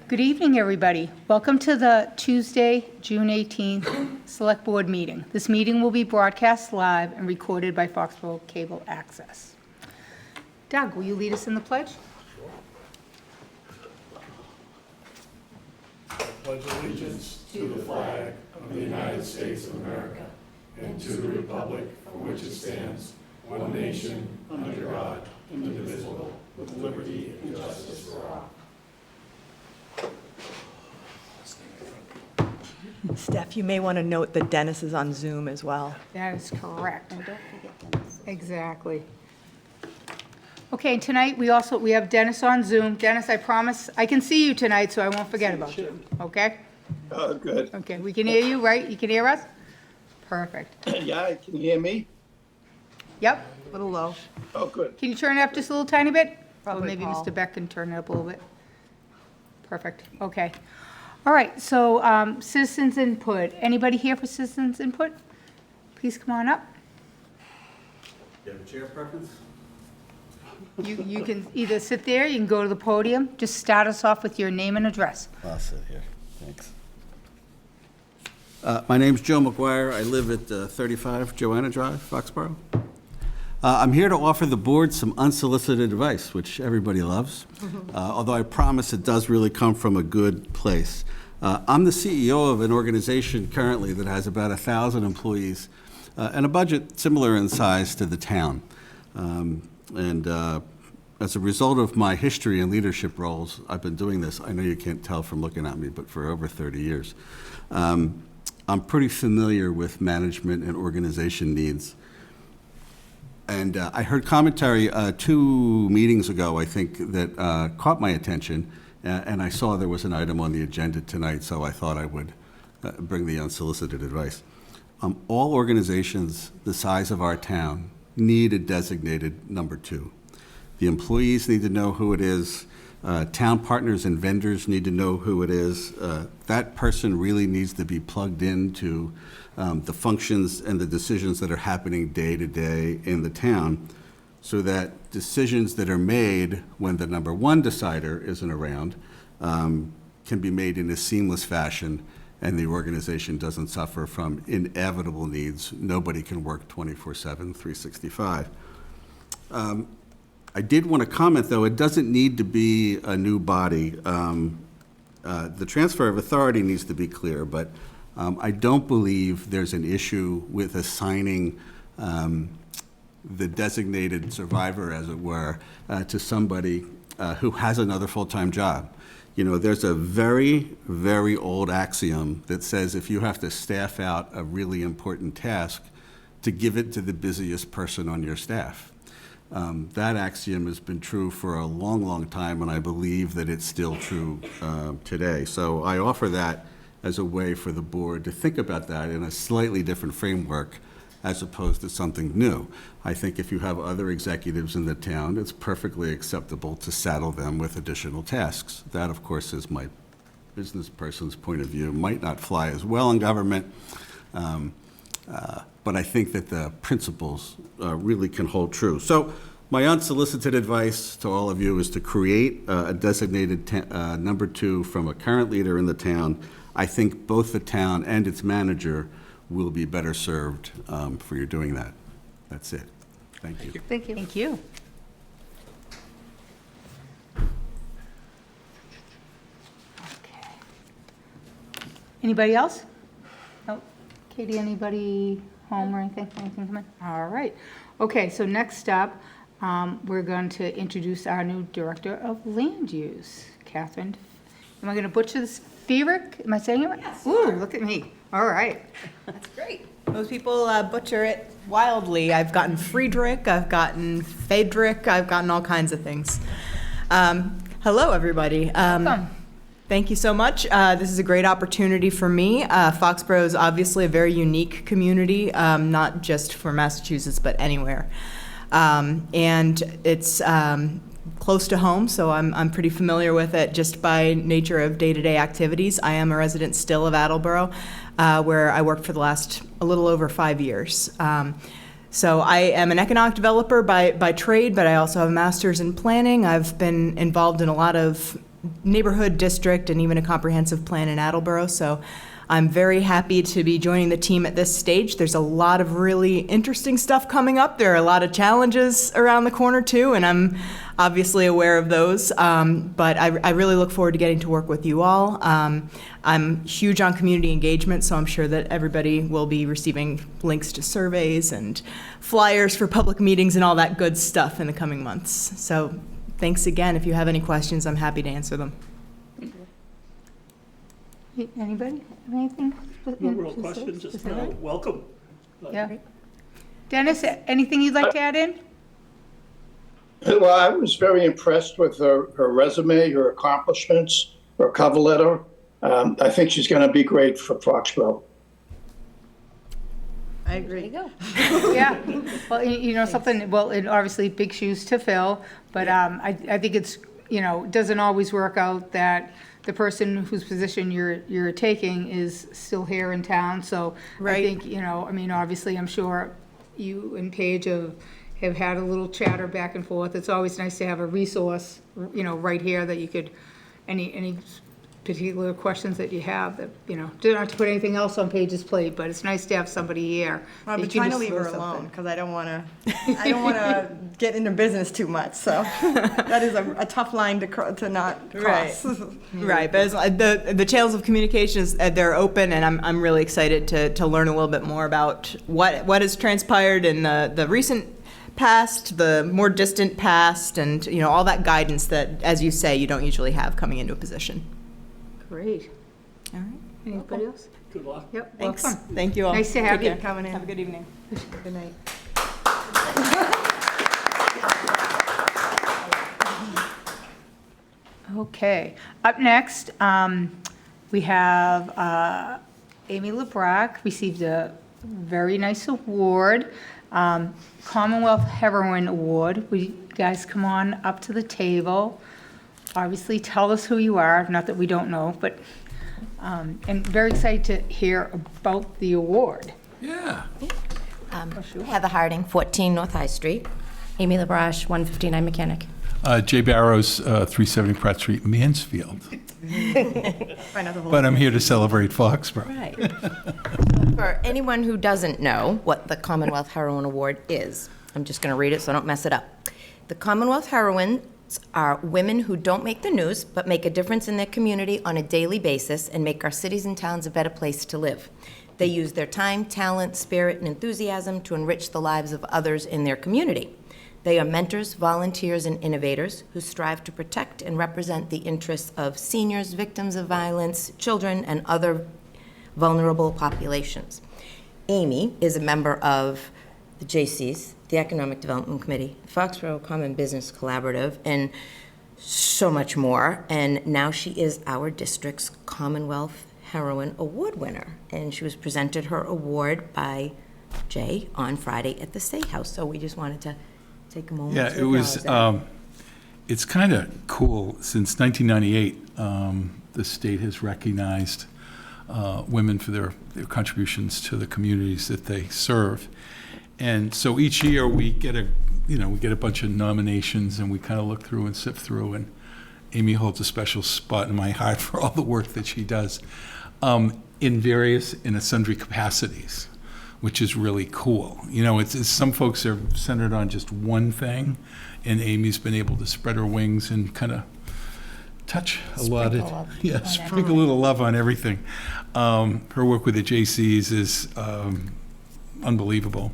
Good evening, everybody. Welcome to the Tuesday, June 18th Select Board meeting. This meeting will be broadcast live and recorded by Foxborough Cable Access. Doug, will you lead us in the pledge? I pledge allegiance to the flag of the United States of America and to the republic for which it stands, one nation, under God, indivisible, with liberty and justice for all. Steph, you may want to note that Dennis is on Zoom as well. That is correct. And don't forget Dennis. Exactly. Okay, tonight we have Dennis on Zoom. Dennis, I promise, I can see you tonight, so I won't forget about you, okay? Oh, good. Okay, we can hear you, right? You can hear us? Perfect. Yeah, can you hear me? Yep. A little low. Oh, good. Can you turn it up just a little tiny bit? Probably Or maybe Paul. Mr. Beck can turn it up a little bit. Perfect, okay. All right, so citizens input. Anybody here for citizens input? Please come on up. You have a chair preference? You can either sit there, you can go to the podium. Just start us off with your name and address. I'll sit here, thanks. My name's Joe McGuire. I live at 35 Joanna Drive, Foxborough. I'm here to offer the board some unsolicited advice, which everybody loves, although I promise it does really come from a good place. I'm the CEO of an organization currently that has about 1,000 employees and a budget similar in size to the town. As a result of my history and leadership roles, I've been doing this, I know you can't tell from looking at me, but for over 30 years. I'm pretty familiar with management and organization needs. And I heard commentary 2 meetings ago, I think, that caught my attention, and I saw there was an item on the agenda tonight, so I thought I would bring the unsolicited advice. All organizations the size of our town need a designated number 2. The employees need to know who it is. Town partners and vendors need to know who it is. That person really needs to be plugged into the functions and the decisions that are happening day to day in the town, so that decisions that are made when the number 1 decider isn't around can be made in a seamless fashion, and the organization doesn't suffer from inevitable needs. Nobody can work 24/7, 365. I did want to comment, though, it doesn't need to be a new body. The transfer of authority needs to be clear, but I don't believe there's an issue with assigning the designated survivor, as it were, to somebody who has another full-time job. You know, there's a very, very old axiom that says if you have to staff out a really important task, to give it to the busiest person on your staff. That axiom has been true for a long, long time, and I believe that it's still true today. So I offer that as a way for the board to think about that in a slightly different framework as opposed to something new. I think if you have other executives in the town, it's perfectly acceptable to saddle them with additional tasks. That, of course, is my business person's point of view. Might not fly as well in government, but I think that the principles really can hold true. So my unsolicited advice to all of you is to create a designated number 2 from a current leader in the town. I think both the town and its manager will be better served for your doing that. That's it. Thank you. Thank you. Thank you. Okay. Anybody else? No? Katie, anybody home or anything? Anything coming? All right. Okay, so next up, we're going to introduce our new Director of Land Use, Catherine. Am I going to butcher this? Feerick? Am I saying it right? Yes. Ooh, look at me. All right. That's great. Most people butcher it wildly. I've gotten Friedrich, I've gotten Phaedrick, I've gotten all kinds of things. Hello, everybody. Welcome. Thank you so much. This is a great opportunity for me. Foxborough is obviously a very unique community, not just for Massachusetts, but anywhere. And it's close to home, so I'm pretty familiar with it just by nature of day-to-day activities. I am a resident still of Attleboro, where I worked for the last a little over 5 years. So I am an economic developer by trade, but I also have a master's in planning. I've been involved in a lot of neighborhood district and even a comprehensive plan in Attleboro. So I'm very happy to be joining the team at this stage. There's a lot of really interesting stuff coming up. There are a lot of challenges around the corner too, and I'm obviously aware of those. But I really look forward to getting to work with you all. I'm huge on community engagement, so I'm sure that everybody will be receiving links to surveys and flyers for public meetings and all that good stuff in the coming months. So thanks again. If you have any questions, I'm happy to answer them. Anybody have anything? No real question, just welcome. Yeah. Dennis, anything you'd like to add in? Well, I was very impressed with her resume, her accomplishments, her cover letter. I think she's going to be great for Foxborough. I agree. Yeah, well, you know, something, well, and obviously big shoes to fill, but I think it's, you know, doesn't always work out that the person whose position you're taking is still here in town, so I Right. think, you know, I mean, obviously, I'm sure you and Paige have had a little chatter back and forth. It's always nice to have a resource, you know, right here that you could, any particular questions that you have that, you know, don't have to put anything else on Paige's plate, but it's nice to have somebody here. I've that been you can trying to just leave her throw alone something. because I don't want to get into business too much. So that is a tough line to not cross. Right, but the channels of communications, they're open, and I'm really excited to learn a little bit more about what has transpired in the recent past, the more distant past, and, you know, all that guidance that, as you say, you don't usually have coming into a position. Great. All right. Anybody else? Good luck. Yep, Thanks. welcome. Thank you all. Nice to have Take you. care. Coming in. Have a good evening. Good night. Okay, up next, we have Amy LaBrache received a very nice award, Commonwealth Heroine Award. Will you guys come on up to the table? Obviously, tell us who you are, not that we don't know, but, and very excited to hear about the award. Yeah. Heather Harding, 14 North High Street. Amy LaBrache, 159 Mechanic. Jay Barrows, 370 Pratt Street, Mansfield. But I'm here to celebrate Foxborough. Right. For anyone who doesn't know what the Commonwealth Heroine Award is, I'm just going to read it so I don't mess it up. The Commonwealth Heroines are women who don't make the news, but make a difference in their community on a daily basis and make our cities and towns a better place to live. They use their time, talent, spirit, and enthusiasm to enrich the lives of others in their community. They are mentors, volunteers, and innovators who strive to protect and represent the interests of seniors, victims of violence, children, and other vulnerable populations. Amy is a member of the JCs, the Economic Development Committee, Foxborough Common Business Collaborative, and so much more. And now she is our district's Commonwealth Heroine Award winner. And she was presented her award by Jay on Friday at the Steakhouse. So we just wanted to take a moment Yeah, to it was, acknowledge that. it's kind of cool. Since 1998, the state has recognized women for their contributions to the communities that they serve. And so each year we get a bunch of nominations, and we kind of look through and sift through, and Amy holds a special spot in my heart for all the work that she does in sundry capacities, which is really cool. You know, it's some folks are centered on just one thing, and Amy's been able to spread her wings and kind of touch a lot of, sprinkle a little love on everything. Her work with the JCs is unbelievable.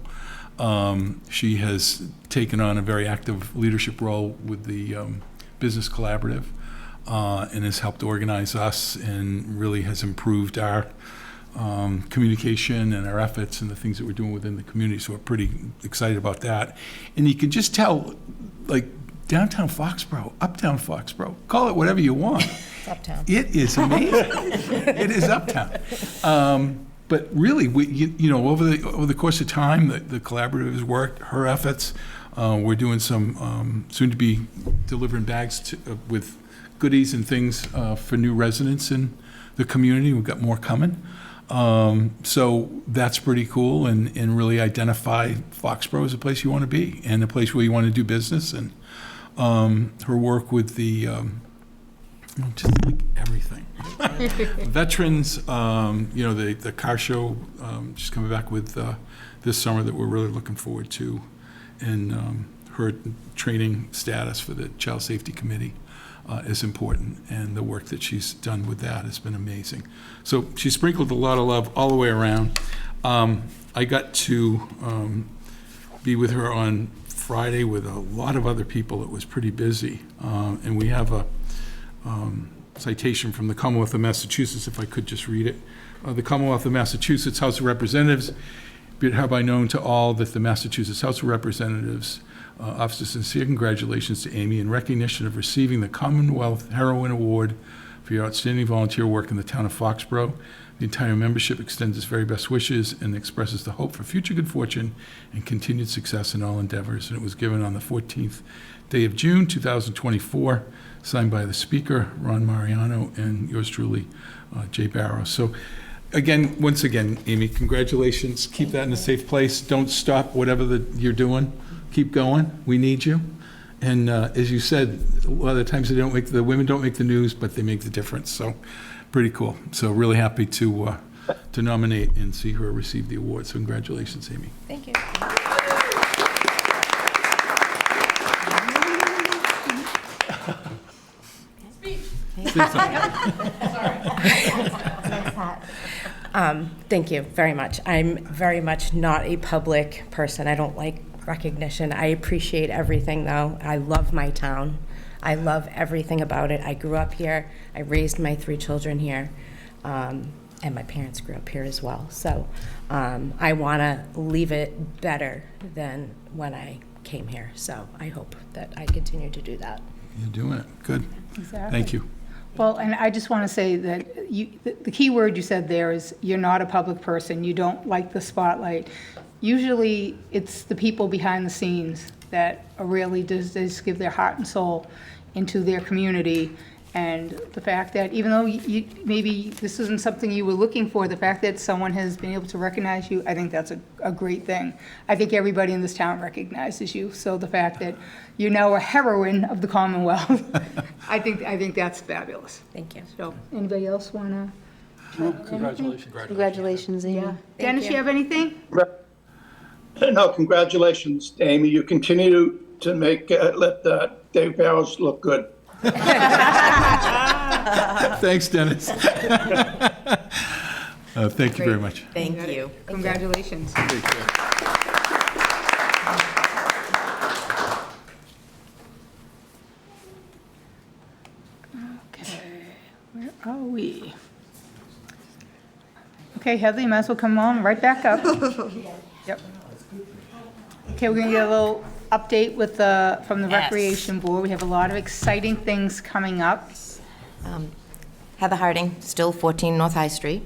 She has taken on a very active leadership role with the Business Collaborative, and has helped organize us and really has improved our communication and our efforts and the things that we're doing within the community. So we're pretty excited about that. And you can just tell, like, downtown Foxborough, uptown Foxborough, call it whatever you want. It's uptown. It is amazing. It is uptown. But really, over the course of time, the collaborative has worked, her efforts. We're doing some, soon to be delivering bags with goodies and things for new residents in the community. We've got more coming. So that's pretty cool, and really identify Foxborough as a place you want to be and a place where you want to do business. And her work with the Just like everything. Veterans, the car show, she's coming back with this summer that we're really looking forward to, and her training status for the Child Safety Committee is important, and the work that she's done with that has been amazing. So she sprinkled a lot of love all the way around. I got to be with her on Friday with a lot of other people. It was pretty busy, and we have a citation from the Commonwealth of Massachusetts, if I could just read it. The Commonwealth of Massachusetts House of Representatives, be it hereby known to all that the Massachusetts House of Representatives offers sincere congratulations to Amy in recognition of receiving the Commonwealth Heroine Award for your outstanding volunteer work in the town of Foxborough. The entire membership extends its very best wishes and expresses the hope for future good fortune and continued success in all endeavors. And it was given on the 14th day of June, 2024, signed by the Speaker, Ron Mariano, and yours truly, Jay Barrow. So once again, Amy, congratulations. Keep that in a safe place. Don't stop whatever you're doing. Keep going. We need you. And as you said, a lot of the times the women don't make the news, but they make the difference. So pretty cool. So really happy to nominate and see her receive the award. So congratulations, Amy. Thank you. Thank you very much. I'm very much not a public person. I don't like recognition. I appreciate everything, though. I love my town. I love everything about it. I grew up here. I raised my 3 children here, and my parents grew up here as well. So I want to leave it better than when I came here. So I hope that I continue to do that. You're doing it. Good. Exactly. Thank you. Well, and I just want to say that the key word you said there is you're not a public person. You don't like the spotlight. Usually, it's the people behind the scenes that are really just give their heart and soul into their community. And the fact that even though maybe this isn't something you were looking for, the fact that someone has been able to recognize you, I think that's a great thing. I think everybody in this town recognizes you. So the fact that you're now a heroine of the Commonwealth, I think that's fabulous. Thank you. So anybody else want to? Congratulations. Congratulations, Amy. Yeah. Dennis, you have anything? No, congratulations, Amy. You continue to let Dave Barrows look good. Thanks, Dennis. Thank you very much. Thank you. Congratulations. Okay, where are we? Okay, Heather, you might as well come on right back up. Yep. Okay, we're gonna get a little update from the Recreation Board. We have a lot of exciting things coming up. Heather Harding, still 14 North High Street.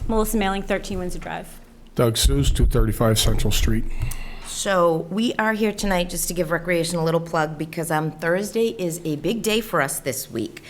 Melissa Mailing, 13 Windsor Drive. Doug Seuss, 235 Central Street. So we are here tonight just to give Recreation a little plug because Thursday is a big day for us this week.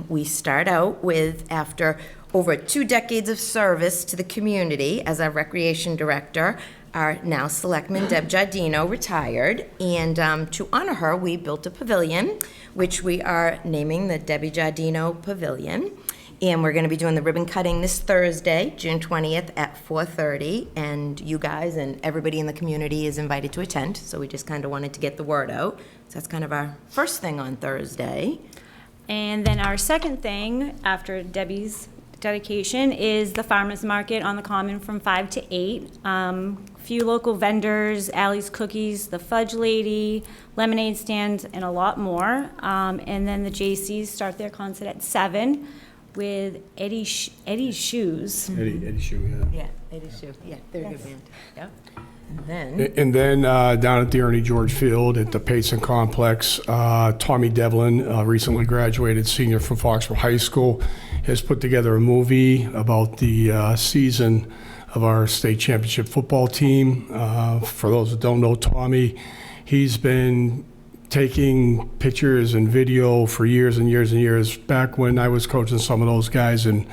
We start out with, after over 2 decades of service to the community as our Recreation Director, our now Selectman Deb Giardino retired, and to honor her, we built a pavilion, which we are naming the Debbie Giardino Pavilion. And we're going to be doing the ribbon cutting this Thursday, June 20th at 4:30, and you guys and everybody in the community is invited to attend, so we just kind of wanted to get the word out. So that's kind of our first thing on Thursday. And then our second thing, after Debbie's dedication, is the farmers market on the Common from 5 to 8. Few local vendors, Allie's Cookies, the Fudge Lady, lemonade stands, and a lot more. And then the JCs start their concert at 7 with Eddie's Shoes. Eddie Shoe, yeah. Yeah, Eddie's Shoe. Yeah, they're a good band. Yep. And then down at the Ernie George Field at the Payson Complex, Tommy Devlin, recently graduated senior from Foxborough High School, has put together a movie about the season of our state championship football team. For those that don't know Tommy, he's been taking pictures and video for years and years and years. Back when I was coaching some of those guys in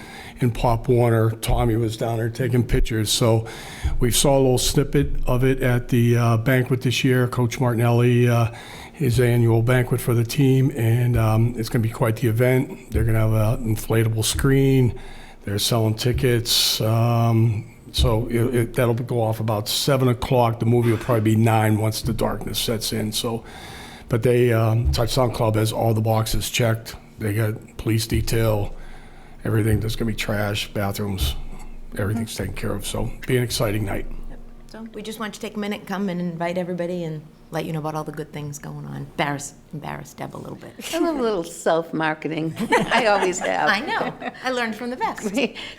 Pop Warner, Tommy was down there taking pictures. So we saw a little snippet of it at the banquet this year. Coach Martinelli his annual banquet for the team, and it's going to be quite the event. They're going to have an inflatable screen. They're selling tickets. So that'll go off about 7 o'clock. The movie will probably be 9 once the darkness sets in. So, but Touchdown Club has all the boxes checked. They got police detail, everything. There's going to be trash, bathrooms, everything's taken care of. So, be an exciting night. So we just want you to take a minute, come and invite everybody and let you know about all the good things going on. Embarrass Deb a little bit. I love a little self-marketing. I always have. I know. I learned from the best.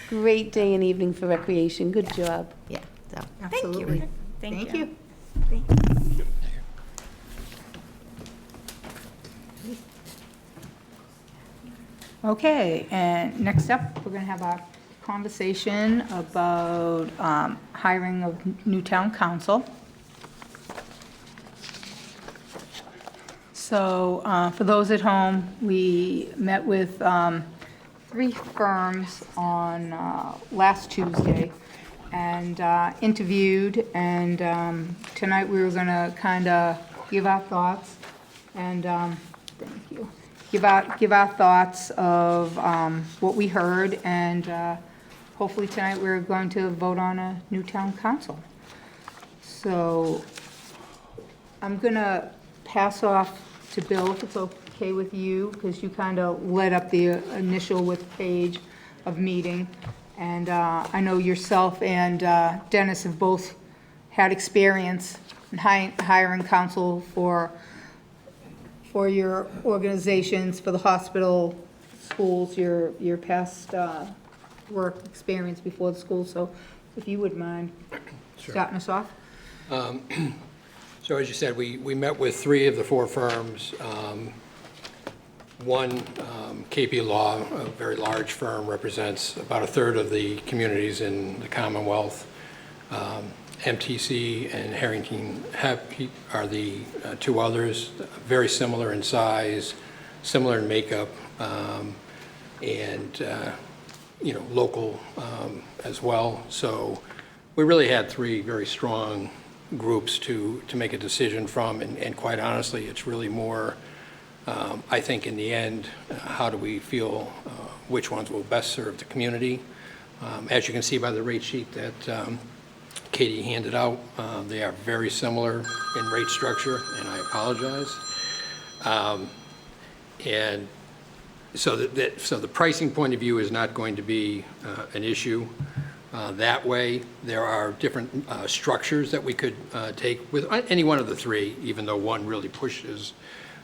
Great day and evening for recreation. Good job. Yeah, so, Absolutely. Thank Thank you. you. Okay, and next up, we're going to have a conversation about hiring of new town council. So for those at home, we met with 3 firms on last Tuesday and interviewed, and tonight we were going to kind of give our thoughts and, thank you, give our thoughts of what we heard, and hopefully tonight we're going to vote on a new town council. So I'm going to pass off to Bill, if it's okay with you, because you kind of led up the initial with Paige of meeting. And I know yourself and Dennis have both had experience in hiring counsel for your organizations, for the hospital, schools, your past work experience before the school. So if you would mind starting us off. So as you said, we met with 3 of the 4 firms. One, KP Law, a very large firm, represents about 1/3 of the communities in the Commonwealth. MTC and Harrington are the 2 others, very similar in size, similar in makeup, and local as well. So we really had 3 very strong groups to make a decision from, and quite honestly, it's really more, I think in the end, how do we feel which ones will best serve the community. As you can see by the rate sheet that Katie handed out, they are very similar in rate structure, and I apologize. And so the pricing point of view is not going to be an issue. That way, there are different structures that we could take with any one of the 3, even though one really pushes,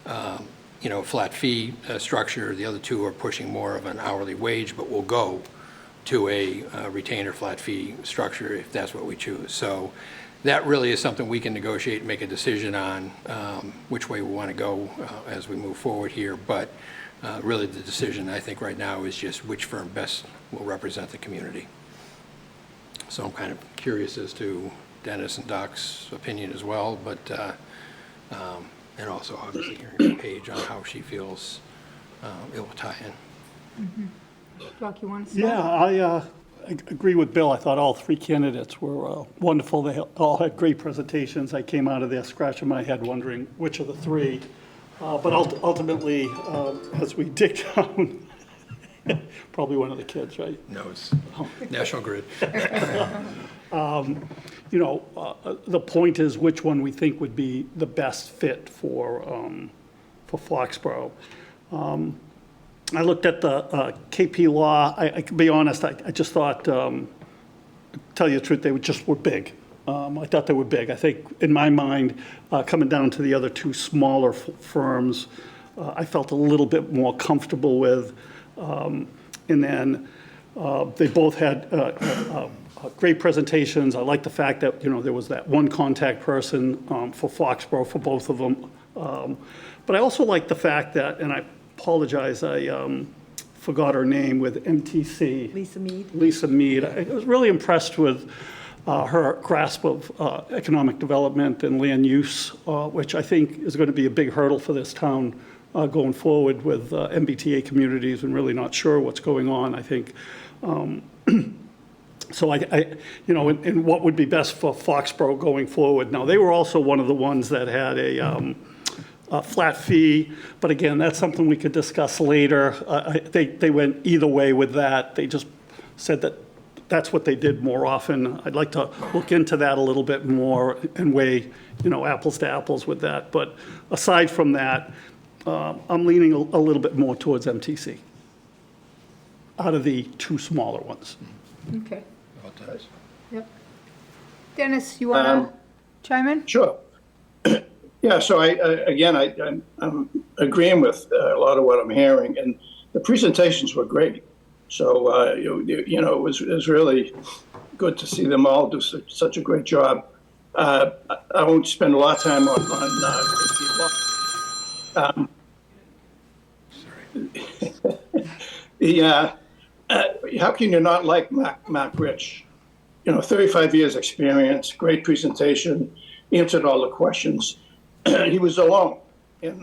flat fee structure. The other 2 are pushing more of an hourly wage, but will go to a retainer flat fee structure if that's what we choose. So that really is something we can negotiate and make a decision on which way we want to go as we move forward here. But really, the decision I think right now is just which firm best will represent the community. So I'm kind of curious as to Dennis and Doc's opinion as well, but and also obviously hearing from Paige on how she feels it will tie in. Doc, you want to start? Yeah, I agree with Bill. I thought all 3 candidates were wonderful. They all had great presentations. I came out of there scratching my head wondering which of the 3. But ultimately, as we dig down, probably one of the kids, right? No, it's National Grid. The point is which one we think would be the best fit for Foxborough. I looked at the KP Law. I can be honest, I just thought, tell you the truth, they were big. I thought they were big. I think, in my mind, coming down to the other 2 smaller firms, I felt a little bit more comfortable with. And then they both had great presentations. I like the fact that, there was that one contact person for Foxborough for both of them. But I also like the fact that, and I apologize, I forgot her name with MTC. Lisa Mead. I was really impressed with her grasp of economic development and land use, which I think is going to be a big hurdle for this town going forward with MBTA communities and really not sure what's going on. I think, so and what would be best for Foxborough going forward. Now, they were also one of the ones that had flat fee, but again, that's something we could discuss later. They went either way with that. They just said that that's what they did more often. I'd like to look into that a little bit more and weigh, apples to apples with that. But aside from that, I'm leaning a little bit more towards MTC out of the two smaller ones. Okay. Yep. Dennis, you want to chime in? Sure. Yeah, so I'm agreeing with a lot of what I'm hearing, and the presentations were great. So, it was really good to see them all do such a great job. I won't spend a lot of time on how can you not like Marc Rich? 35 years experience, great presentation, answered all the questions. He was alone. And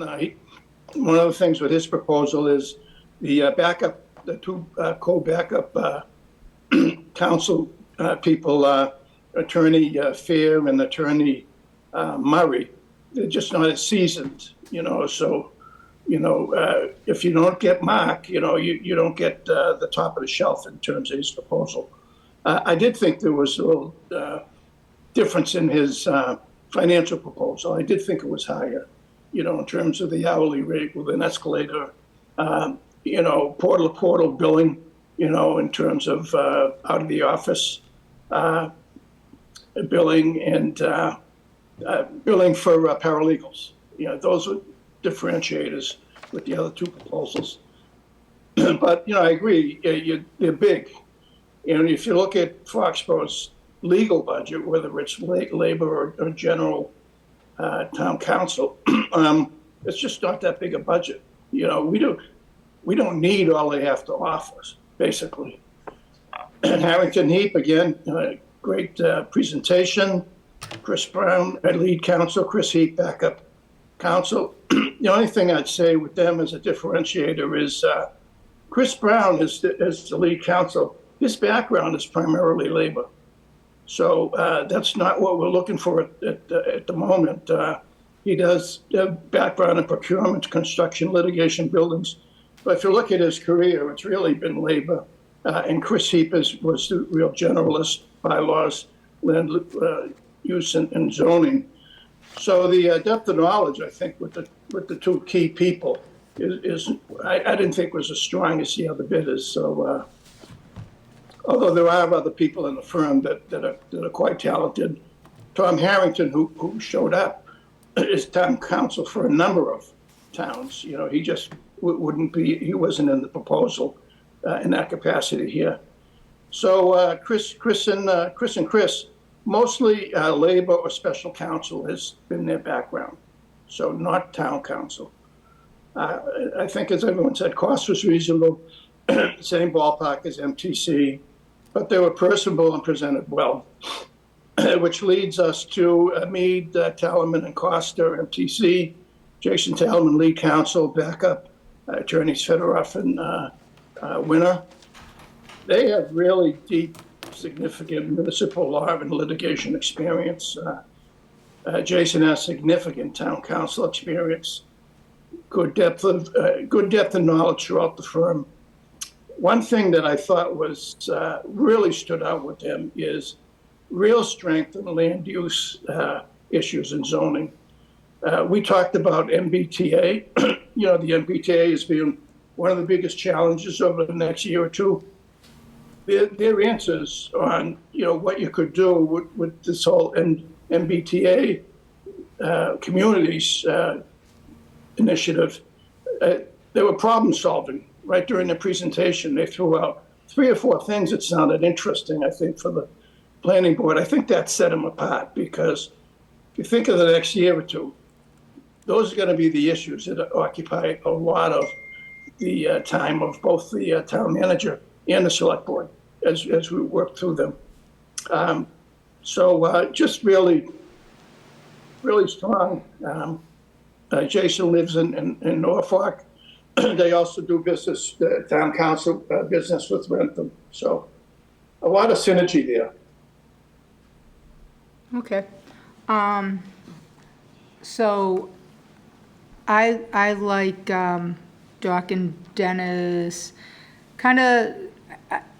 one of the things with his proposal is the two co-backup counsel people, Attorney Fair and Attorney Murray, they're just not as seasoned, so, if you don't get Marc, you don't get the top of the shelf in terms of his proposal. I did think there was a little difference in his financial proposal. I did think it was higher, in terms of the hourly rate with an escalator, portal billing, in terms of out of the office billing and billing for paralegals. Those are differentiators with the other two proposals. But, I agree, they're big. And if you look at Foxborough's legal budget, whether it's labor or general town council, it's just not that big a budget. We don't need all they have to offer, basically. Harrington Heap, again, great presentation. Chris Brown, lead counsel, Chris Heap, backup counsel. The only thing I'd say with them as a differentiator is Chris Brown as the lead counsel. His background is primarily labor. So that's not what we're looking for at the moment. He does have background in procurement, construction, litigation, buildings. But if you look at his career, it's really been labor. And Chris Heap was the real generalist, bylaws, land use and zoning. So the depth of knowledge, I think, with the two key people is I didn't think was as strong as the other bidders. So although there are other people in the firm that are quite talented, Tom Harrington, who showed up, is town council for a number of towns. He just he wasn't in the proposal in that capacity here. So Chris, mostly labor or special counsel has been their background, so not town council. I think, as everyone said, cost was reasonable, same ballpark as MTC, but they were personable and presented well, which leads us to Mead, Talman, and Costa, MTC, Jason Talman, lead counsel, backup, attorneys Fedoroff and Winner. They have really deep, significant municipal law and litigation experience. Jason has significant town council experience, good depth of knowledge throughout the firm. One thing that I thought was really stood out with him is real strength in land use issues in zoning. We talked about MBTA. The MBTA has been one of the biggest challenges over the next year or two. Their answers on what you could do with this whole MBTA communities initiative, they were problem solving. Right during the presentation, they threw out 3 or 4 things that sounded interesting, I think, for the planning board. I think that set them apart because if you think of the next year or two, those are going to be the issues that occupy a lot of the time of both the town manager and the select board as we work through them. So just really, really strong. Jason lives in Norfolk. They also do business, town council business with Rentham. So a lot of synergy there. Okay. So I like Doc and Dennis,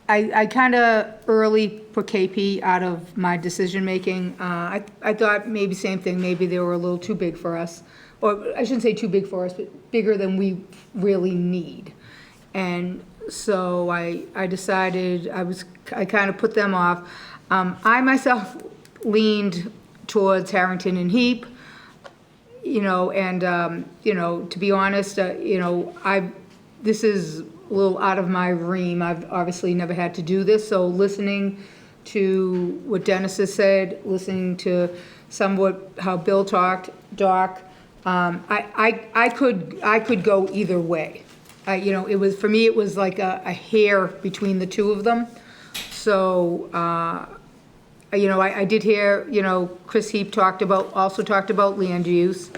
I kind of early put KP out of my decision-making. I thought maybe same thing, maybe they were a little too big for us. Or I shouldn't say too big for us, but bigger than we really need. And so I decided, I kind of put them off. I myself leaned towards Harrington and Heap, and, to be honest, this is a little out of my ream. I've obviously never had to do this, so listening to what Dennis has said, listening to somewhat how Bill talked, Doc, I could go either way. It was, for me, it was like a hair between the two of them. So, I did hear, Chris Heap also talked about land use,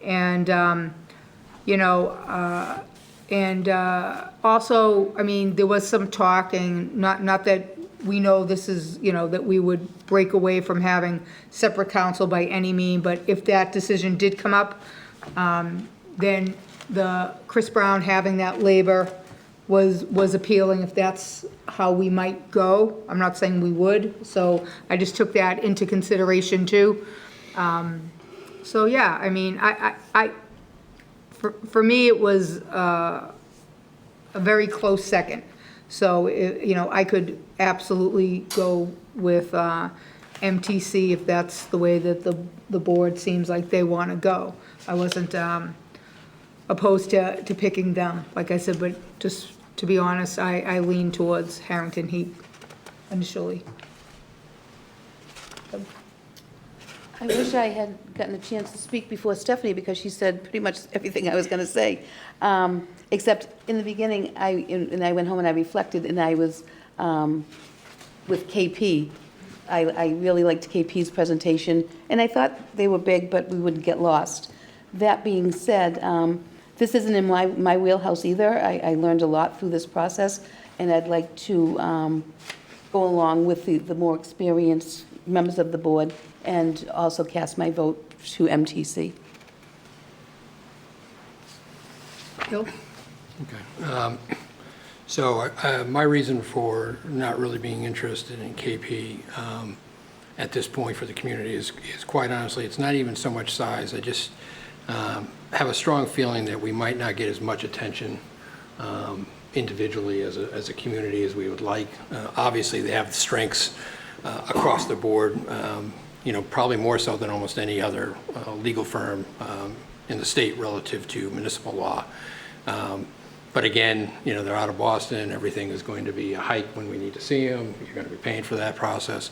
and, also, there was some talk, and not that we know this is, that we would break away from having separate counsel by any means, but if that decision did come up, then the Chris Brown having that labor was appealing, if that's how we might go. I'm not saying we would, so I just took that into consideration too. So yeah, for me, it was a very close second. So, I could absolutely go with MTC if that's the way that the board seems like they want to go. I wasn't opposed to picking them, like I said, but just to be honest, I lean towards Harrington Heap initially. I wish I had gotten a chance to speak before Stephanie, because she said pretty much everything I was going to say. Except in the beginning, I went home and I reflected, and I was with KP. I really liked KP's presentation, and I thought they were big, but we wouldn't get lost. That being said, this isn't in my wheelhouse either. I learned a lot through this process, and I'd like to go along with the more experienced members of the board and also cast my vote to MTC. Bill? Okay. So my reason for not really being interested in KP at this point for the community is quite honestly, it's not even so much size. I just have a strong feeling that we might not get as much attention individually as a community as we would like. Obviously, they have strengths across the board, probably more so than almost any other legal firm in the state relative to municipal law. But again, they're out of Boston. Everything is going to be a hike when we need to see them. You're going to be paying for that process.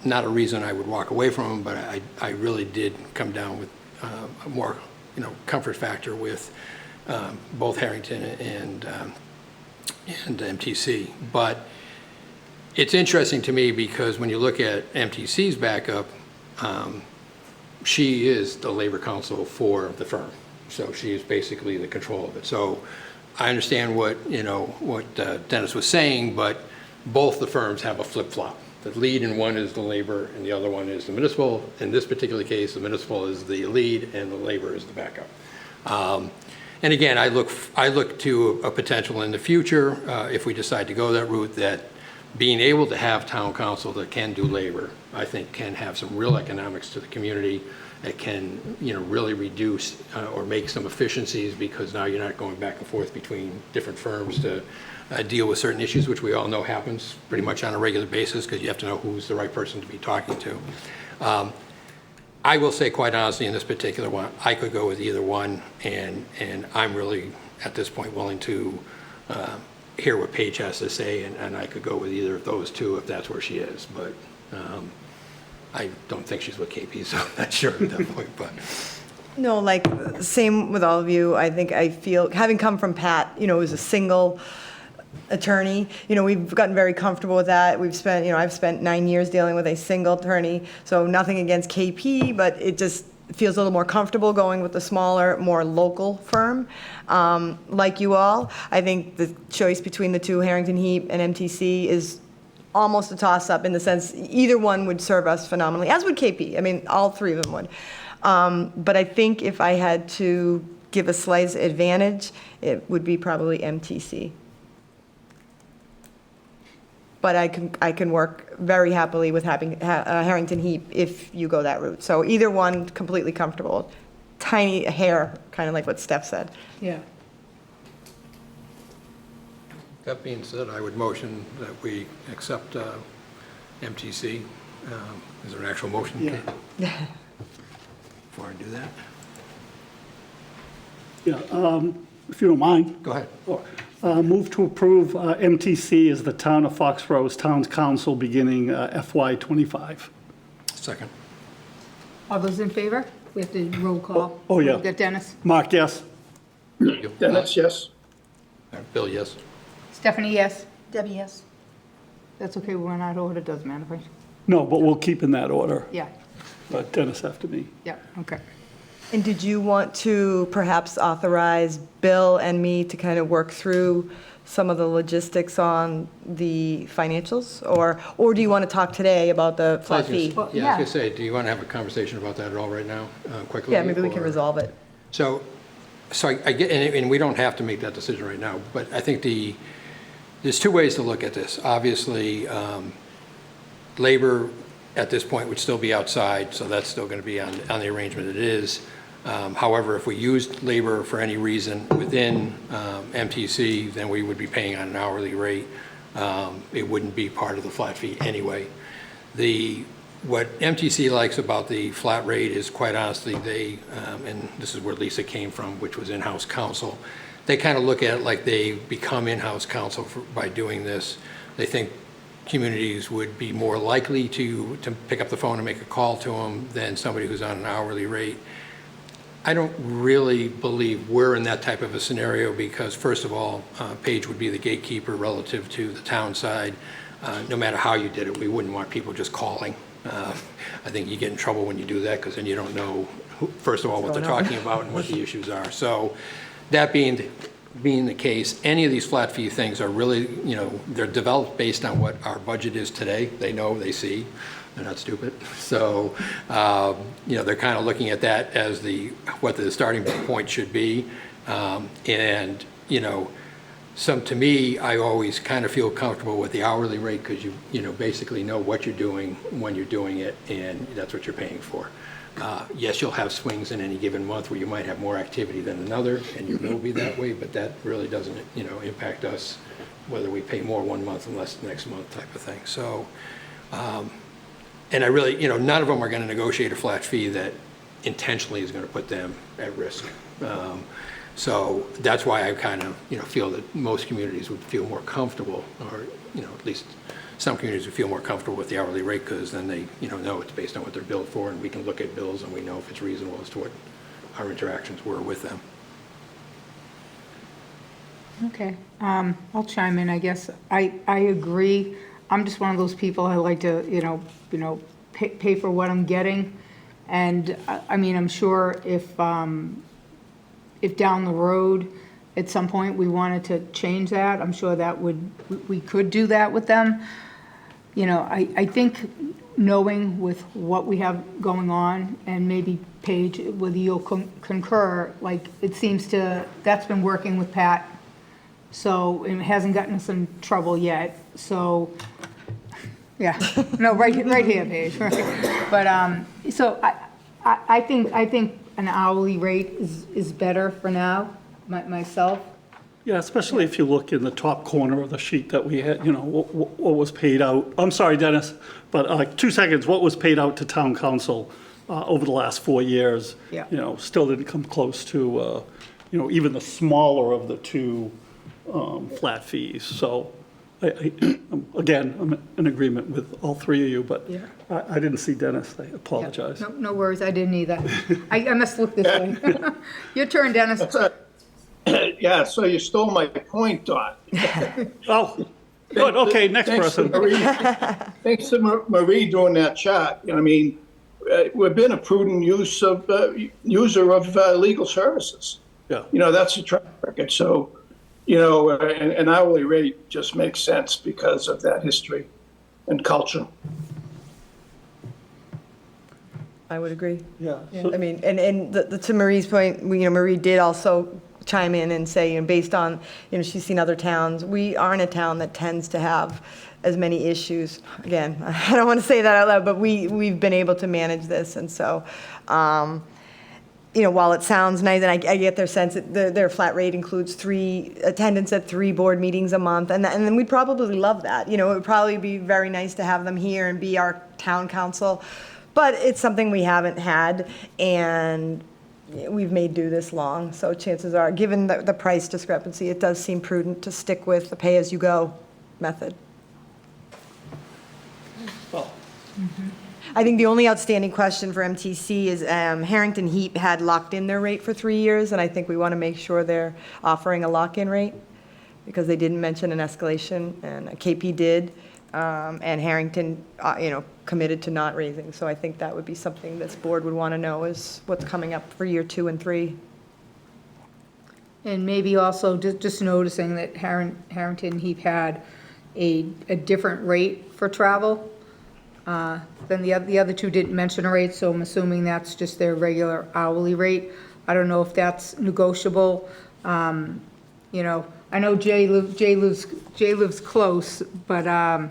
Not a reason I would walk away from them, but I really did come down with a more, comfort factor with both Harrington and MTC. But it's interesting to me because when you look at MTC's backup, she is the labor counsel for the firm. So she is basically the control of it. So I understand what Dennis was saying, but both the firms have a flip-flop. The lead in one is the labor and the other one is the municipal. In this particular case, the municipal is the lead and the labor is the backup. And again, I look to a potential in the future, if we decide to go that route, that being able to have town council that can do labor, I think can have some real economics to the community. It can, really reduce or make some efficiencies, because now you're not going back and forth between different firms to deal with certain issues, which we all know happens pretty much on a regular basis, because you have to know who's the right person to be talking to. I will say quite honestly, in this particular one, I could go with either one, and I'm really, at this point, willing to hear what Paige has to say, and I could go with either of those two if that's where she is. But I don't think she's with KP, so I'm not sure at that point. But No, same with all of you. I feel, having come from Pat, as a single attorney, we've gotten very comfortable with that. I've spent 9 years dealing with a single attorney, so nothing against KP, but it just feels a little more comfortable going with the smaller, more local firm. Like you all, I think the choice between the two, Harrington Heap and MTC, is almost a toss-up in the sense either one would serve us phenomenally, as would KP. All three of them would. But I think if I had to give a slight advantage, it would be probably MTC. But I can work very happily with having Harrington Heap if you go that route. So either one, completely comfortable. Tiny hair, kind of like what Steph said. Yeah. That being said, I would motion that we accept MTC. Is there an actual motion? Yeah. Kate? Before I do that? Yeah, if you don't mind. Go ahead. Move to approve MTC as the Town of Foxborough's Town Council beginning FY '25. Second. All those in favor? We have to roll call. Oh, yeah. We've got Dennis. Mark, yes? Dennis, yes. Bill, yes. Stephanie, yes? Debbie, yes. That's okay, we're not order, doesn't matter, right? No, but we'll keep in that order. Yeah, Dennis after me. yeah, okay. And did you want to perhaps authorize Bill and me to kind of work through some of the logistics on the financials? Or do you want to talk today about the flat fee? Well, Yeah, I yeah. was going to say, do you want to have a conversation about that at all right now, quickly? Yeah, maybe we can or- resolve it. So I get, and we don't have to make that decision right now, but I think there's two ways to look at this. Obviously, labor at this point would still be outside, so that's still going to be on the arrangement it is. However, if we used labor for any reason within MTC, then we would be paying on an hourly rate. It wouldn't be part of the flat fee anyway. What MTC likes about the flat rate is, quite honestly, they, and this is where Lisa came from, which was in-house counsel, they kind of look at it like they become in-house counsel by doing this. They think communities would be more likely to pick up the phone and make a call to them than somebody who's on an hourly rate. I don't really believe we're in that type of a scenario because, first of all, Paige would be the gatekeeper relative to the town side. No matter how you did it, we wouldn't want people just calling. I think you get in trouble when you do that because then you don't know, first of all, what they're talking about and what the issues are. So that being the case, any of these flat fee things are really, they're developed based on what our budget is today. They know, they see. They're not stupid. So, they're kind of looking at that as what the starting point should be. To me, I always kind of feel comfortable with the hourly rate because you basically know what you're doing when you're doing it, and that's what you're paying for. Yes, you'll have swings in any given month where you might have more activity than another, and you will be that way, but that really doesn't, impact us whether we pay more one month and less the next month type of thing. So, and I really, none of them are going to negotiate a flat fee that intentionally is going to put them at risk. So that's why I kind of, feel that most communities would feel more comfortable, or, at least some communities would feel more comfortable with the hourly rate because then they, know it's based on what they're billed for, and we can look at bills and we know if it's reasonable as to what our interactions were with them. Okay, I'll chime in, I guess. I agree. I'm just one of those people, I like to, pay for what I'm getting. And, I'm sure if down the road, at some point, we wanted to change that, I'm sure we could do that with them. I think knowing with what we have going on, and maybe Paige, whether you'll concur, it seems that's been working with Pat. So it hasn't gotten us in trouble yet, so, yeah, no, right here, Paige, right. But, so I think an hourly rate is better for now, myself. Yeah, especially if you look in the top corner of the sheet that we had, what was paid out. I'm sorry, Dennis, but 2 seconds, what was paid out to town council over the last 4 years? Yeah. Still didn't come close to, even the smaller of the two flat fees. So, again, I'm in agreement with all three of you, but Yeah. I didn't see Dennis. I apologize. No worries, I didn't either. I must look this way. Your turn, Dennis. Yeah, so you stole my point, Dot. Oh, good, okay, next Thanks to person. Marie- Thanks to Marie doing that chart. We've been a prudent user of legal services. Yeah. That's a track record. So, an hourly rate just makes sense because of that history and culture. I would agree. Yeah. I mean, and to Marie's point, Marie did also chime in and say, based on, she's seen other towns, we aren't a town that tends to have as many issues. Again, I don't want to say that out loud, but we've been able to manage this, and so, while it sounds nice, and I get their sense that their flat rate includes attendance at 3 board meetings a month, and then we'd probably love that. It would probably be very nice to have them here and be our town council, but it's something we haven't had, and we've made do this long, so chances are, given the price discrepancy, it does seem prudent to stick with the pay-as-you-go method. Well, I think the only outstanding question for MTC is Harrington Heat had locked in their rate for 3 years, and I think we want to make sure they're offering a lock-in rate, because they didn't mention an escalation, and KP did, and Harrington, committed to not raising. So I think that would be something this board would want to know, is what's coming up for year 2 and 3. And maybe also just noticing that Harrington Heap had a different rate for travel than the other two didn't mention a rate, so I'm assuming that's just their regular hourly rate. I don't know if that's negotiable. I know Jay lives close, but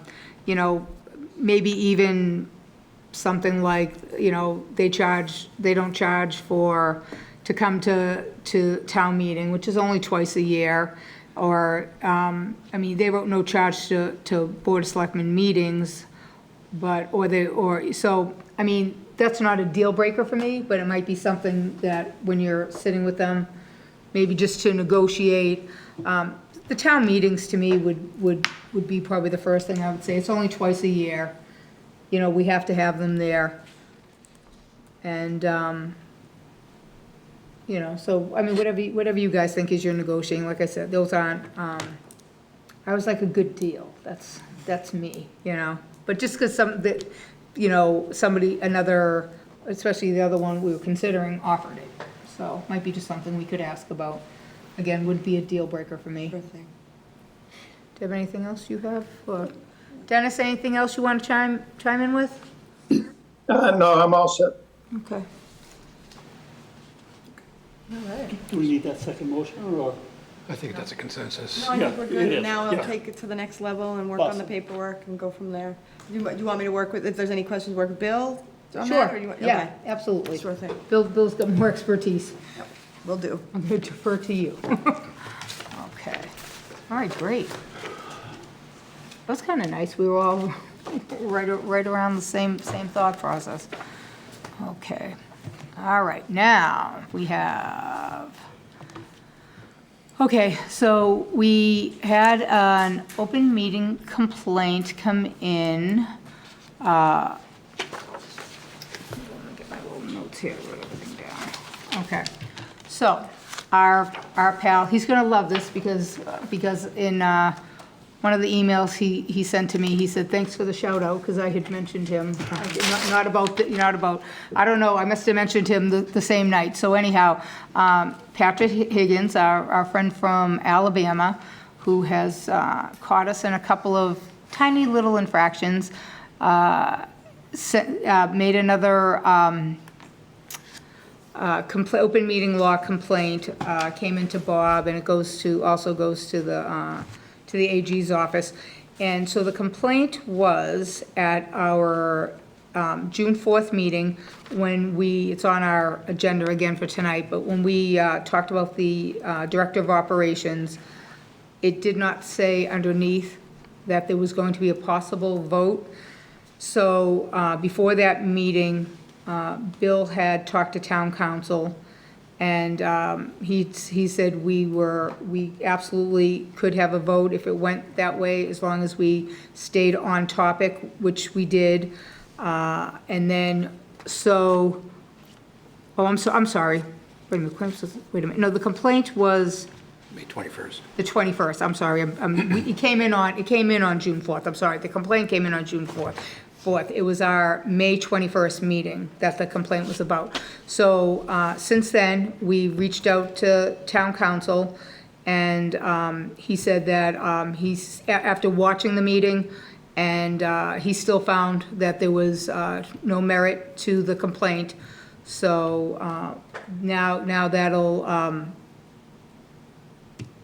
maybe even something like, they don't charge to come to town meeting, which is only twice a year, or, they wrote no charge to Board of Selectmen meetings, that's not a deal breaker for me, but it might be something that when you're sitting with them, maybe just to negotiate. The town meetings, to me, would be probably the first thing I would say. It's only twice a year. We have to have them there. And, so, whatever you guys think is your negotiating, like I said, those aren't, I was like a good deal. That's me, But just because another, especially the other one we were considering, offered it. So, might be just something we could ask about. Again, would be a deal breaker for me. Do you have anything else you have? Or Dennis, anything else you want to chime in with? No, I'm all set. Okay. do we need that second motion, or? I think that's a consensus. No, I think we're Yeah, it good. is, Now I'll yeah. take it to the next level and work on the Awesome. paperwork and go from there. Do you want me to work with, if there's any questions, work with Bill on that? Or do you want- Yeah, okay. absolutely. Sure thing. Bill's got more expertise. Will do. I'm going to defer to you. Okay. All right, great. That's kind of nice. We were all right around the same thought process. Okay. All right, now we have, okay, so we had an open meeting complaint come in. Let me get my little notes here, write everything down. Okay. So, our pal, he's gonna love this because in one of the emails he sent to me, he said, thanks for the shout out, because I had mentioned him, not about, I don't know, I must have mentioned him the same night. So anyhow, Patriot Higgins, our friend from Alabama, who has caught us in a couple of tiny little infractions, made another open meeting law complaint, came into Bob, and it also goes to the AG's office. And so the complaint was at our June 4th meeting, when it's on our agenda again for tonight, but when we talked about the Director of Operations, it did not say underneath that there was going to be a possible vote. So before that meeting, Bill had talked to Town Council, and he said we absolutely could have a vote if it went that way, as long as we stayed on topic, which we did. And then, I'm sorry. Wait a minute. No, the complaint was May 21st. the 21st. I'm sorry. It came in on June 4th. I'm sorry. The complaint came in on June 4th. It was our May 21st meeting that the complaint was about. So since then, we reached out to Town Council, and he said that after watching the meeting And he still found that there was no merit to the complaint. So now that'll,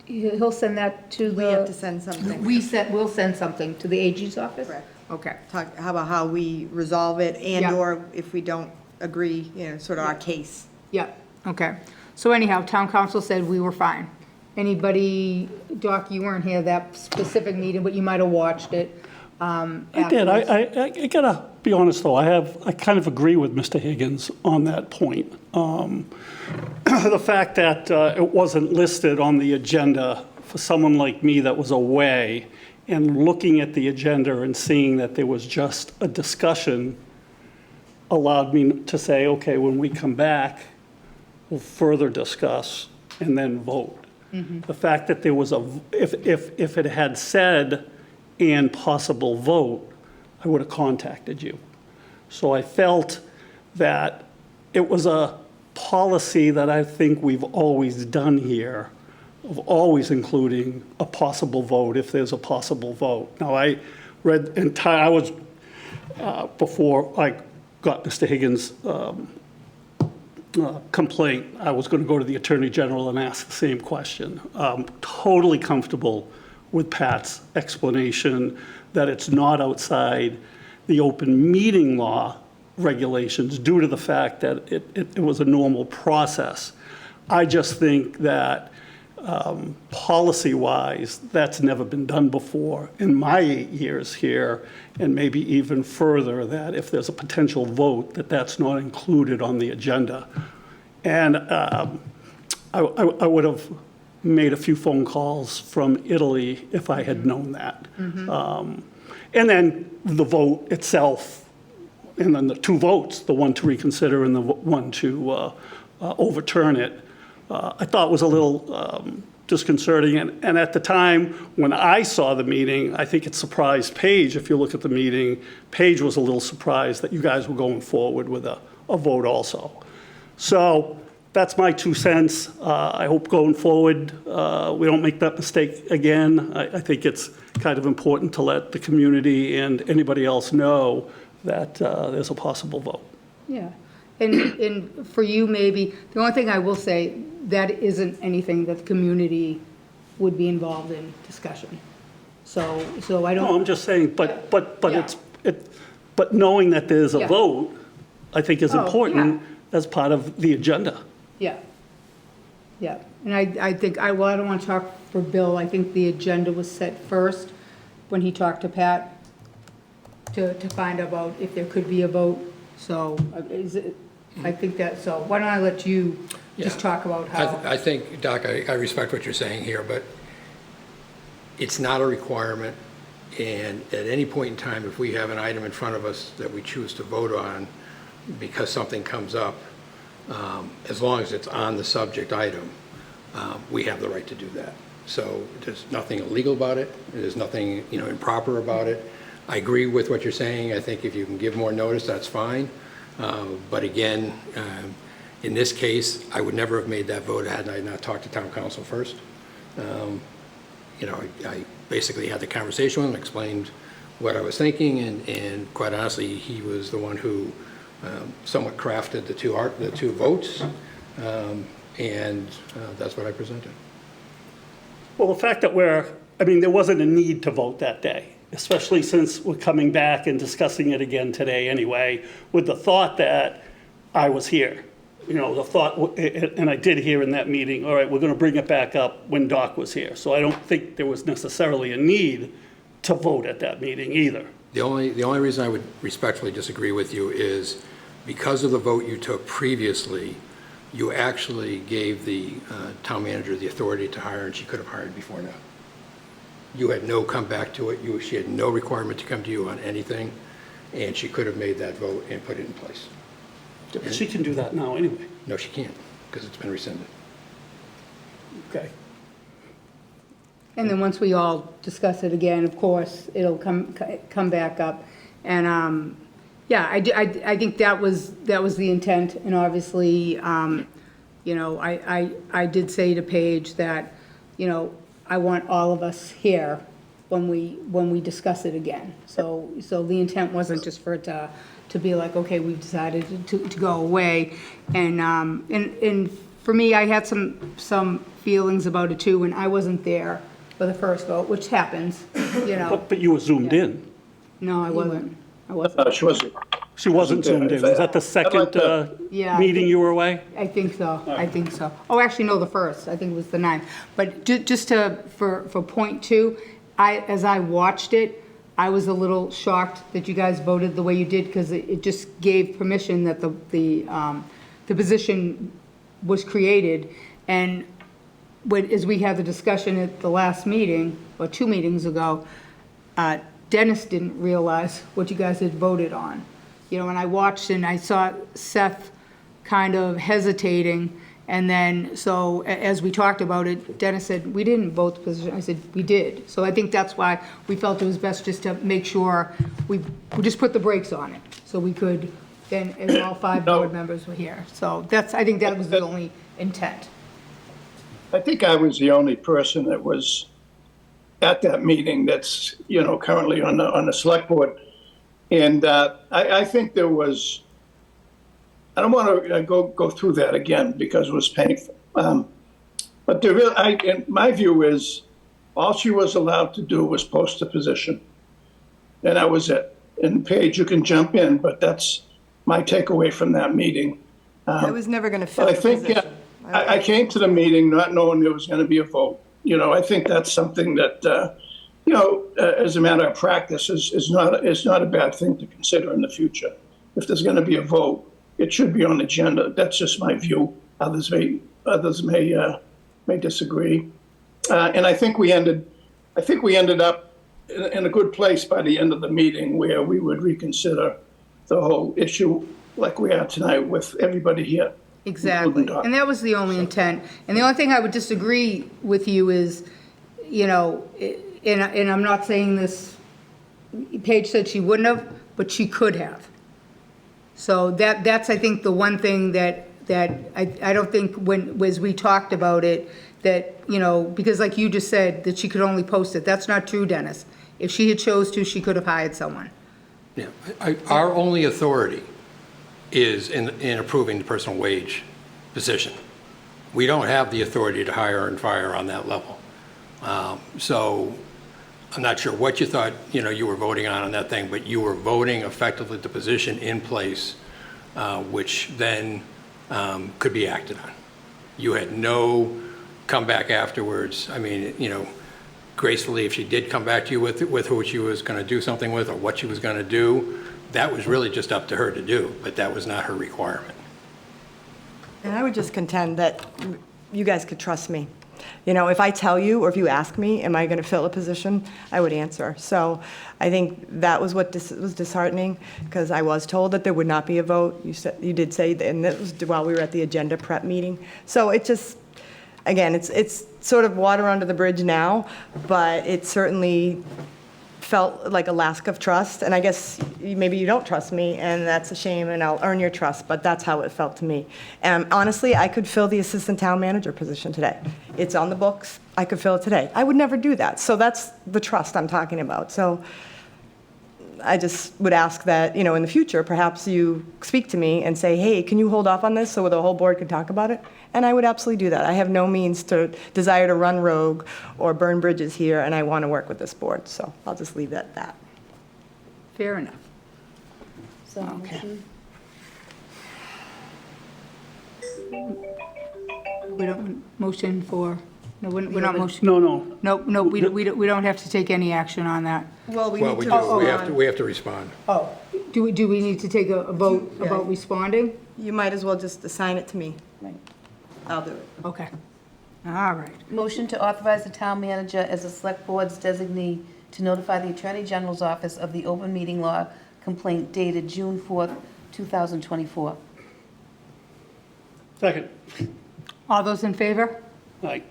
he'll send that to the. We have to send something. We'll send something to the AG's office? Correct. Okay. Talk, how about how we resolve it Yeah. and/or if we don't agree, sort of our case. Yep, okay. So anyhow, town council said we were fine. Anybody, Doc, you weren't here that specific meeting, but you might have watched it. I did. I gotta be honest, though. I kind of agree with Mr. Higgins on that point. The fact that it wasn't listed on the agenda for someone like me that was away, and looking at the agenda and seeing that there was just a discussion allowed me to say, okay, when we come back, we'll further discuss and then vote. The fact that there was if it had said and possible vote, I would have contacted you. So I felt that it was a policy that I think we've always done here, of always including a possible vote if there's a possible vote. Now, I read I was, before I got Mr. Higgins' complaint, I was going to go to the Attorney General and ask the same question. Totally comfortable with Pat's explanation that it's not outside the open meeting law regulations due to the fact that it was a normal process. I just think that policy-wise, that's never been done before in my 8 years here, and maybe even further, that if there's a potential vote, that's not included on the agenda. And I would have made a few phone calls from Italy if I had known that. And then the vote itself, and then the two votes, the one to reconsider and the one to overturn it, I thought was a little disconcerting. And at the time, when I saw the meeting, I think it surprised Paige. If you look at the meeting, Paige was a little surprised that you guys were going forward with a vote also. So that's my 2 cents. I hope going forward, we don't make that mistake again. I think it's kind of important to let the community and anybody else know that there's a possible vote. Yeah, and for you, maybe, the only thing I will say, that isn't anything that the community would be involved in discussion. So I don't. No, I'm just saying, but Yeah. but knowing that there's a Yeah. vote, I think is Oh, important yeah. as part of the agenda. Yeah, yeah, and I think, I don't want to talk for Bill, I think the agenda was set first when he talked to Pat to find out about if there could be a vote, so I think that, so why don't I let you just talk about how. I think, Doc, I respect what you're saying here, but it's not a requirement, and at any point in time, if we have an item in front of us that we choose to vote on because something comes up, as long as it's on the subject item, we have the right to do that. So there's nothing illegal about it, there's nothing, improper about it. I agree with what you're saying. I think if you can give more notice, that's fine. But again, in this case, I would never have made that vote had I not talked to town council first. I basically had the conversation with him, explained what I was thinking, and quite honestly, he was the one who somewhat crafted the two votes, and that's what I presented. Well, the fact that there wasn't a need to vote that day, especially since we're coming back and discussing it again today anyway, with the thought that I was here. The thought, and I did hear in that meeting, all right, we're going to bring it back up when Doc was here. So I don't think there was necessarily a need to vote at that meeting either. The only reason I would respectfully disagree with you is because of the vote you took previously, you actually gave the town manager the authority to hire, and she could have hired before now. You had no come back to it. She had no requirement to come to you on anything, and she could have made that vote and put it in place. But she can do that now anyway. No, she can't, because it's been rescinded. Okay. And then once we all discuss it again, of course, it'll come back up. And, I think that was the intent. And obviously, I did say to Paige that, I want all of us here when we discuss it again. So the intent wasn't just for it to be like, okay, we've decided to go away. And for me, I had some feelings about it too, and I wasn't there for the first vote, which happens, you know. But you were zoomed in. No, I wasn't. I wasn't. She wasn't. She wasn't zoomed in. Was that the second Yeah, meeting you were away? I think so, I think so. Oh, actually, no, the first, I think it was the 9th. But just for point 2, as I watched it, I was a little shocked that you guys voted the way you did, because it just gave permission that the position was created. And as we had the discussion at the last meeting, or 2 meetings ago, Dennis didn't realize what you guys had voted on. You know, and I watched and I saw Seth kind of hesitating, and then, so as we talked about it, Dennis said, we didn't vote the position. I said, we did. So I think that's why we felt it was best just to make sure we just put the brakes on it, so we could, then, as all 5 board members were here. So I think that was the only intent. I think I was the only person that was at that meeting that's, currently on the select board. And I think there was, I don't want to go through that again because it was painful. But in my view is, all she was allowed to do was post a position. And that was it. And Paige, you can jump in, but that's my takeaway from that meeting. I was never going to fill I the think, position. I came to the meeting not knowing there was going to be a vote. I think that's something that, as a matter of practice, is not a bad thing to consider in the future. If there's going to be a vote, it should be on the agenda. That's just my view. Others may disagree. And I think we ended up in a good place by the end of the meeting, where we would reconsider the whole issue like we are tonight with everybody here. Exactly, and that was the only intent. And the only thing I would disagree with you is, and I'm not saying this, Paige said she wouldn't have, but she could have. So that's, I think, the one thing that I don't think as we talked about it, that, because like you just said, that she could only post it. That's not true, Dennis. If she had chose to, she could have hired someone. Yeah, our only authority is in approving the personal wage position. We don't have the authority to hire and fire on that level. So I'm not sure what you thought, you were voting on that thing, but you were voting effectively the position in place, which then could be acted on. You had no comeback afterwards. I mean, gracefully, if she did come back to you with who she was going to do something with or what she was going to do, that was really just up to her to do, but that was not her requirement. And I would just contend that you guys could trust me. If I tell you, or if you ask me, am I going to fill a position, I would answer. So I think that was what was disheartening, because I was told that there would not be a vote. You did say, and that was while we were at the agenda prep meeting. So it just, again, it's sort of water under the bridge now, but it certainly felt like a lack of trust, and I guess maybe you don't trust me, and that's a shame, and I'll earn your trust, but that's how it felt to me. And honestly, I could fill the assistant town manager position today. It's on the books. I could fill it today. I would never do that. So that's the trust I'm talking about. So I just would ask that, in the future, perhaps you speak to me and say, hey, can you hold off on this so the whole board can talk about it? And I would absolutely do that. I have no desire to run rogue or burn bridges here, and I want to work with this board. So I'll just leave it at that. Fair enough. So, Okay. We don't motion for, no, we're not motion. No, we don't have to take any action on that. Well, we Well, need we to do. We have to respond. Oh, do we need to take a vote about responding? You might as well just assign it to me. right. I'll do it. Okay. All right. Motion to authorize the town manager as a select board's designee to notify the Attorney General's office of the open meeting law complaint dated June 4th, 2024. Second. All those in favor? Aye.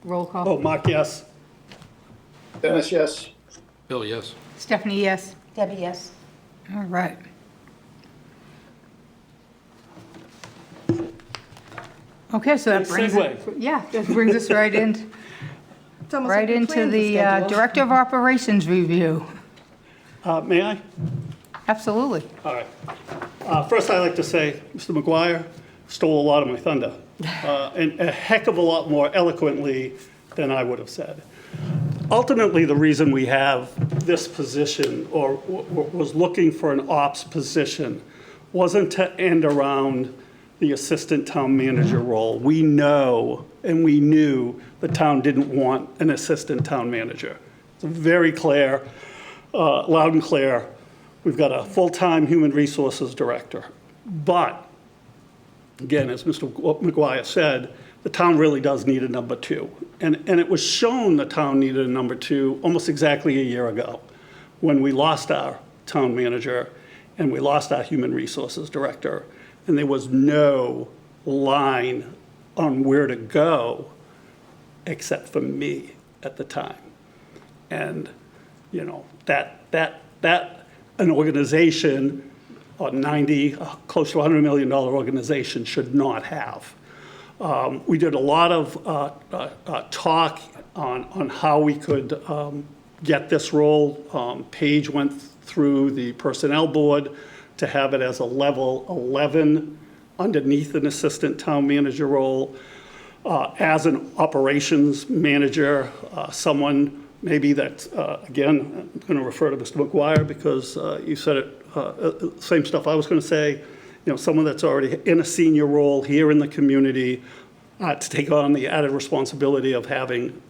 Roll call. Oh, Marc, yes. Dennis, yes. Bill, yes? Stephanie, yes. Debbie, yes. All right. Okay, so that Nice brings segue. that brings us right in. It's almost right like we into planned the schedule. Director of Operations review. May I? Absolutely. All right. First, I'd like to say, Mr. McGuire stole a lot of my thunder, and a heck of a lot more eloquently than I would have said. Ultimately, the reason we have this position, or was looking for an ops position, wasn't to end around the assistant town manager role. We know, and we knew, the town didn't want an assistant town manager. It's very clear, loud and clear. We've got a full-time human resources director. But, again, as Mr. McGuire said, the town really does need a number two. And it was shown the town needed a number two almost exactly a year ago when we lost our town manager and we lost our human resources director. And there was no line on where to go except for me at the time. And, you know, that an organization, a 90, close to $100 million organization should not have. We did a lot of talk on how we could get this role. Paige went through the personnel board to have it as a level 11 underneath an assistant town manager role. As an operations manager, someone maybe that, again, I'm going to refer to Mr. McGuire because you said it, same stuff I was going to say, you know, someone that's already in a senior role here in the community to take on the added responsibility of having,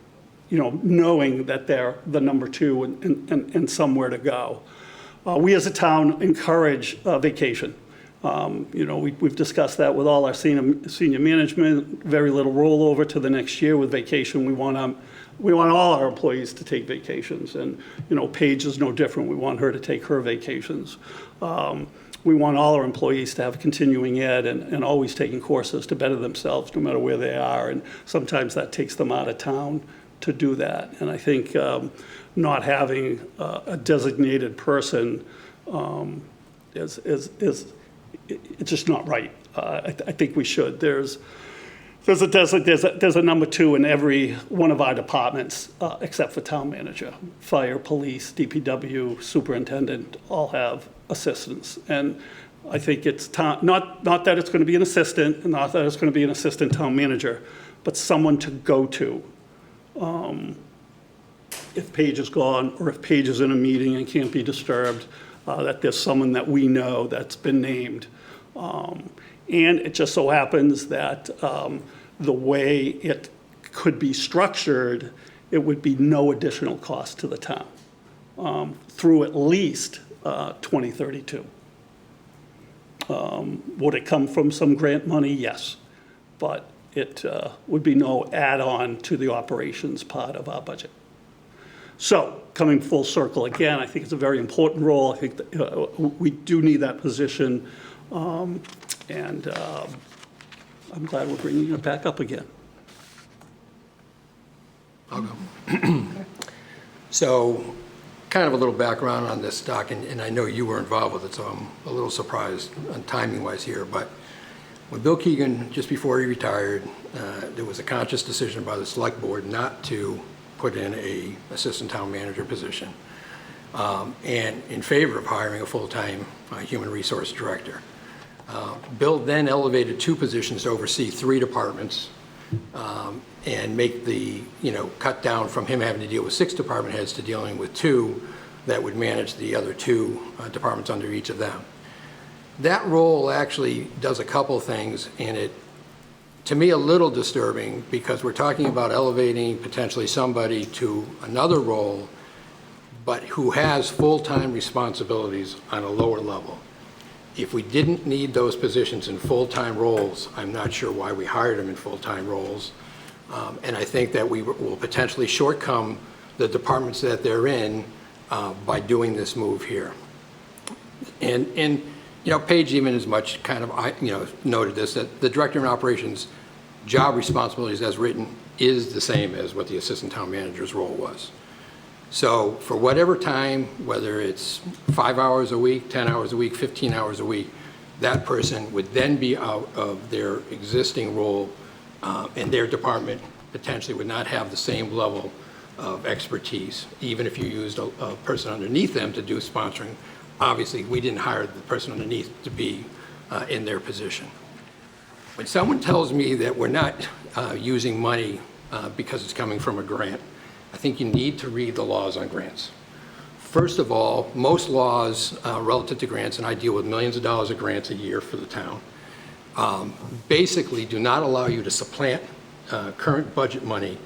you know, knowing that they're the number two and somewhere to go. We as a town encourage vacation. You know, we've discussed that with all our senior management, very little rollover to the next year with vacation. We want all our employees to take vacations, and, you know, Paige is no different. We want her to take her vacations. We want all our employees to have continuing ed and always taking courses to better themselves no matter where they are, and sometimes that takes them out of town to do that. And I think not having a designated person is it's just not right. I think we should. There's a number two in every one of our departments, except for town manager. Fire, police, DPW, superintendent, all have assistants. And I think it's not that it's going to be an assistant, and not that it's going to be an assistant town manager, but someone to go to. If Paige is gone, or if Paige is in a meeting and can't be disturbed, that there's someone that we know that's been named. And it just so happens that the way it could be structured, it would be no additional cost to the town through at least 2032. Would it come from some grant money? Yes. But it would be no add-on to the operations part of our budget. So, coming full circle again, I think it's a very important role. I think that, we do need that position, and I'm glad we're bringing it back up again. I'll go. So, kind of a little background on this, Doc, and I know you were involved with it, so I'm a little surprised on timing-wise here, but when Bill Keegan, just before he retired, there was a conscious decision by the select board not to put in a assistant town manager position, and in favor of hiring a full-time human resource director. Bill then elevated two positions to oversee three departments and make the, cut down from him having to deal with 6 department heads to dealing with 2 that would manage the other 2 departments under each of them. That role actually does a couple things, and it, to me, a little disturbing, because we're talking about elevating potentially somebody to another role, but who has full-time responsibilities on a lower level. If we didn't need those positions in full-time roles, I'm not sure why we hired them in full-time roles. And I think that we will potentially shortcome the departments that they're in by doing this move here. And Paige even as much kind of, noted this, that the director of operations job responsibilities as written is the same as what the assistant town manager's role was. So for whatever time, whether it's 5 hours a week, 10 hours a week, 15 hours a week, that person would then be out of their existing role in their department potentially would not have the same level of expertise, even if you used a person underneath them to do sponsoring. Obviously, we didn't hire the person underneath to be in their position. When someone tells me that we're not using money because it's coming from a grant, I think you need to read the laws on grants. First of all, most laws relative to grants, and I deal with millions of dollars of grants a year for the town, basically do not allow you to supplant current budget money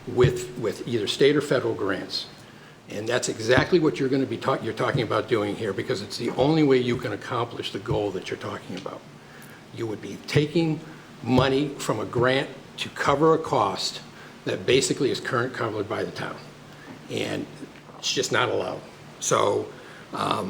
with either state or federal grants. And that's exactly what you're going to be you're talking about doing here, because it's the only way you can accomplish the goal that you're talking about. You would be taking money from a grant to cover a cost that basically is current covered by the town. And it's just not allowed. So I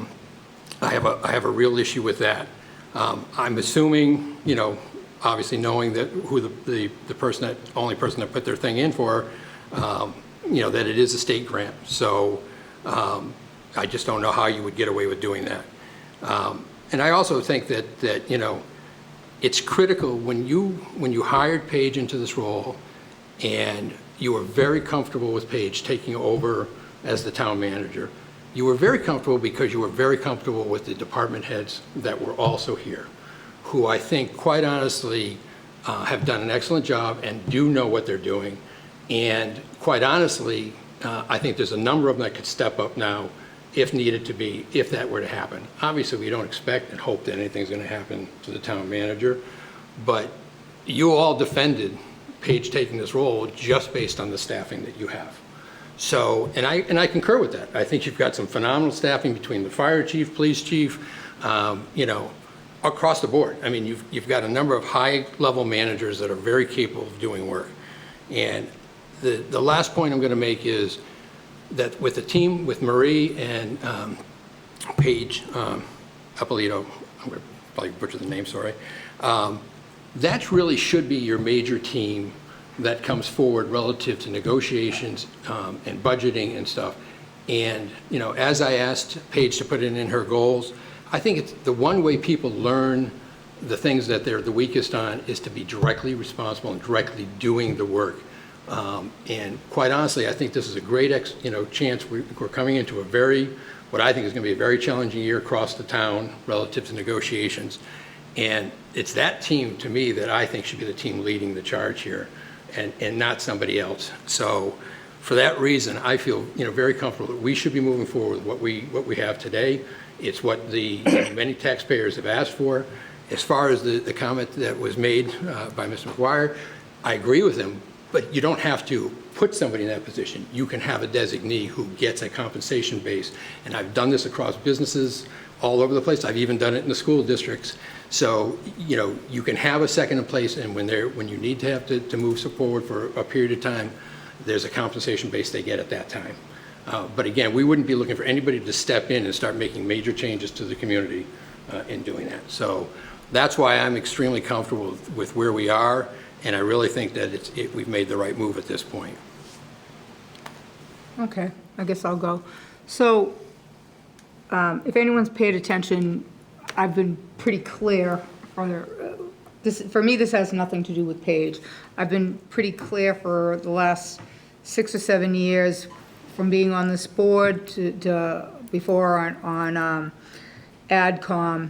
have a real issue with that. I'm assuming, you know, obviously knowing that who the person that, only person that put their thing in for, you know, that it is a state grant. So I just don't know how you would get away with doing that. And I also think that you know, it's critical when you hired Paige into this role and you were very comfortable with Paige taking over as the town manager. You were very comfortable because you were very comfortable with the department heads that were also here, who I think, quite honestly, have done an excellent job and do know what they're doing. And quite honestly, I think there's a number of them that could step up now if needed to be, if that were to happen. Obviously, we don't expect and hope that anything's going to happen to the town manager, but you all defended Paige taking this role just based on the staffing that you have. So, and I concur with that. I think you've got some phenomenal staffing between the fire chief, police chief, you know, across the board. I mean, you've got a number of high-level managers that are very capable of doing work. And the last point I'm going to make is that with the team, with Marie and Paige Appolito, I'm going to probably butcher the name, sorry, that really should be your major team that comes forward relative to negotiations and budgeting and stuff. And, you know, as I asked Paige to put it in her goals, I think it's the one way people learn the things that they're the weakest on is to be directly responsible and directly doing the work. And quite honestly, I think this is a great chance. We're coming into what I think is going to be a very challenging year across the town relative to negotiations. And it's that team, to me, that I think should be the team leading the charge here, and not somebody else. So for that reason, I feel very comfortable that we should be moving forward with what we have today. It's what the many taxpayers have asked for. As far as the comment that was made by Mr. McGuire, I agree with him, but you don't have to put somebody in that position. You can have a designee who gets a compensation base, and I've done this across businesses all over the place. I've even done it in the school districts. So, you can have a second in place, and when you need to have to move forward for a period of time, there's a compensation base they get at that time. But again, we wouldn't be looking for anybody to step in and start making major changes to the community in doing that. So that's why I'm extremely comfortable with where we are, and I really think that we've made the right move at this point. Okay, I guess I'll go. So if anyone's paid attention, I've been pretty clear for me, this has nothing to do with Paige. I've been pretty clear for the last 6 or 7 years, from being on this board to before on AdCom.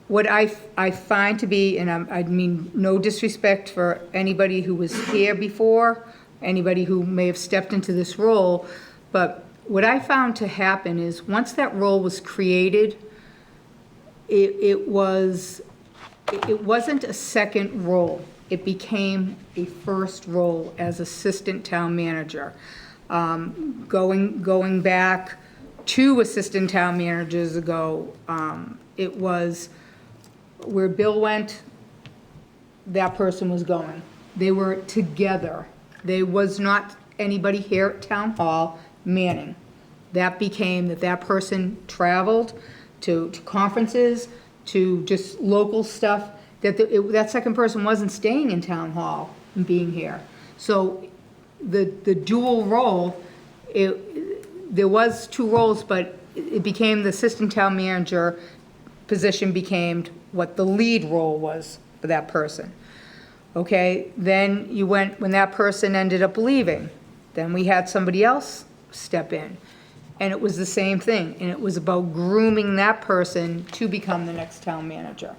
What I find to be, and I mean no disrespect for anybody who was here before, anybody who may have stepped into this role, but what I found to happen is once that role was created, it wasn't a second role. It became a first role as assistant town manager. Going back 2 assistant town managers ago, it was where Bill went, that person was going. They were together. There was not anybody here at Town Hall manning. That became that person traveled to conferences, to just local stuff, that second person wasn't staying in Town Hall and being here. So the dual role, there was 2 roles, but it became the assistant town manager position became what the lead role was for that person. Okay, then you went, when that person ended up leaving, then we had somebody else step in. And it was the same thing, and it was about grooming that person to become the next town manager.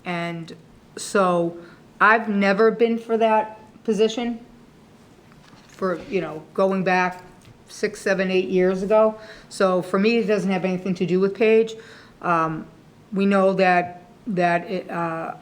And so I've never been for that position for, going back 6, 7, 8 years ago. So for me, it doesn't have anything to do with Paige. We know that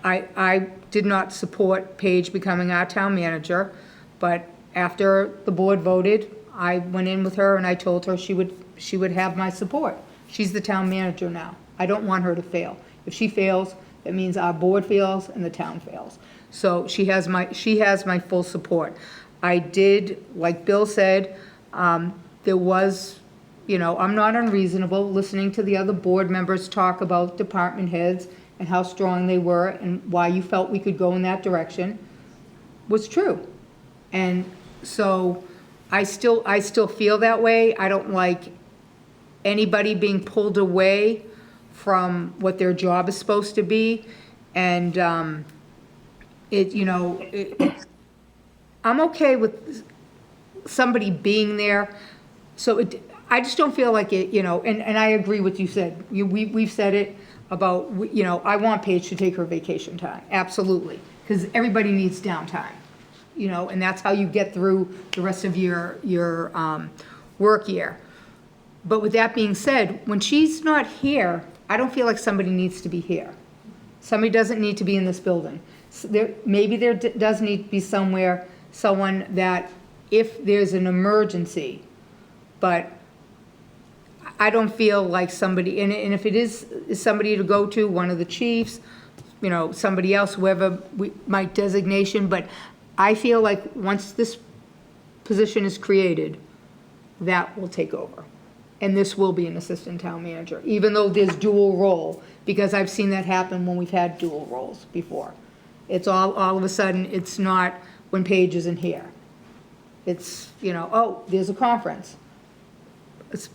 I did not support Paige becoming our town manager, but after the board voted, I went in with her and I told her she would have my support. She's the town manager now. I don't want her to fail. If she fails, that means our board fails and the town fails. So she has my full support. I did, like Bill said, there was, I'm not unreasonable listening to the other board members talk about department heads and how strong they were and why you felt we could go in that direction was true. And so I still feel that way. I don't like anybody being pulled away from what their job is supposed to be. And I'm okay with somebody being there. So I just don't feel like it, and I agree with you said. We've said it about, I want Paige to take her vacation time, absolutely, because everybody needs downtime, and that's how you get through the rest of your work year. But with that being said, when she's not here, I don't feel like somebody needs to be here. Somebody doesn't need to be in this building. So maybe there does need to be someone that, if there's an emergency, but I don't feel like somebody, and if it is somebody to go to, one of the chiefs, somebody else, whoever my designation, but I feel like once this position is created, that will take over. And this will be an assistant town manager, even though there's dual role, because I've seen that happen when we've had dual roles before. It's all of a sudden, it's not when Paige isn't here. It's, oh, there's a conference. It's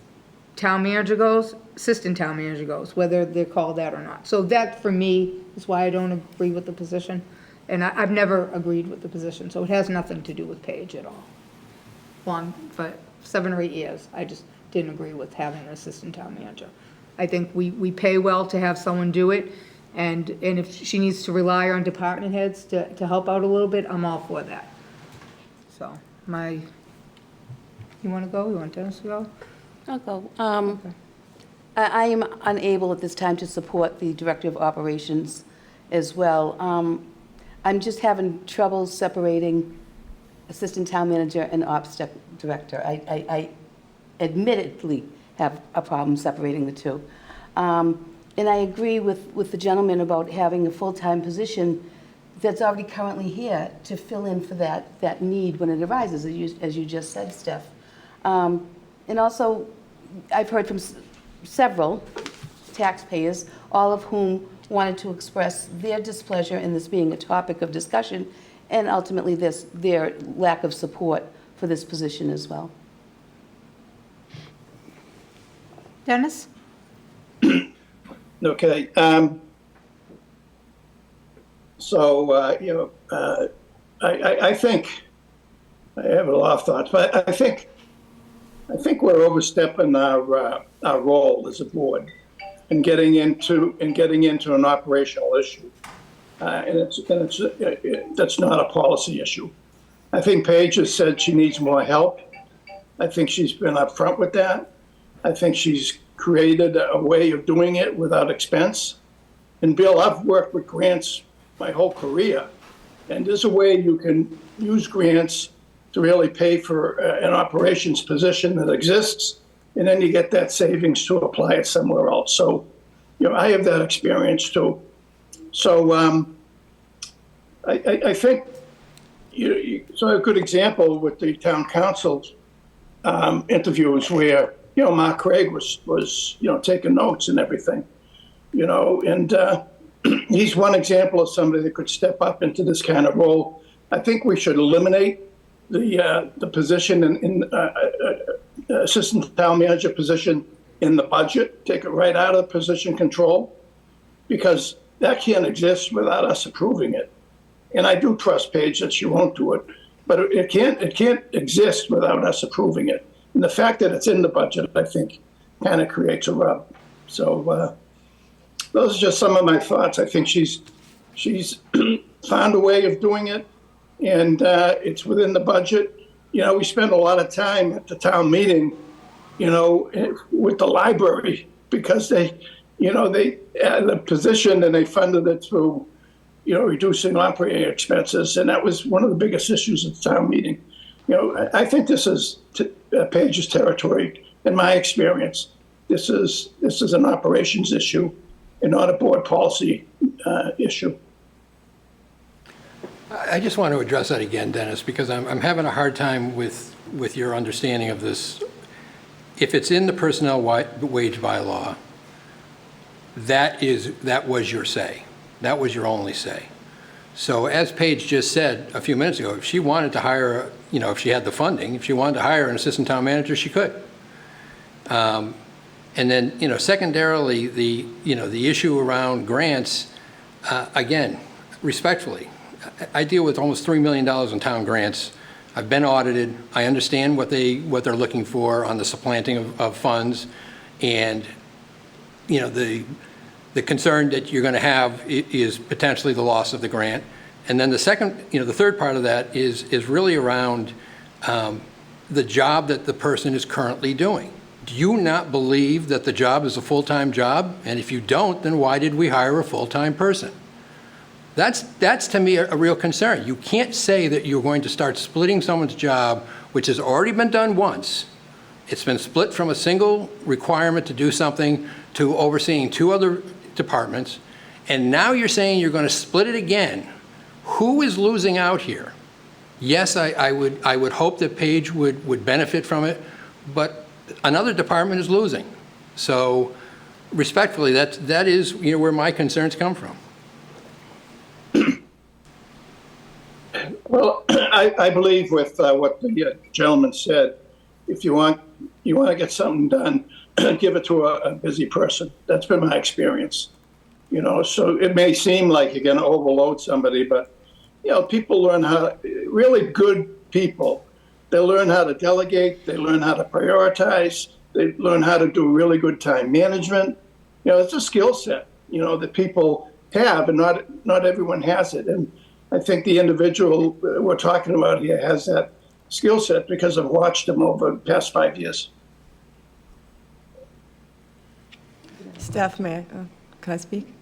town manager goes, assistant town manager goes, whether they're called that or not. So that, for me, is why I don't agree with the position. And I've never agreed with the position, so it has nothing to do with Paige at all. For 7 or 8 years, I just didn't agree with having an assistant town manager. I think we pay well to have someone do it, and if she needs to rely on department heads to help out a little bit, I'm all for that. So, you want to go? You want Dennis to go? I'll go. I am unable at this time to support the Director of Operations as well. I'm just having trouble separating Assistant Town Manager and Ops Director. I admittedly have a problem separating the two. And I agree with the gentleman about having a full-time position that's already currently here to fill in for that need when it arises, as you just said, Steph. And also, I've heard from several taxpayers, all of whom wanted to express their displeasure in this being a topic of discussion, and ultimately their lack of support for this position as well. Dennis? Okay. I think, I have a lot of thoughts, but I think we're overstepping our role as a board and getting into an operational issue, that's not a policy issue. I think Paige has said she needs more help. I think she's been upfront with that. I think she's created a way of doing it without expense. And Bill, I've worked with grants my whole career, and there's a way you can use grants to really pay for an operations position that exists, and then you get that savings to apply it somewhere else. So, I have that experience too. So I think so a good example with the town council's interviews where, Marc Craig was taking notes and everything, and he's one example of somebody that could step up into this kind of role. I think we should eliminate the position in assistant town manager position in the budget, take it right out of position control, because that can't exist without us approving it. And I do trust Paige that she won't do it, but it can't exist without us approving it. And the fact that it's in the budget, I think, kind of creates a rub. So those are just some of my thoughts. I think she's found a way of doing it, and it's within the budget. You know, we spend a lot of time at the town meeting, you know, with the library, because they had the position and they funded it through, you know, reducing operating expenses, and that was one of the biggest issues at the town meeting. You know, I think this is Paige's territory. In my experience, this is an operations issue and not a board policy issue. I just want to address that again, Dennis, because I'm having a hard time with your understanding of this. If it's in the personnel wage bylaw, that was your say. That was your only say. So as Paige just said a few minutes ago, if she wanted to hire, you know, if she had the funding, if she wanted to hire an assistant town manager, she could. And then, you know, secondarily, the issue around grants, again, respectfully, I deal with almost $3 million in town grants. I've been audited. I understand what they're looking for on the supplanting of funds, and you know the concern that you're going to have is potentially the loss of the grant. And then the third part of that is really around the job that the person is currently doing. Do you not believe that the job is a full-time job? And if you don't, then why did we hire a full-time person? That's to me a real concern. You can't say that you're going to start splitting someone's job, which has already been done once. It's been split from a single requirement to do something to overseeing two other departments, and now you're saying you're going to split it again. Who is losing out here? Yes, I would hope that Paige would benefit from it, but another department is losing. So respectfully, that is, you know, where my concerns come from. Well, I believe with what the gentleman said, if you want to get something done, give it to a busy person. That's been my experience. You know, so it may seem like you're going to overload somebody, but you know, people learn really good people, they learn how to delegate, they learn how to prioritize, they learn how to do really good time management. You know, it's a skill set, you know, that people have, and not everyone has it. And I think the individual we're talking about here has that skill set because I've watched him over the past 5 years. Steph, can I speak?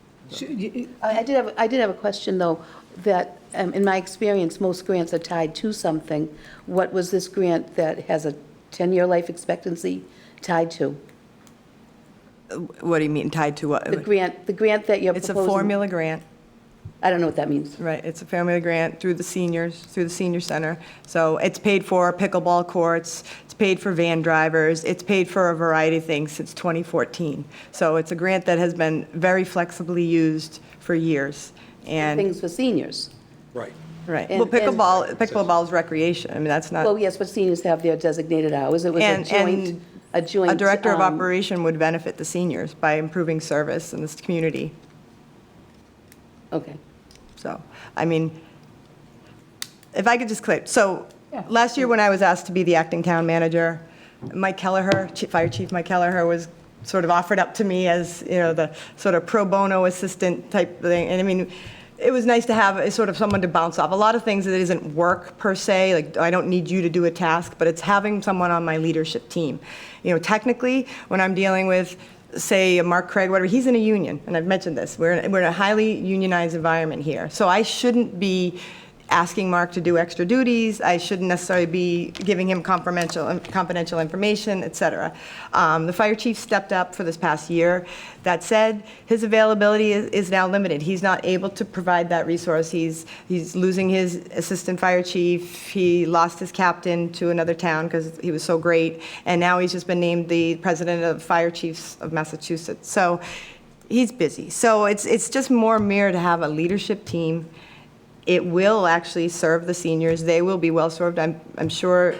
I did have a question, though, that in my experience, most grants are tied to something. What was this grant that has a 10-year life expectancy tied to? What do you mean, tied to what? The grant that you're It's a proposing. formula grant. I don't know what that means. Right, it's a formula grant through the seniors, through the senior center. So it's paid for pickleball courts, it's paid for van drivers, it's paid for a variety of things since 2014. So it's a grant that has been very flexibly used for years. And Things for seniors. Right. right, and- well, pickleball is recreation. I mean, that's not. Well, yes, but seniors have their designated hours. It was a joint. A director of operation would benefit the seniors by improving service in this community. Okay. So, I mean, if I could just clip. So, last year when I was asked to be the acting town manager, Mike Kelleher, Fire Chief Mike Kelleher, was sort of offered up to me as, you know, the sort of pro bono assistant type thing. And I mean, it was nice to have a sort of someone to bounce off. A lot of things that isn't work per se, like I don't need you to do a task, but it's having someone on my leadership team. You know, technically, when I'm dealing with, say, Marc Craig, whatever, he's in a union, and I've mentioned this. We're in a highly unionized environment here. So I shouldn't be asking Marc to do extra duties. I shouldn't necessarily be giving him confidential information, et cetera. The fire chief stepped up for this past year. That said, his availability is now limited. He's not able to provide that resource. He's losing his assistant fire chief. He lost his captain to another town because he was so great. And now he's just been named the president of Fire Chiefs of Massachusetts. So he's busy. So it's just more mere to have a leadership team. It will actually serve the seniors. They will be well served. I'm sure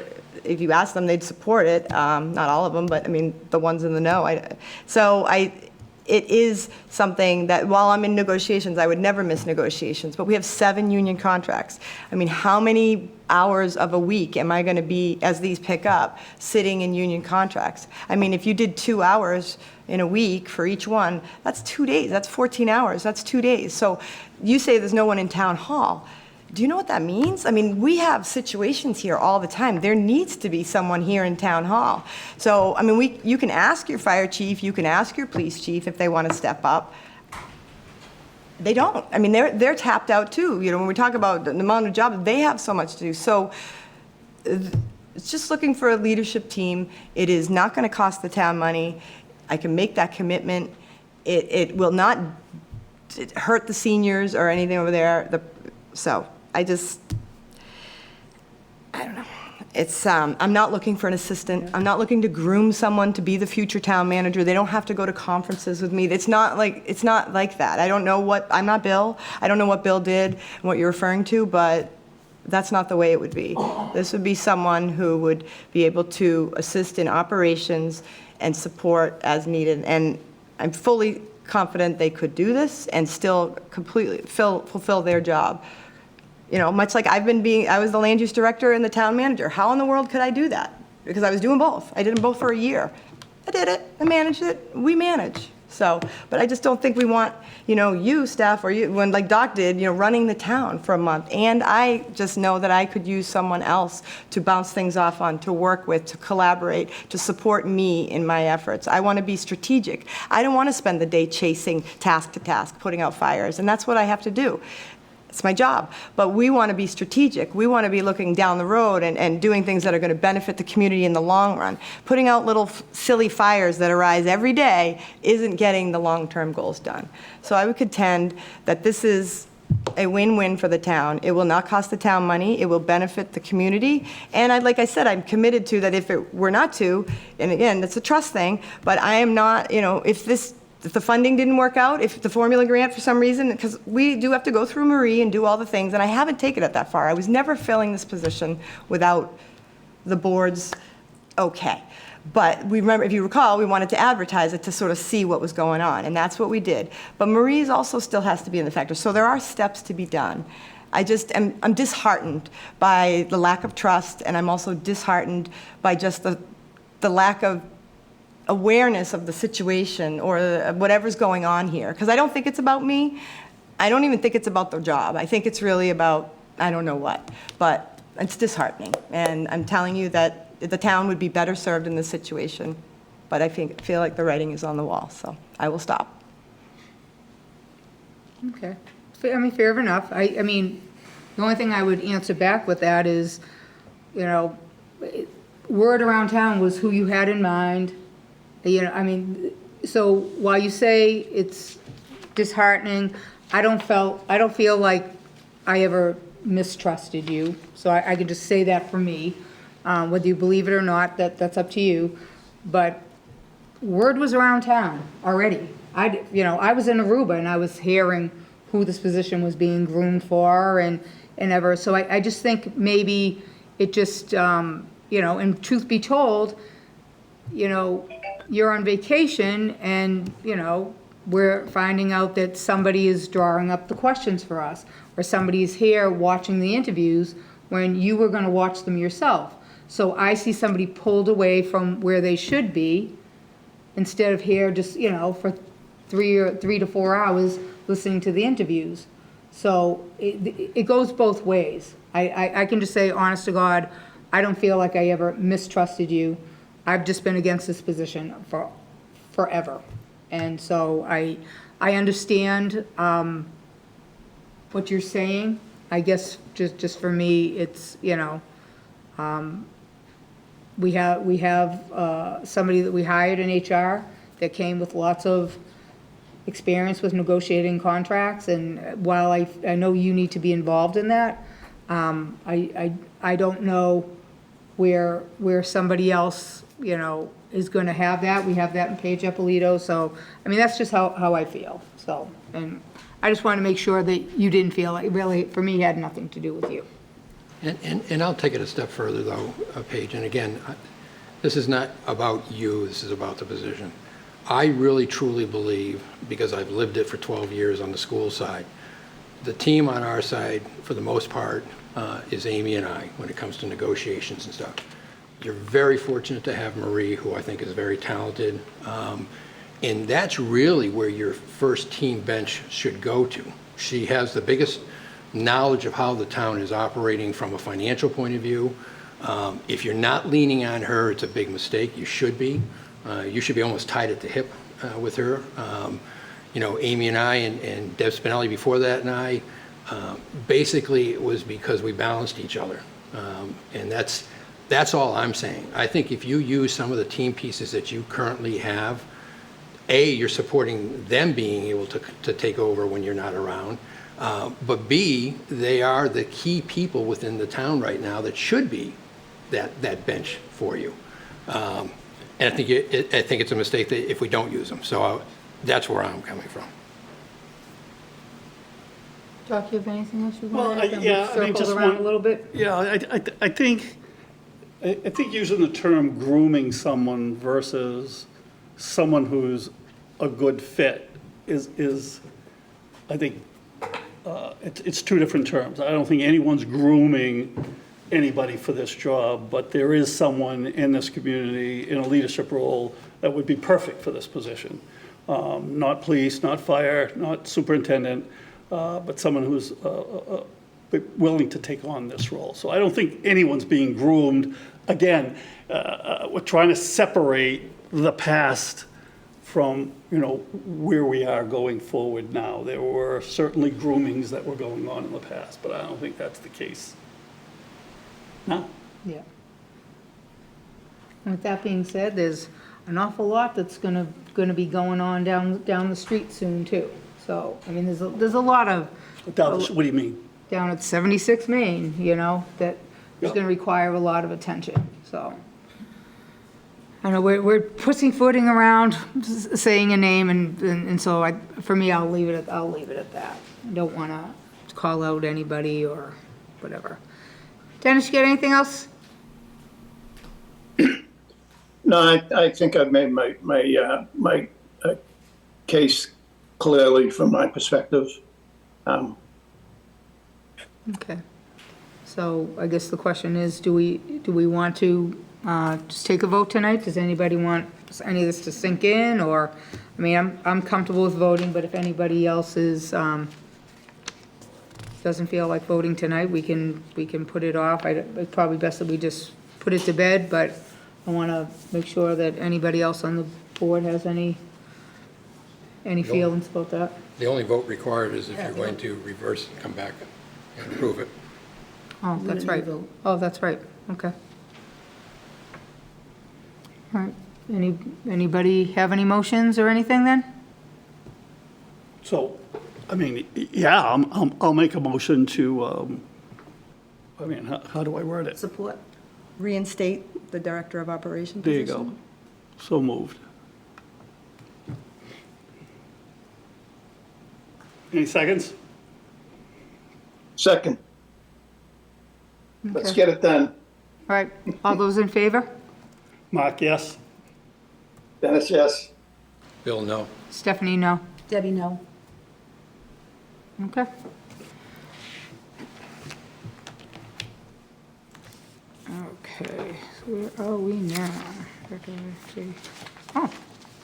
if you ask them, they'd support it. Not all of them, but I mean, the ones in the know. it is something that while I'm in negotiations, I would never miss negotiations, but we have 7 union contracts. I mean, how many hours of a week am I going to be, as these pick up, sitting in union contracts? I mean, if you did 2 hours in a week for each one, that's 2 days, that's 14 hours, that's 2 days. So you say there's no one in town hall. Do you know what that means? I mean, we have situations here all the time. There needs to be someone here in town hall. So, I mean, you can ask your fire chief, you can ask your police chief if they want to step up. They don't. I mean, they're tapped out too. You know, when we talk about the amount of jobs, they have so much to do. So it's just looking for a leadership team. It is not going to cost the town money. I can make that commitment. It will not hurt the seniors or anything over there. So I don't know. It's, I'm not looking for an assistant. I'm not looking to groom someone to be the future town manager. They don't have to go to conferences with me. It's not like that. I don't know I'm not Bill. I don't know what Bill did and what you're referring to, but that's not the way it would be. This would be someone who would be able to assist in operations and support as needed. And I'm fully confident they could do this and still completely fulfill their job. You know, much like I was the land use director and the town manager. How in the world could I do that? Because I was doing both. I did them both for a year. I did it. I managed it. We manage. So, but I just don't think we want, you know, you, staff, or you, when like Doc did, you know, running the town for a month. And I just know that I could use someone else to bounce things off on, to work with, to collaborate, to support me in my efforts. I want to be strategic. I don't want to spend the day chasing task to task, putting out fires, and that's what I have to do. It's my job. But we want to be strategic. We want to be looking down the road and doing things that are going to benefit the community in the long run. Putting out little silly fires that arise every day isn't getting the long-term goals done. So I would contend that this is a win-win for the town. It will not cost the town money. It will benefit the community. And like I said, I'm committed to that if it were not to, and again, it's a trust thing, but I am not, you know, if the funding didn't work out, if the formula grant for some reason, because we do have to go through Marie and do all the things, and I haven't taken it that far. I was never filling this position without the board's okay. But we remember, if you recall, we wanted to advertise it to sort of see what was going on, and that's what we did. But Marie's also still has to be in the factor, so there are steps to be done. I'm disheartened by the lack of trust, and I'm also disheartened by just the lack of awareness of the situation or whatever's going on here. Because I don't think it's about me. I don't even think it's about the job. I think it's really about, I don't know what. But it's disheartening. And I'm telling you that the town would be better served in this situation. But I feel like the writing is on the wall, so I will stop. Okay. I mean, fair enough. I mean, the only thing I would answer back with that is, you know, word around town was who you had in mind. You know, I mean, so while you say it's disheartening, I don't feel like I ever mistrusted you. So I can just say that for me. Whether you believe it or not, that's up to you. But word was around town already. I was in Aruba and I was hearing who this position was being groomed for and ever. So I just think maybe it just, you know, and truth be told, you know, you're on vacation and, you know, we're finding out that somebody is drawing up the questions for us, or somebody's here watching the interviews when you were going to watch them yourself. So I see somebody pulled away from where they should be instead of here just, you know, for 3 to 4 hours listening to the interviews. So it goes both ways. I can just say, honest to God, I don't feel like I ever mistrusted you. I've just been against this position for forever. And so I understand what you're saying. I guess just for me, it's, you know, we have somebody that we hired in HR that came with lots of experience with negotiating contracts. And while I know you need to be involved in that, I don't know where somebody else, you know, is going to have that. We have that in Paige Eppolito. So, I mean, that's just how I feel. So, and I just want to make sure that you didn't feel like, really, for me, had nothing to do with you. And I'll take it a step further, though, Paige. And again, this is not about you. This is about the position. I really truly believe, because I've lived it for 12 years on the school side, the team on our side, for the most part, is Amy and I when it comes to negotiations and stuff. You're very fortunate to have Marie, who I think is very talented. And that's really where your first team bench should go to. She has the biggest knowledge of how the town is operating from a financial point of view. If you're not leaning on her, it's a big mistake. You should be. You should be almost tied at the hip with her. You know, Amy and I and Deb Spinelli before that and I, basically it was because we balanced each other. And that's all I'm saying. I think if you use some of the team pieces that you currently have, A, you're supporting them being able to take over when you're not around. But B, they are the key people within the town right now that should be that bench for you. And I think it's a mistake that if we don't use them. So that's where I'm coming from. Doc, you have anything else you Well, want to add? yeah, I mean, just Circled around one- a little bit? Yeah, I think using the term grooming someone versus someone who's a good fit is I think, it's two different terms. I don't think anyone's grooming anybody for this job, but there is someone in this community in a leadership role that would be perfect for this position. Not police, not fire, not superintendent, but someone who's willing to take on this role. So I don't think anyone's being groomed. Again, we're trying to separate the past from, where we are going forward now. There were certainly groomings that were going on in the past, but I don't think that's the case. No? Yeah. And with that being said, there's an awful lot that's gonna be going on down the street soon too. So, I mean, there's a lot of, What do you mean? down at 76 Main, that is Yeah. gonna require a lot of attention, so. I know we're pussyfooting around saying a name and so for me, I'll leave it at that. I don't wanna call out anybody or whatever. Dennis, you got anything else? No, I think I've made my case clearly from my perspective. Okay. So I guess the question is, do we want to just take a vote tonight? Does anybody want any of this to sink in, or, I mean, I'm comfortable with voting, but if anybody else doesn't feel like voting tonight, we can put it off. It's probably best that we just put it to bed, but I want to make sure that anybody else on the board has any feelings about that. The only vote required is if you're going to reverse and come back and approve it. Oh, that's right. Oh, that's right. Okay. All right. Anybody have any motions or anything then? So, I mean, yeah, I'll make a motion to, I mean, how do I word it? Support. Reinstate the Director of Operations There you position. go. So moved. Any seconds? Second. Let's Okay. get it done. All right. All those in favor? Marc, yes? Dennis, yes. Bill, no. Stephanie, no. Debbie, no. Okay. Okay, so where are we now? Oh,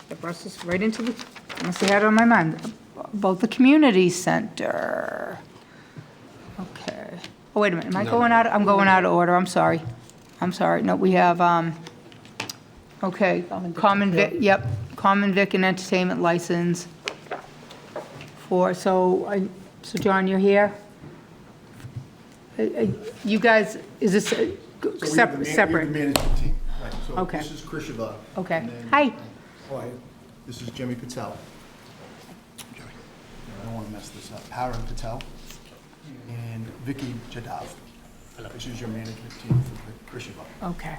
that brought us right into the, I must have had it on my mind, about the community center. Okay. Oh, wait a minute, am I going out? I'm going out of order, I'm sorry. No, we have, okay, Common Vic, yep, Common Vic and Entertainment License so John, you're here? You guys, is this separate? We have the management team, right, so Okay. this is Krishivaa. Okay. and then- Hi. Hi, this is Jimmy Patel. Jimmy. I don't want to mess this up. Param Patel and Vicky Jadav. This is your management team for Krishivaa. Okay.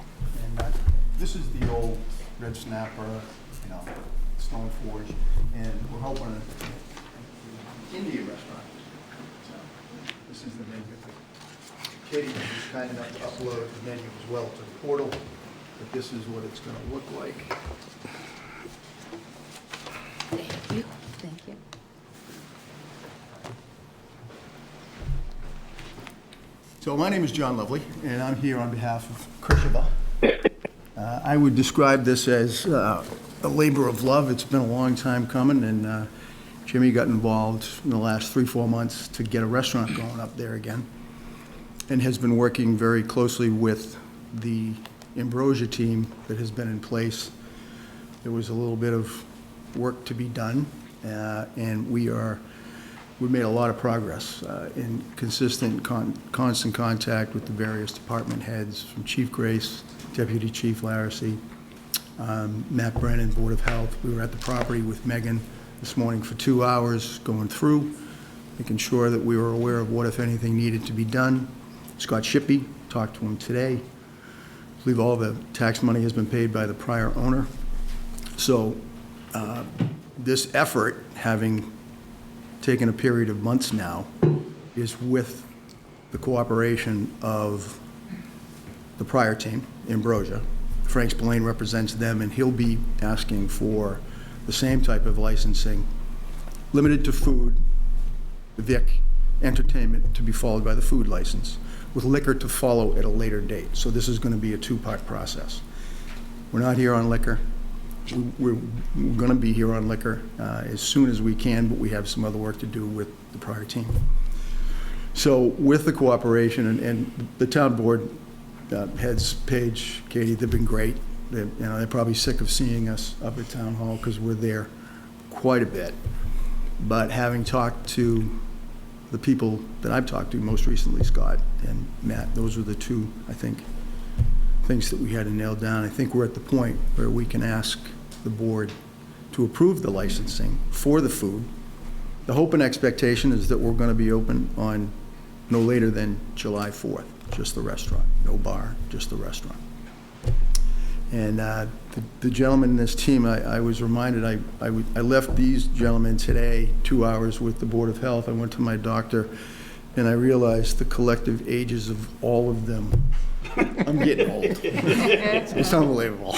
And this is the old Red Snapper, Stone Forge, and we're hoping an Indian restaurant. So this is the menu. Katie was kind enough to upload the menu as well to the portal, but this is what it's going to look like. you. So my name is John Lovely, and I'm here on behalf of Krishivaa. I would describe this as a labor of love. It's been a long time coming, and Jimmy got involved in the last 3-4 months to get a restaurant going up there again, and has been working very closely with the Ambrosia team that has been in place. There was a little bit of work to be done, and we've made a lot of progress in consistent, constant contact with the various department heads, from Chief Grace, Deputy Chief Laracy, Matt Brennan, Board of Health. We were at the property with Megan this morning for 2 hours, going through, making sure that we were aware of what, if anything, needed to be done. Scott Shippey, talked to him today. I believe all the tax money has been paid by the prior owner. So this effort, having taken a period of months now, is with the cooperation of the prior team, Ambrosia. Frank Spillane represents them, and he'll be asking for the same type of licensing, limited to food, Vic, entertainment, to be followed by the food license, with liquor to follow at a later date. So this is going to be a 2-part process. We're not here on liquor. We're going to be here on liquor as soon as we can, but we have some other work to do with the prior team. So with the cooperation and the town board heads, Paige, Katie, they've been great. They're probably sick of seeing us up at Town Hall because we're there quite a bit. But having talked to the people that I've talked to, most recently Scott and Matt, those were the two, I think, things that we had to nail down. I think we're at the point where we can ask the board to approve the licensing for the food. The hope and expectation is that we're going to be open on no later than July 4th, just the restaurant, no bar, just the restaurant. And the gentleman in this team, I was reminded, I left these gentlemen today 2 hours with the Board of Health. I went to my doctor, and I realized the collective ages of all of them. I'm getting old. It's unbelievable.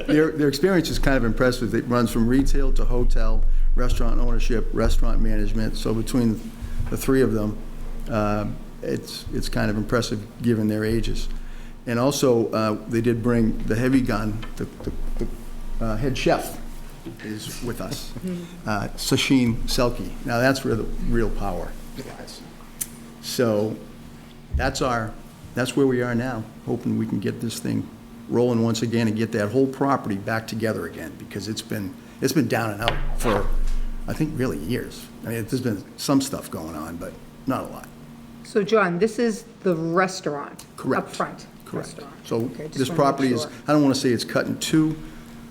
Their experience is kind of impressive. It runs from retail to hotel, restaurant ownership, restaurant management. So between the three of them, it's kind of impressive given their ages. And also, they did bring the heavy gun. The head chef is with us, Sashim Selke. Now that's where the real power lies. So that's where we are now, hoping we can get this thing rolling once again and get that whole property back together again, because it's been down and out for, I think, really years. I mean, there's been some stuff going on, but not a lot. So John, this is the restaurant? Correct. Up front? Correct. Restaurant. So Okay, just this wanna make property is, sure. I don't want to say it's cut in two,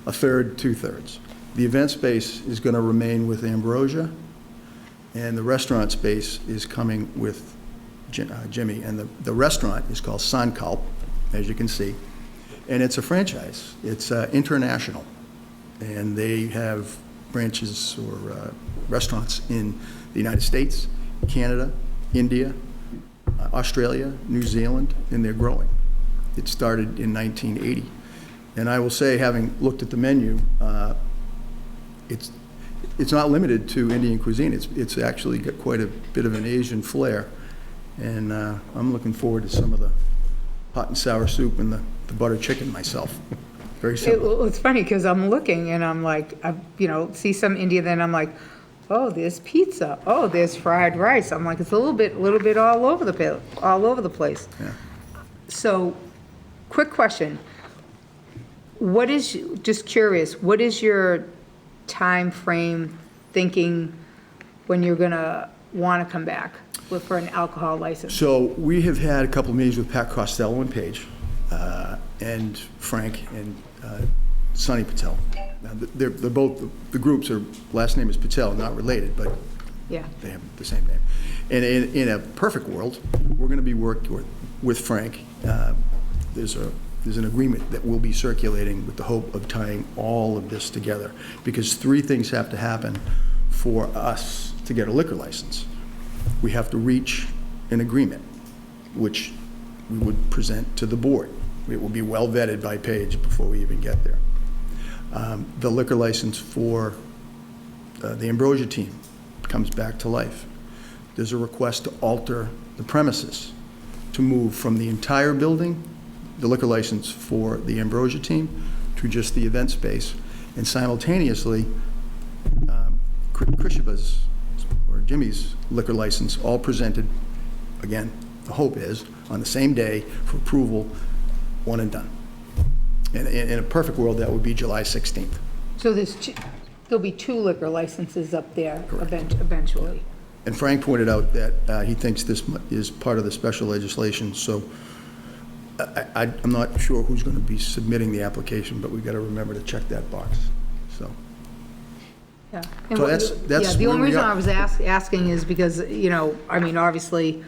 a third, 2/3. The event space is going to remain with Ambrosia, and the restaurant space is coming with Jimmy. And the restaurant is called Sankalp, as you can see, and it's a franchise. It's international, and they have branches or restaurants in the United States, Canada, India, Australia, New Zealand, and they're growing. It started in 1980. And I will say, having looked at the menu, it's not limited to Indian cuisine. It's actually got quite a bit of an Asian flair. And I'm looking forward to some of the hot and sour soup and the butter chicken myself. Very simple. It's funny because I'm looking and I'm like, see some Indian, then I'm like, oh, there's pizza. Oh, there's fried rice. I'm like, it's a little bit all over the place. Yeah. So, quick question. Just curious, what is your time frame thinking when you're gonna want to come back for an alcohol license? So we have had a couple of meetings with Pat Costello and Paige, and Frank and Sonny Patel. Now, they're both, the groups are, last name is Patel, not related, but Yeah. they have the same name. And in a perfect world, we're going to be working with Frank. There's an agreement that will be circulating with the hope of tying all of this together, because three things have to happen for us to get a liquor license. We have to reach an agreement, which we would present to the board. It will be well vetted by Paige before we even get there. The liquor license for the Ambrosia team comes back to life, there's a request to alter the premises, to move from the entire building, the liquor license for the Ambrosia team, to just the event space, and simultaneously, Krishiva's or Jimmy's liquor license, all presented, again, the hope is, on the same day for approval, one and done. In a perfect world, that would be July 16th. So there'll be 2 liquor licenses up there eventually. And Frank pointed out that he thinks this is part of the special legislation, so I'm not sure who's going to be submitting the application, but we've got to remember to check that box, so. Yeah. So that's Yeah, the where only we reason are. I was asking is because, I mean, obviously,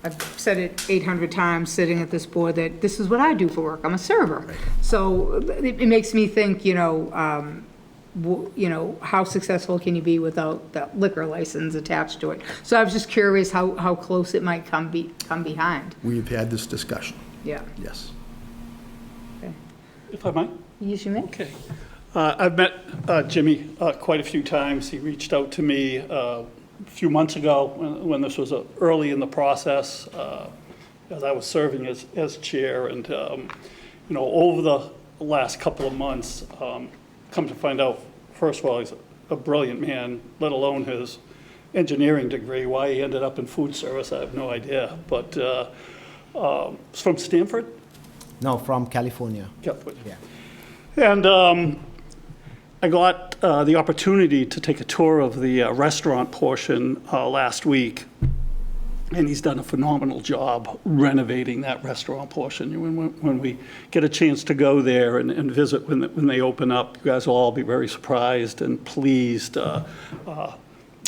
I've said it 800 times sitting at this board that this is what I do for work. I'm a server. So it makes me think, how successful can you be without that liquor license attached to it? So I was just curious how close it might come behind. We've had this discussion, Yeah. yes. Okay. If I might? Yes, you may. Okay. I've met Jimmy quite a few times. He reached out to me a few months ago when this was early in the process, as I was serving as chair. And, over the last couple of months, come to find out, first of all, he's a brilliant man, let alone his engineering degree. Why he ended up in food service, I have no idea. But it's from Stanford? No, from California. California. Yeah. And I got the opportunity to take a tour of the restaurant portion last week, and he's done a phenomenal job renovating that restaurant portion. When we get a chance to go there and visit when they open up, you guys will all be very surprised and pleased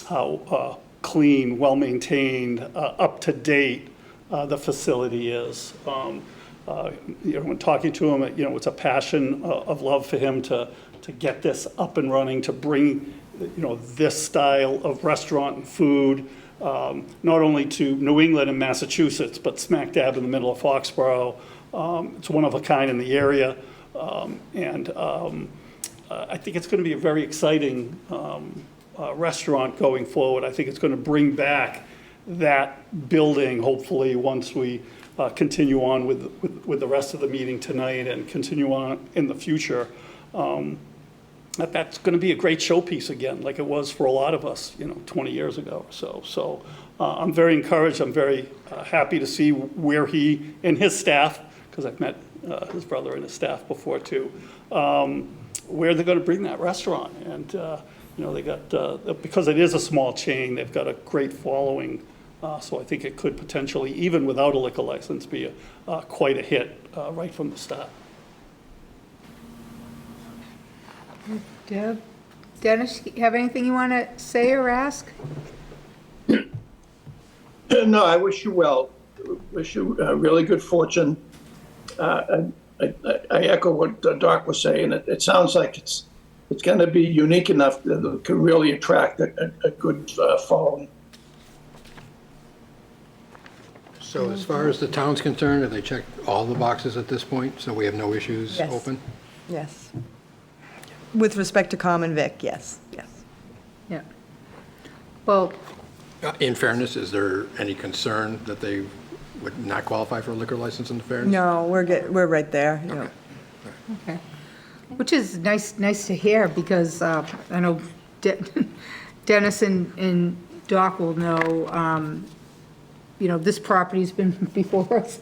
how clean, well-maintained, up-to-date the facility is. When talking to him, it's a passion of love for him to get this up and running, to bring, this style of restaurant and food, not only to New England and Massachusetts, but smack dab in the middle of Foxborough. It's one of a kind in the area. And I think it's going to be a very exciting restaurant going forward. I think it's going to bring back that building, hopefully, once we continue on with the rest of the meeting tonight and continue on in the future. That's going to be a great showpiece again, like it was for a lot of us, 20 years ago. So I'm very encouraged. I'm very happy to see where he and his staff, because I've met his brother and his staff before too, where they're going to bring that restaurant. And they got because it is a small chain, they've got a great following. So I think it could potentially, even without a liquor license, be quite a hit right from the start. Deb, Dennis, you have anything you want to say or ask? No, I wish you well. Wish you really good fortune. I echo what Doc was saying. It sounds like it's going to be unique enough that it can really attract a good following. So as far as the town's concerned, have they checked all the boxes at this point, so we have no issues Yes. open? Yes. With respect to Comm and Vic, yes. Yeah. Well, In fairness, is there any concern that they would not qualify for a liquor license in fairness? No, we're right there. okay. Which is nice to hear, because I know Dennis and Doc will know, this property's been before us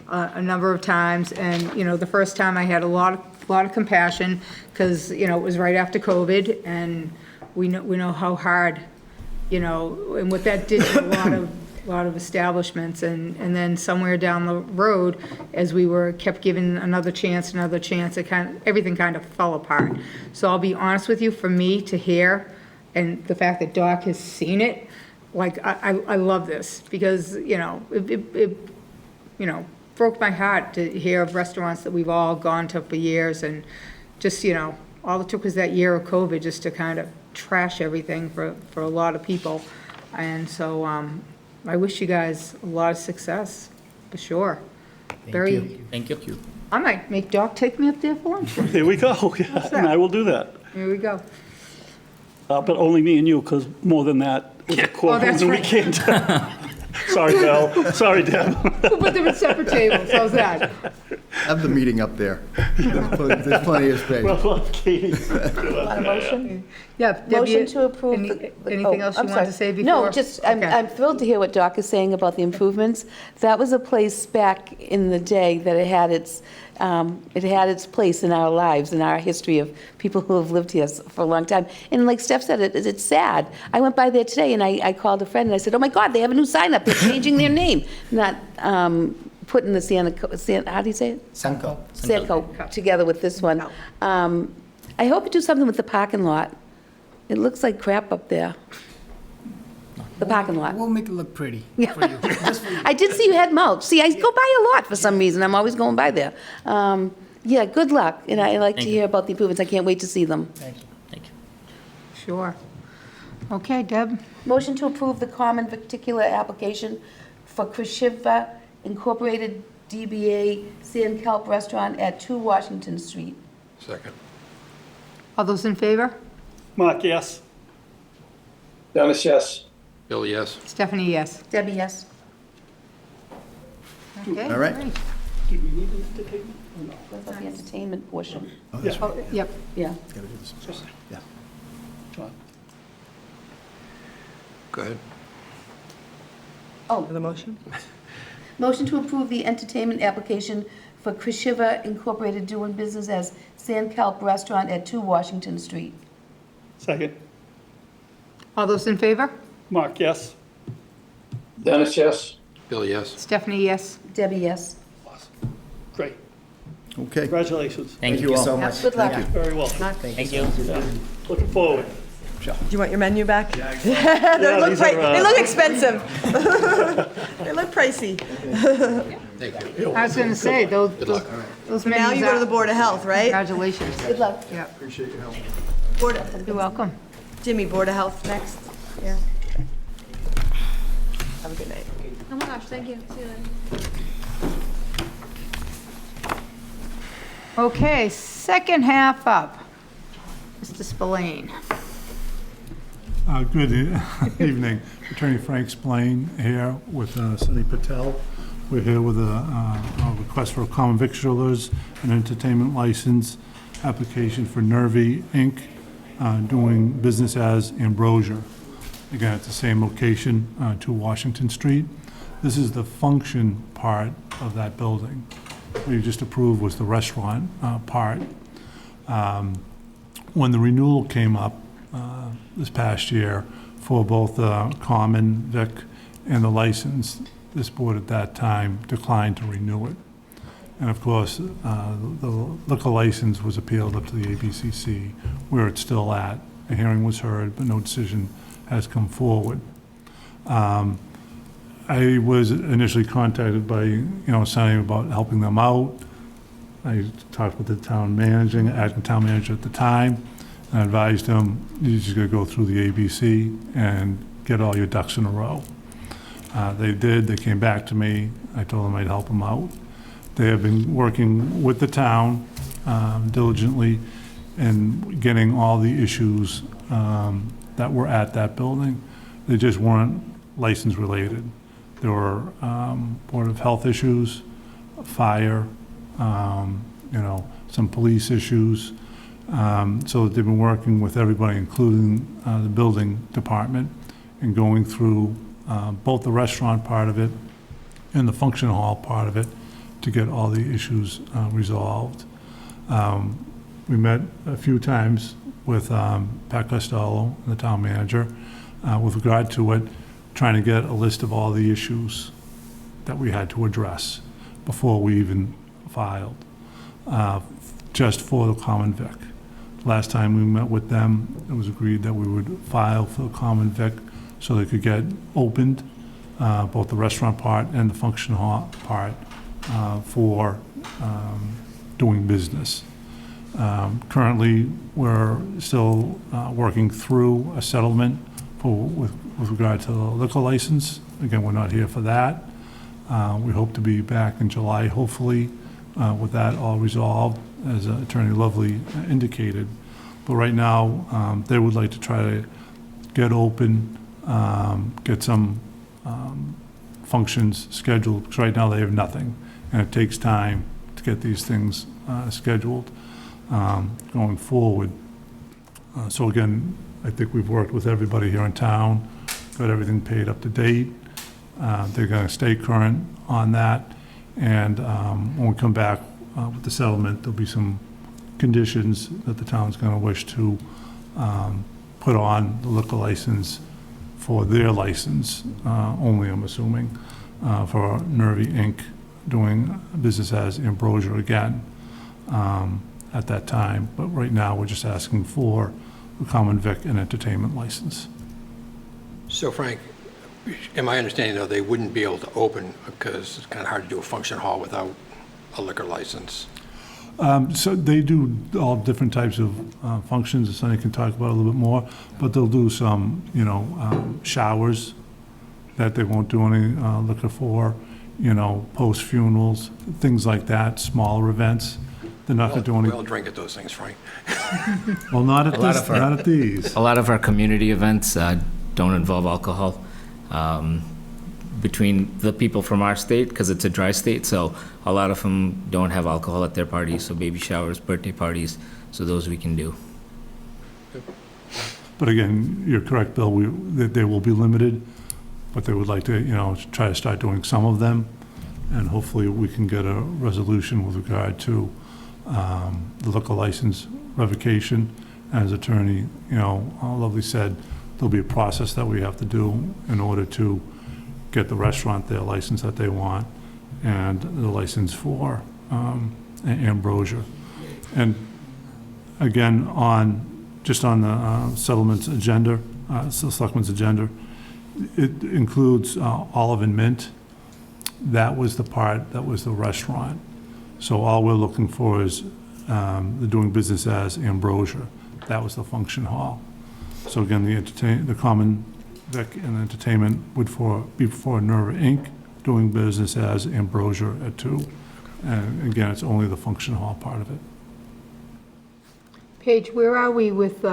a number of times, and, the first time I had a lot of compassion, because, it was right after COVID, and we know how hard, and what that did to a lot of establishments, and then somewhere down the road, as we kept giving another chance, everything kind of fell apart. So I'll be honest with you, for me to hear, and the fact that Doc has seen it, like, I love this, because, it broke my heart to hear of restaurants that we've all gone to for years, and just, all it took was that year of COVID just to kind of trash everything for a lot of people. And so I wish you guys a lot of success, for sure. Thank you. I might make Doc take me up there for lunch. There we go. Yeah, and I will do that. Here we go. but only me and you, because more than that, it's a courtroom that's and we right. can't. Sorry, Val. Sorry, Deb. We'll put them in separate tables, how's that? Have the meeting up there. There's plenty of space. Well, Katie. Want a motion? Yeah. Debbie, Motion to approve. Anything else you I'm want sorry. to say before? No, just, Okay. I'm thrilled to hear what Doc is saying about the improvements. That was a place back in the day that it had its place in our lives, in our history of people who have lived here for a long time. And like Steph said, it's sad. I went by there today and I called a friend and I said, oh my God, they have a new sign up. They're changing their name. Not putting the how do you say it? Sankalp together with this one. I hope you do something with the parking lot. It looks like crap up there. The parking lot. We'll make it look pretty Yeah. for you. Just for you. I did see you had mulch. See, I go by a lot for some reason. I'm always going by there. Yeah, good luck. And I like to hear about the improvements. I can't wait to see them. Thank you. Thank you. Sure. Okay, Deb? Motion to approve the common victicular application for Krishivaa Incorporated DBA Sankalp Restaurant at 2 Washington Street. Second. All those in favor? Mark, yes. Dennis, yes. Bill, yes. Stephanie, yes. Debbie, yes. Okay. All right. great. Do we need to take? No. What about the entertainment portion? Oh, that's right. Oh, Yep. Yeah. Gotta do this first. Yeah. John. Go ahead. Oh, The motion? motion to approve the entertainment application for Krishivaa Incorporated doing business as Sankalp Restaurant at 2 Washington Street. Second. All those in favor? Mark, yes. Dennis, yes. Bill, yes. Stephanie, yes. Debbie, yes. Awesome. Great. Okay. Congratulations. Thank you all. so much. Good luck. Very well. Thank you. Looking forward. Do you want your menu back? Yeah, They these are, look expensive. They look pricey. Thank you. I was going to say, those Now menus you go to are- the Board of Health, right? Congratulations. Good luck. Yeah, Appreciate your help. you're welcome. Jimmy, Board of Health next. Yeah. Have a good night. Oh my gosh, thank you. See you later. Okay, second half up. Mr. Spillane. Good evening. Attorney Frank Spillane here with Sunny Patel. We're here with a request for a common victualers and entertainment license application for Nirvi, Inc., doing business as Ambrosia. Again, at the same location, 2 Washington Street. This is the function part of that building. What you just approved was the restaurant part. When the renewal came up this past year for both the common vic and the license, this board at that time declined to renew it. And of course, the liquor license was appealed up to the ABCC, where it's still at. A hearing was heard, but no decision has come forward. I was initially contacted by, Sonny about helping them out. I talked with the acting town manager at the time, and advised him, you just gotta go through the ABC and get all your ducks in a row. They did, they came back to me, I told them I'd help them out. They have been working with the town diligently in getting all the issues that were at that building. They just weren't license related. There were Board of Health issues, fire, some police issues. So they've been working with everybody, including the building department, and going through both the restaurant part of it and the function hall part of it to get all the issues resolved. We met a few times with Pat Costello, the town manager, with regard to it, trying to get a list of all the issues that we had to address before we even filed, just for the common vic. Last time we met with them, it was agreed that we would file for the common vic so they could get opened, both the restaurant part and the function hall part, for doing business. Currently, we're still working through a settlement with regard to the liquor license. Again, we're not here for that. We hope to be back in July, hopefully, with that all resolved, as Attorney Lovely indicated. But right now, they would like to try to get open, get some functions scheduled, because right now they have nothing, and it takes time to get these things scheduled going forward. So again, I think we've worked with everybody here in town, got everything paid up to date. They're going to stay current on that, and when we come back with the settlement, there'll be some conditions that the town's going to wish to put on the liquor license for their license only, I'm assuming, for Nirvi Inc. doing business as Ambrosia again at that time. But right now, we're just asking for a common vic and entertainment license. So Frank, am I understanding, though, they wouldn't be able to open because it's kind of hard to do a function hall without a liquor license? So they do all different types of functions, as Sonny can talk about a little bit more, but they'll do some, showers that they won't do any liquor for, post-funerals, things like that, smaller events. They're not going to do any. We all drink at those things, Frank. Well, not at these. A lot of our community events don't involve alcohol. Between the people from our state, because it's a dry state, so a lot of them don't have alcohol at their parties, so baby showers, birthday parties, so those we can do. But again, you're correct, Bill, that they will be limited, but they would like to, try to start doing some of them, and hopefully we can get a resolution with regard to the liquor license revocation. As Attorney, Lovely said, there'll be a process that we have to do in order to get the restaurant their license that they want, and the license for Ambrosia. And again, just on the settlements agenda, selectmen's agenda, it includes Olive and Mint. That was the part, that was the restaurant. So all we're looking for is they're doing business as Ambrosia. That was the function hall. So again, the common vic and entertainment would be for Nirvi Inc. doing business as Ambrosia at 2. And again, it's only the function hall part of it. Paige, where are we with,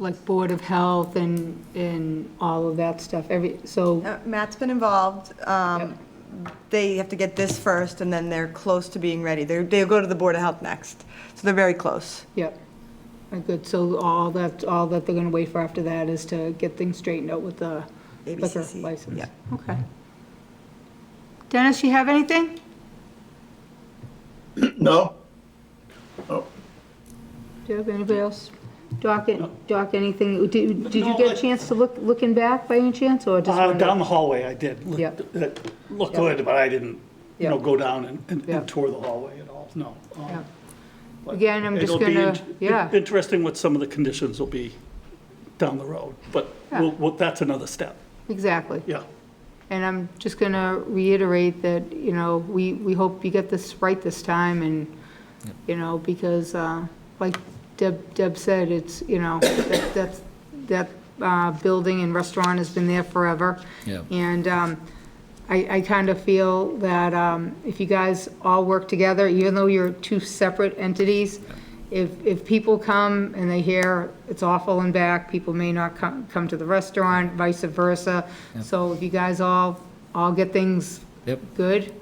like, Board of Health and all of that stuff? Matt's been involved. Yep. They have to get this first, and then they're close to being ready. They'll go to the Board of Health next, so they're very close. Yep. Good, so all that they're gonna wait for after that is to get things straightened out with the liquor ABCC, license? yep. Okay. Dennis, you have anything? No? Do you have anybody else? Doc, anything? Did you get a chance to looking back by any chance, or just? Down the hallway, I did. Yep. It looked good, but I didn't, Yep. go down and Yep. tour the hallway at all, no. Yep. But Again, I'm just it'll be gonna, interesting what some of the conditions will be down the road, but Yeah. that's another step, Exactly. yeah. And I'm just gonna reiterate that, we hope you get this right this time, and, because, like Deb said, it's, that building and restaurant has been there forever. Yeah. And I kind of feel that if you guys all work together, even though you're two separate entities, if people come and they hear it's awful and back, people may not come to the restaurant, vice versa. Yep. So if you guys all get things Yep. good,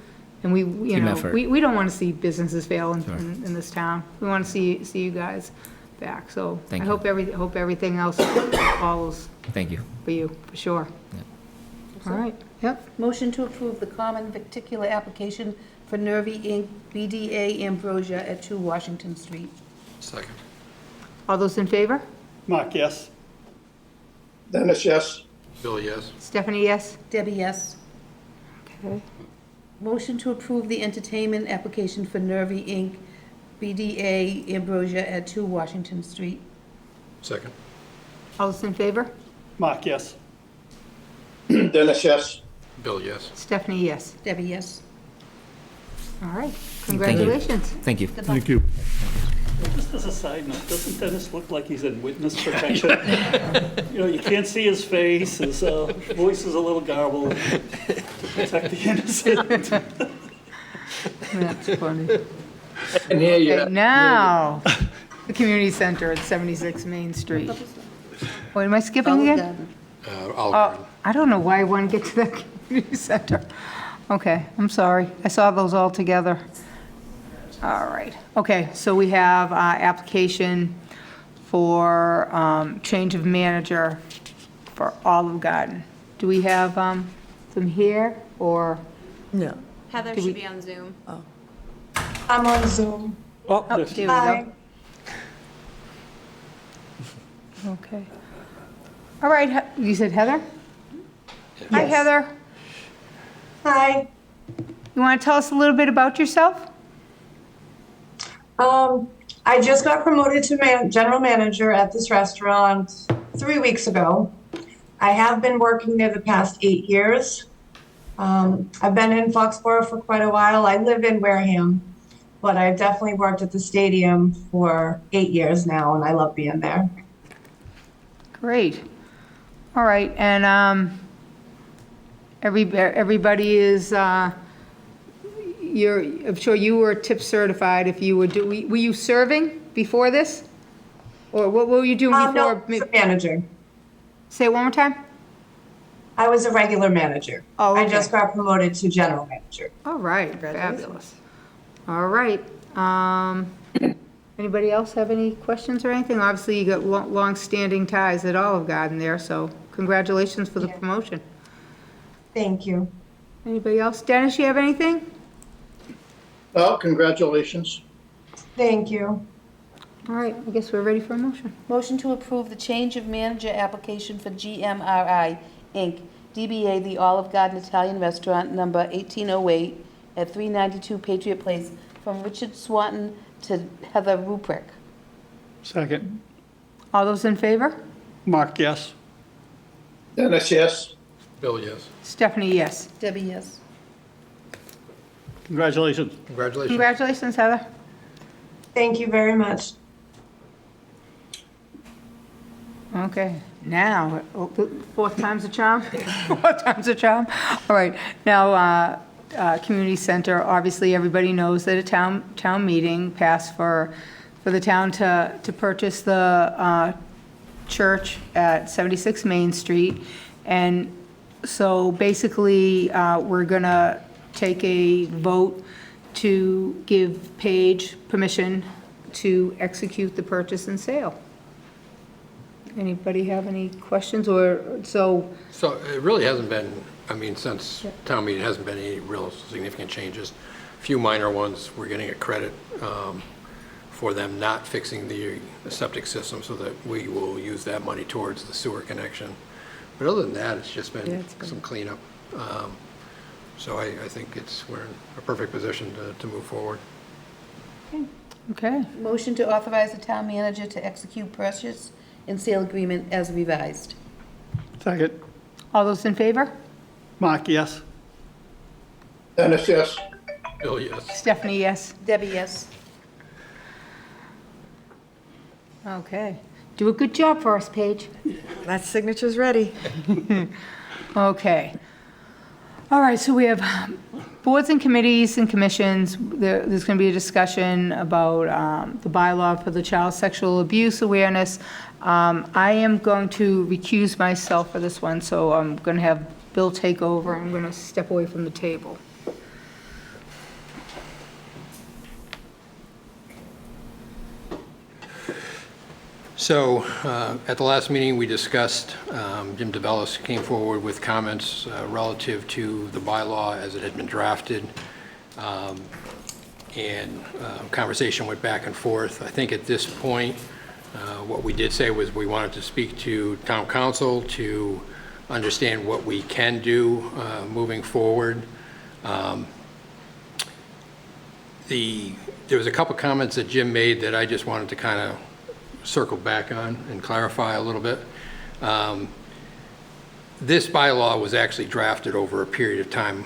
and Team effort. we don't want to see businesses fail Sure. in this town. We want to see you guys back. So Thank I you. hope everything else follows Thank you. for you, for sure. All right, yep. Motion to approve the common victicular application for Nirvi Inc., BDA Ambrosia at 2 Washington Street. Second. All those in favor? Mark, yes? Dennis, yes? Bill, yes? Stephanie, yes? Debbie, yes. Okay. Motion to approve the entertainment application for Nirvi Inc., BDA Ambrosia at 2 Washington Street. Second. All those in favor? Mark, yes? Dennis, yes? Bill, yes? Stephanie, yes. Debbie, yes. All right, congratulations. Thank you. Thank you. Just as a side note, doesn't Dennis look like he's in witness protection? You can't see his face, his voice is a little garbled. To protect the innocent. That's funny. And here you Okay, now, the community center at 76 Main Street. What, am I skipping again? Olive Garden. I don't know why I want to get to the community center. Okay, I'm sorry. I saw those all together. All right. Okay, so we have application for change of manager for Olive Garden. Do we have them here, or? No. Heather Do we- should be on Zoom. I'm on Zoom. Oh, there we Hi. go. Okay. All right, you said Heather? Hi, Yes. Heather. Hi. You want to tell us a little bit about yourself? I just got promoted to general manager at this restaurant 3 weeks ago. I have been working there the past 8 years. I've been in Foxborough for quite a while. I live in Wareham, but I've definitely worked at the stadium for 8 years now, and I love being there. Great. All right, and everybody is, I'm sure you were tip certified if you were were you serving before this? Or what were you doing before? No, I was a manager. Say it one more time? I was a regular manager. Oh, okay. I just got promoted to general manager. All right, fabulous. All right. Anybody else have any questions or anything? Obviously, you got long-standing ties at Olive Garden there, so congratulations for the promotion. Thank you. Anybody else? Dennis, you have anything? Oh, congratulations. Thank you. All right, I guess we're ready for a motion. Motion to approve the change of manager application for GMRI, Inc., DBA The Olive Garden Italian Restaurant, number 1808, at 392 Patriot Place, from Richard Swanton to Heather Ruprecht. Second. All those in favor? Marc, yes. Dennis, yes. Bill, yes. Stephanie, yes. Debbie, yes. Congratulations. Congratulations. Congratulations, Heather. Thank you very much. Okay, now, fourth time's a charm? Fourth time's a charm? All right, now, community center, obviously, everybody knows that a town meeting passed for the town to purchase the church at 76 Main Street. And so basically, we're gonna take a vote to give Paige permission to execute the purchase and sale. Anybody have any questions, or, so, So it really hasn't been, I mean, since town meeting, hasn't been any real significant changes. A few minor ones, we're getting a credit for them not fixing the septic system, so that we will use that money towards the sewer connection. But other than that, it's just been some cleanup. So I think we're in a perfect position to move forward. okay. Motion to authorize the town manager to execute purchase and sale agreement as revised. Second. All those in favor? Marc, yes. Dennis, yes. Bill, yes. Stephanie, yes. Debbie, yes. Okay. Do a good job for us, Paige. That signature's ready. Okay. All right, so we have boards and committees and commissions. There's going to be a discussion about the bylaw for the child sexual abuse awareness. I am going to recuse myself for this one, so I'm going to have Bill take over. I'm going to step away from the table. So at the last meeting, we discussed, Jim DeBellis came forward with comments relative to the bylaw as it had been drafted. And conversation went back and forth. I think at this point, what we did say was we wanted to speak to town council to understand what we can do moving forward. There was a couple comments that Jim made that I just wanted to kind of circle back on and clarify a little bit. This bylaw was actually drafted over a period of time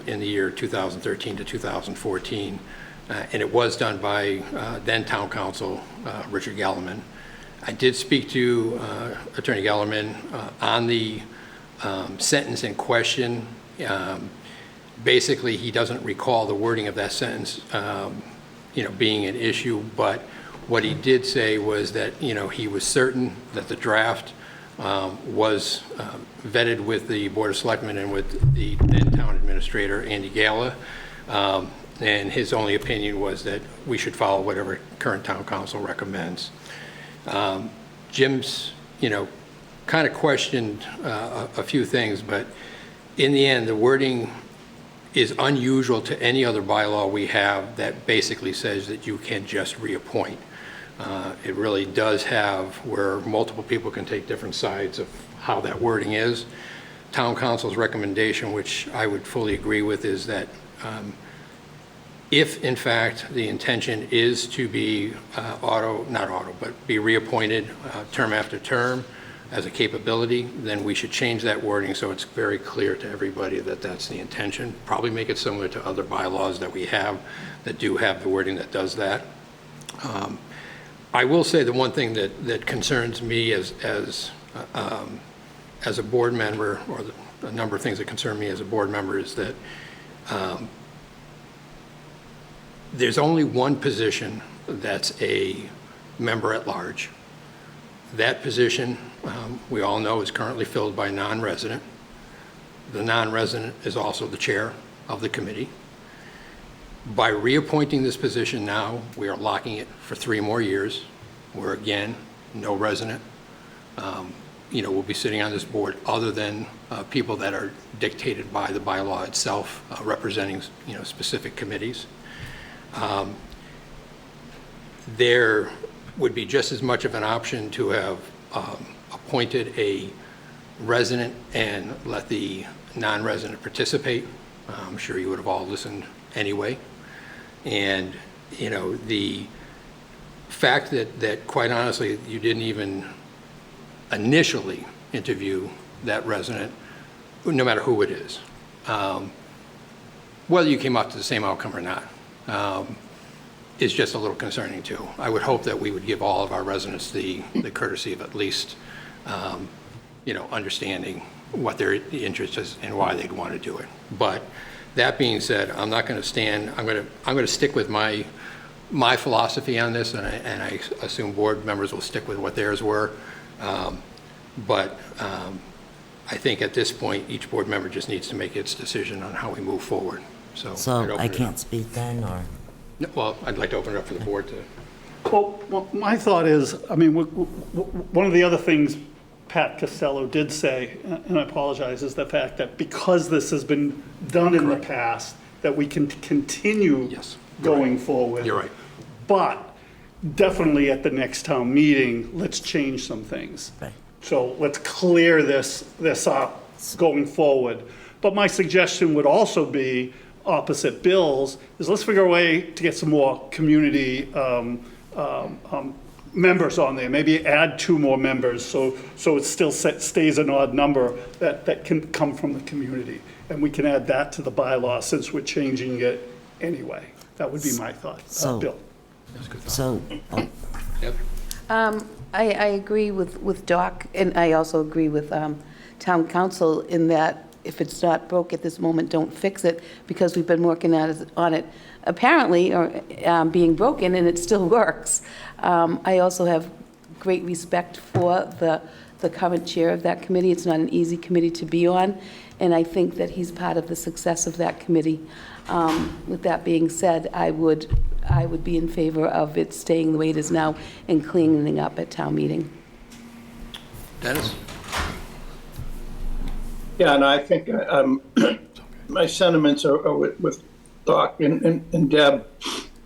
in the year 2013 to 2014, and it was done by then town council Richard Gellerman. I did speak to Attorney Gellerman on the sentence in question. Basically, he doesn't recall the wording of that sentence, being an issue, but What he did say was that, he was certain that the draft was vetted with the Board of Selectmen and with the then town administrator, Andy Gala, and his only opinion was that we should follow whatever current town council recommends. Jim's, kind of questioned a few things, but in the end, the wording is unusual to any other bylaw we have that basically says that you can just reappoint. It really does have where multiple people can take different sides of how that wording is. Town council's recommendation, which I would fully agree with, is that if in fact the intention is to be be reappointed term after term as a capability, then we should change that wording so it's very clear to everybody that that's the intention. Probably make it similar to other bylaws that we have that do have the wording that does that. I will say the one thing that concerns me as a board member, or a number of things that concern me as a board member, is that there's only one position that's a member at large. That position, we all know, is currently filled by a non-resident. The non-resident is also the chair of the committee. By reappointing this position now, we are locking it for 3 more years, where again, no resident, will be sitting on this board other than people that are dictated by the bylaw itself, representing, specific committees. There would be just as much of an option to have appointed a resident and let the non-resident participate. I'm sure you would have all listened anyway. And, the fact that quite honestly, you didn't even initially interview that resident, no matter who it is, whether you came up to the same outcome or not, is just a little concerning too. I would hope that we would give all of our residents the courtesy of at least, understanding what their interest is and why they'd want to do it. But that being said, I'm not going to stand. I'm going to stick with my philosophy on this, and I assume board members will stick with what theirs were. But I think at this point, each board member just needs to make its decision on how we move forward. So I can't speak then, or? Well, I'd like to open it up for the board to. Well, my thought is, one of the other things Pat Costello did say, and I apologize, is the fact that because this has been done in the past, that we can continue going forward. You're right. But definitely at the next town meeting, let's change some things. Right. So let's clear this up going forward. But my suggestion would also be, opposite Bill's, is let's figure a way to get some more community members on there. Maybe add 2 more members so it still stays an odd number that can come from the community. And we can add that to the bylaw since we're changing it anyway. That would be my thought. Bill. That's a good thought. So, Yep. I agree with Doc, and I also agree with town council in that if it's not broke at this moment, don't fix it, because we've been working on it apparently, or being broken, and it still works. I also have great respect for the current chair of that committee. It's not an easy committee to be on, and I think that he's part of the success of that committee. With that being said, I would be in favor of it staying the way it is now and cleaning up at town meeting. Dennis? Yeah, and I think my sentiments are with Doc and Deb.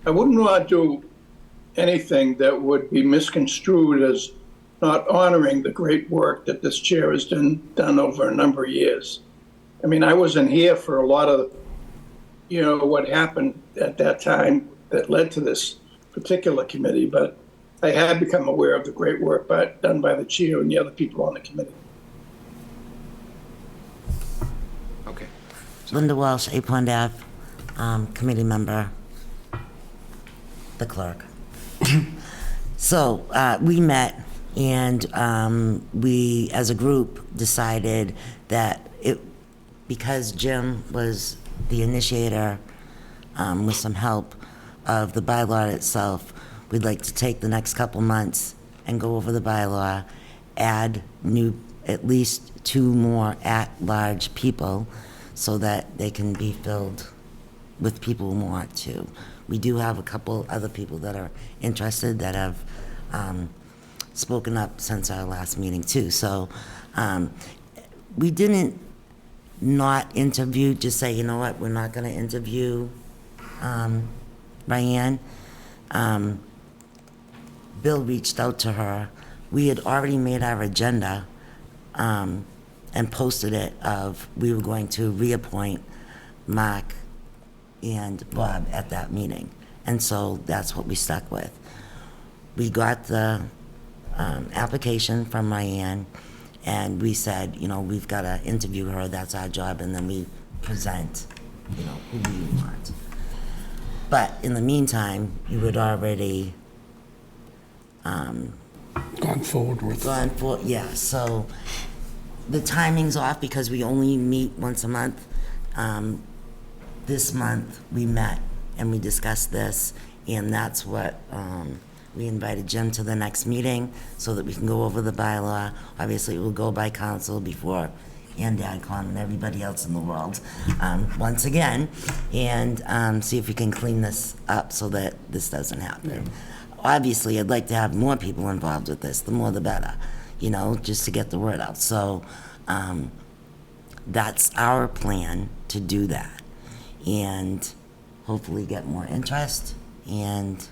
I wouldn't want to do anything that would be misconstrued as not honoring the great work that this chair has done over a number of years. I wasn't here for a lot of, what happened at that time that led to this particular committee, but I have become aware of the great work done by the chair and the other people on the committee. Okay. Linda Walsh, 8 Pond Ave, committee member, the clerk. So we met, and we, as a group, decided that because Jim was the initiator, with some help of the bylaw itself, we'd like to take the next couple months and go over the bylaw, add at least 2 more at-large people so that they can be filled with people who want to. We do have a couple other people that are interested that have spoken up since our last meeting too. So we didn't not interview, just say, you know what, we're not going to interview Bryan. Bill reached out to her. We had already made our agenda and posted it of we were going to reappoint Marc and Bob at that meeting. And so that's what we stuck with. We got the application from Bryan, and we said, you know, we've got to interview her, that's our job, and then we present, you know, who we want. But in the meantime, you had already Gone forward with. Yeah, so the timing's off because we only meet once a month. This month, we met and we discussed this, and that's what, we invited Jim to the next meeting so that we can go over the bylaw. Obviously, it will go by council before, and AdCom and everybody else in the world, once again, and see if we can clean this up so that this doesn't happen. Obviously, I'd like to have more people involved with this, the more the better, you know, just to get the word out. So that's our plan, to do that, and hopefully get more interest. And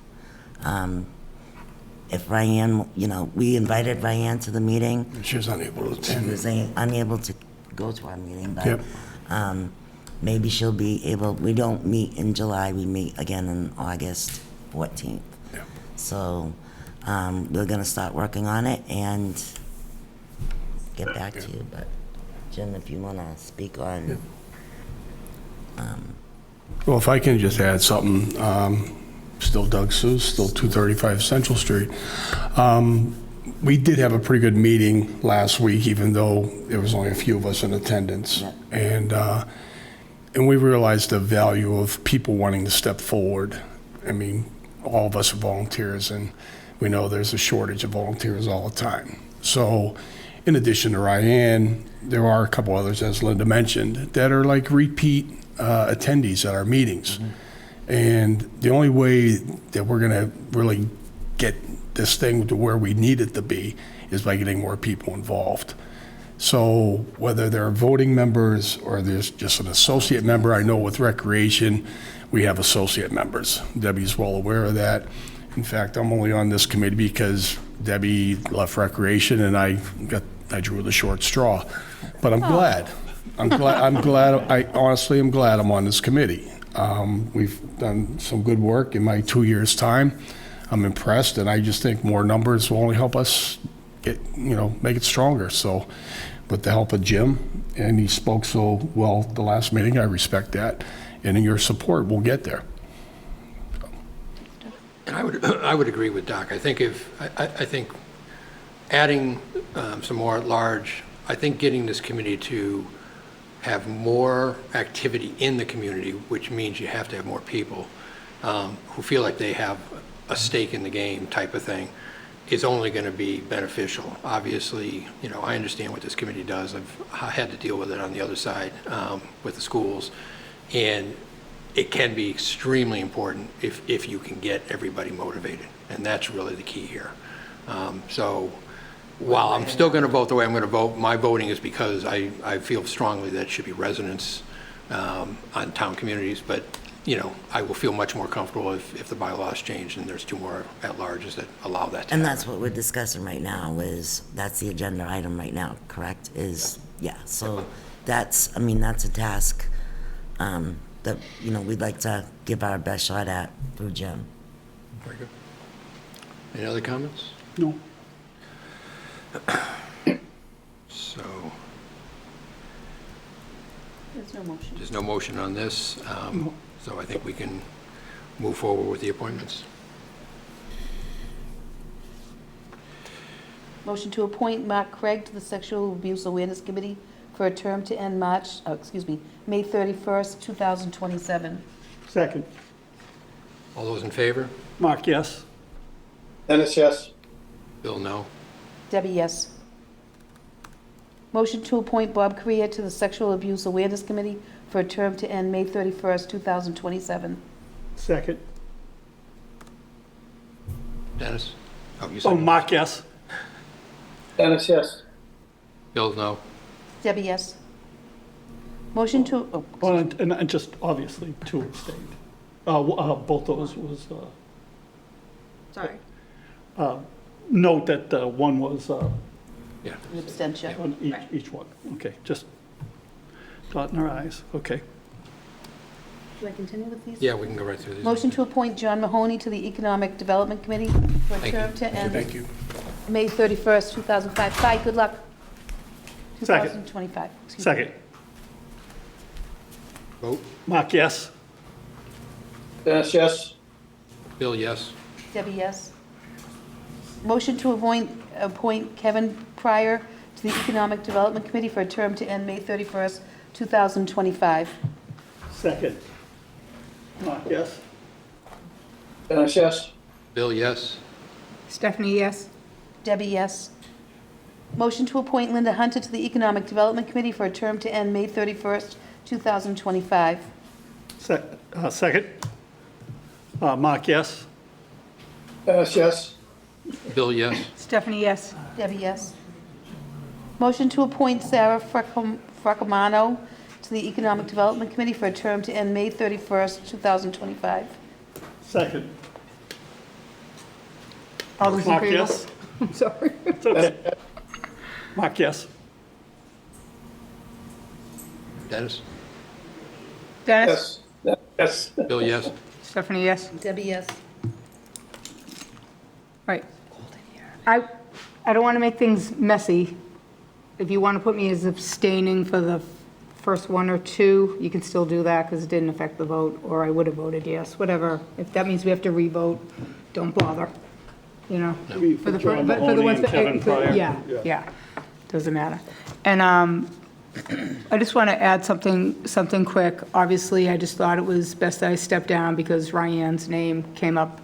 if Bryan, you know, we invited Bryan to the meeting. She was unable to attend. She was unable to go to our meeting, but Yep. maybe she'll be able. We don't meet in July, we meet again on August 14th. Yep. So we're gonna start working on it and get back to you. But Jim, if you wanna speak on. Well, if I can just add something, still Doug Seuss, still 235 Central Street. We did have a pretty good meeting last week, even though there was only a few of us in attendance. Yeah. And we realized the value of people wanting to step forward. I mean, all of us are volunteers, and we know there's a shortage of volunteers all the time. So in addition to Ryan, there are a couple others, as Linda mentioned, that are like repeat attendees at our meetings. Mm-hmm. And the only way that we're going to really get this thing to where we need it to be is by getting more people involved. So whether they're voting members or there's just an associate member, I know with Recreation, we have associate members. Debbie's well aware of that. In fact, I'm only on this committee because Debbie left Recreation and I drew the short straw. But I'm glad. I honestly am glad I'm on this committee. We've done some good work in my 2 years' time. I'm impressed, and I just think more numbers will only help us make it stronger. So with the help of Jim, and he spoke so well the last meeting, I respect that, and in your support, we'll get there. And I would agree with Doc. I think I think adding some more at large, I think getting this committee to have more activity in the community, which means you have to have more people who feel like they have a stake in the game type of thing, is only going to be beneficial. Obviously, I understand what this committee does. I've had to deal with it on the other side with the schools, and it can be extremely important if you can get everybody motivated, and that's really the key here. So while I'm still going to vote the way I'm going to vote, my voting is because I feel strongly that it should be residents on town communities, but I will feel much more comfortable if the bylaws change and there's 2 more at-larges that allow that to And happen. that's what we're discussing right now, that's the agenda item right now, correct? So that's a task that, we'd like to give our best shot at through Jim. Very good. Any other comments? No. So There's no motion. there's no motion on this, so I think we can move forward with the appointments. Motion to appoint Marc Craig to the Sexual Abuse Awareness Committee for a term to end May 31st, 2027. Second. All those in favor? Marc, yes. Dennis, yes. Bill, no. Debbie, yes. Motion to appoint Bob Correa to the Sexual Abuse Awareness Committee for a term to end May 31st, 2027. Second. Dennis? Oh, you Oh, said Marc, yes. Dennis, yes. Bill, no. Debbie, yes. Motion to, oh, Well, and just obviously two abstained. Both those was, Sorry. note that one was Yeah. an abstention. on each one. Okay, just dotting our i's. Okay. Do I continue with these? Yeah, we can go right through these. Motion to appoint John Mahoney to the Economic Development Committee for a Thank term you. to end Thank you. May 31st, 2005. Bye, good luck. Second. 2025. Excuse me. Second. Vote. Marc, yes. Dennis, yes. Bill, yes. Debbie, yes. Motion to appoint Kevin Pryor to the Economic Development Committee for a term to end May 31st, 2025. Second. Marc, yes. Dennis, yes. Bill, yes. Stephanie, yes. Debbie, yes. Motion to appoint Linda Hunter to the Economic Development Committee for a term to end May 31st, 2025. Second. Marc, yes. Dennis, yes. Bill, yes. Stephanie, yes. Debbie, yes. Motion to appoint Sarah Francomano to the Economic Development Committee for a term to end May 31st, 2025. Second. All those in Marc, favor? yes. I'm sorry. It's okay. Marc, yes. Dennis? Dennis? Yes. Yes. Bill, yes. Stephanie, yes. Debbie, yes. Right. I don't want to make things messy. If you want to put me as abstaining for the first one or two, you can still do that because it didn't affect the vote, or I would have voted yes, whatever. If that means we have to re-vote, don't bother, you know? For John but Mahoney ones and that- Kevin Pryor. Yeah, doesn't matter. And I just want to add something quick. Obviously, I just thought it was best that I step down because Ryan's name came up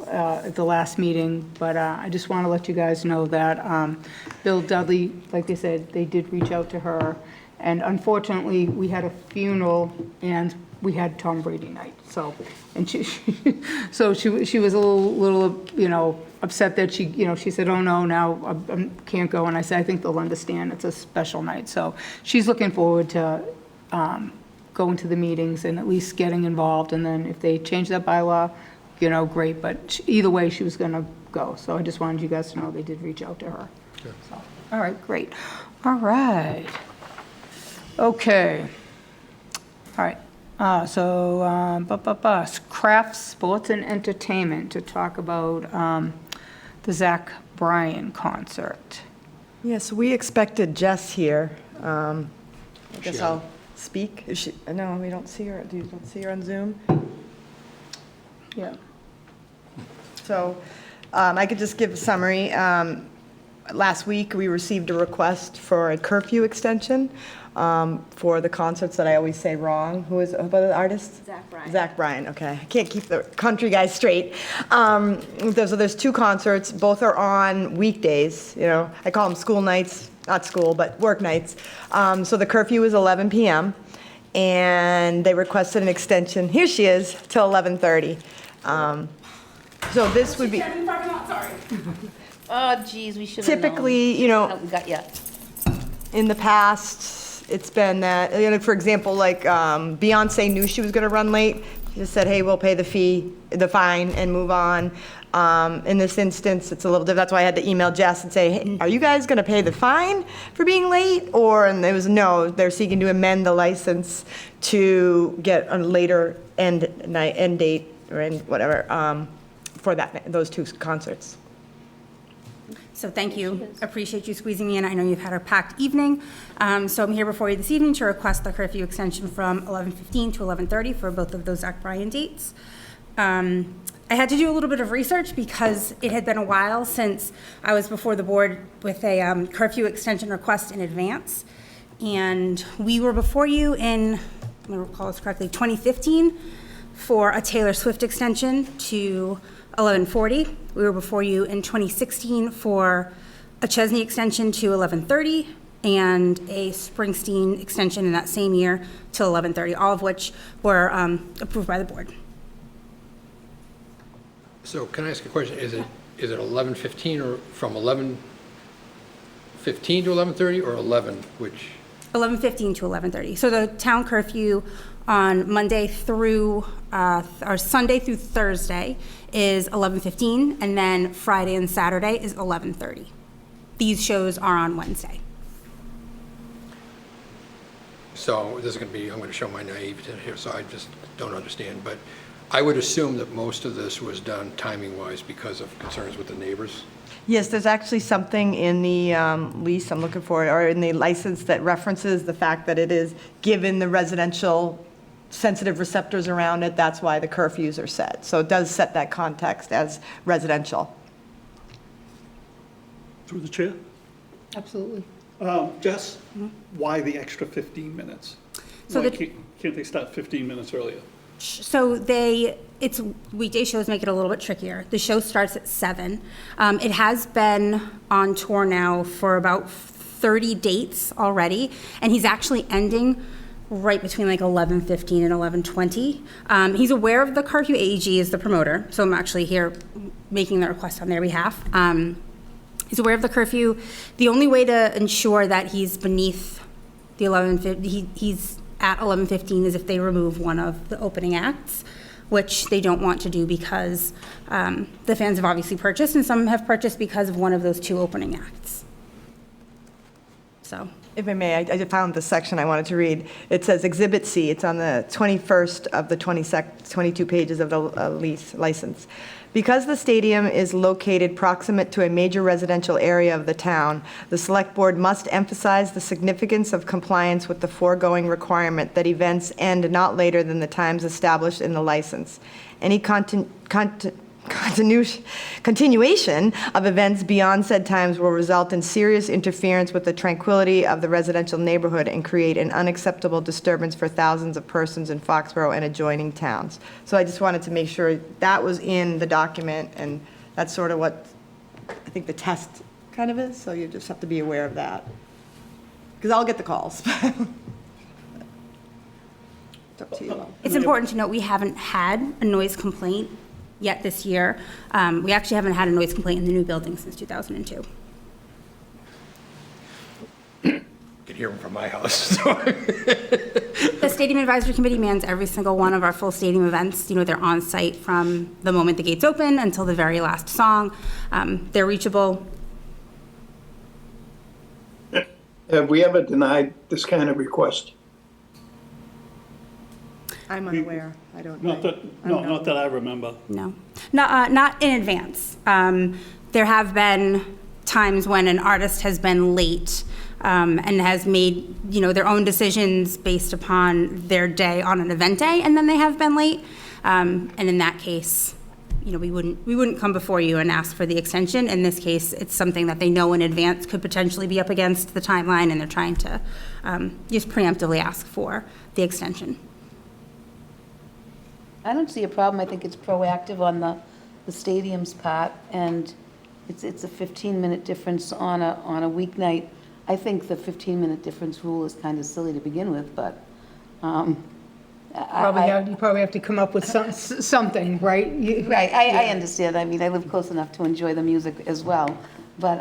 at the last meeting, but I just want to let you guys know that Bill Dudley, like they said, they did reach out to her, and unfortunately, we had a funeral and we had Tom Brady night, so, and she was a little, you know, upset that she said, oh no, now I can't go, and I said, I think they'll understand, it's a special night, so she's looking forward to going to the meetings and at least getting involved, and then if they change that bylaw, you know, great, but either way, she was gonna go, so I just wanted you guys to know they did reach out to her. So, all right, great. All right. Okay. All right. Kraft Sports and Entertainment to talk about the Zach Bryan concert. Yes, we expected Jess here. I guess She I'll speak. Is she, no, we don't see her. You don't see her on Zoom? Yeah. So I could just give a summary. Last week, we received a request for a curfew extension for the concerts that I always say wrong. Who is about the artist? Zach Bryan. Zach Bryan, okay. I can't keep the country guys straight. So there's two concerts. Both are on weekdays. You know, I call them school nights, not school, but work nights. So the curfew is 11 p.m. and they requested an extension. Here she is till 11:30. So this would be Oh, geez, we should have known. typically, you know, Haven't got yet. in the past, it's been that, you know, for example, like Beyonce knew she was going to run late. She just said, hey, we'll pay the fine, and move on. In this instance, it's a little different. That's why I had to email Jess and say, hey, are you guys going to pay the fine for being late? And it was no, they're seeking to amend the license to get a later end date or end whatever for those two concerts. So thank you. Appreciate you squeezing me in. I know you've had a packed evening. So I'm here before you this evening to request the curfew extension from 11:15 to 11:30 for both of those Zach Bryan dates. I had to do a little bit of research because it had been a while since I was before the board with a curfew extension request in advance. And we were before you in, I'm going to recall this correctly, 2015 for a Taylor Swift extension to 11:40. We were before you in 2016 for a Chesney extension to 11:30 and a Springsteen extension in that same year to 11:30, all of which were approved by the board. So can I ask a question? Is it 11:15 or from 11:15 to 11:30 or 11, which? 11:15 to 11:30. So the town curfew on Monday through, or Sunday through Thursday is 11:15, and then Friday and Saturday is 11:30. These shows are on Wednesday. So this is going to be, I'm going to show my naivete here, so I just don't understand. But I would assume that most of this was done timing-wise because of concerns with the neighbors. Yes, there's actually something in the lease, I'm looking for it, or in the license that references the fact that it is given the residential sensitive receptors around it, that's why the curfews are set. So it does set that context as residential. Through the chair? Absolutely. Jess, why the extra 15 minutes? So Why the- can't they start 15 minutes earlier? So it's weekday shows make it a little bit trickier. The show starts at 7. It has been on tour now for about 30 dates already, and he's actually ending right between like 11:15 and 11:20. He's aware of the curfew. AEG is the promoter, so I'm actually here making the request on their behalf. He's aware of the curfew. The only way to ensure that he's beneath the 11:50, he's at 11:15 is if they remove one of the opening acts, which they don't want to do because the fans have obviously purchased, and some have purchased because of one of those 2 opening acts. So. If I may, I found the section I wanted to read. It says Exhibit C. It's on the 21st of the 22 pages of the lease license. Because the stadium is located proximate to a major residential area of the town, the Select Board must emphasize the significance of compliance with the foregoing requirement that events end not later than the times established in the license. Any continuation of events beyond said times will result in serious interference with the tranquility of the residential neighborhood and create an unacceptable disturbance for thousands of persons in Foxborough and adjoining towns. So I just wanted to make sure that was in the document, and that's sort of what I think the test kind of is, so you just have to be aware of that. Because I'll get the calls. It's up to you all. It's important to note we haven't had a noise complaint yet this year. We actually haven't had a noise complaint in the new building since 2002. You can hear them from my house. The Stadium Advisory Committee mans every single one of our full stadium events. You know, they're on site from the moment the gates open until the very last song. They're reachable. Have we ever denied this kind of request? I'm unaware. I don't know. Not that I remember. No, not in advance. There have been times when an artist has been late and has made, you know, their own decisions based upon their day on an event day, and then they have been late. And in that case, you know, we wouldn't come before you and ask for the extension. In this case, it's something that they know in advance could potentially be up against the timeline, and they're trying to just preemptively ask for the extension. I don't see a problem. I think it's proactive on the stadium's part, and it's a 15-minute difference on a weeknight. I think the 15-minute difference rule is kind of silly to begin with, but You probably have to come up with something, right? Right, I understand. I mean, I live close enough to enjoy the music as well, but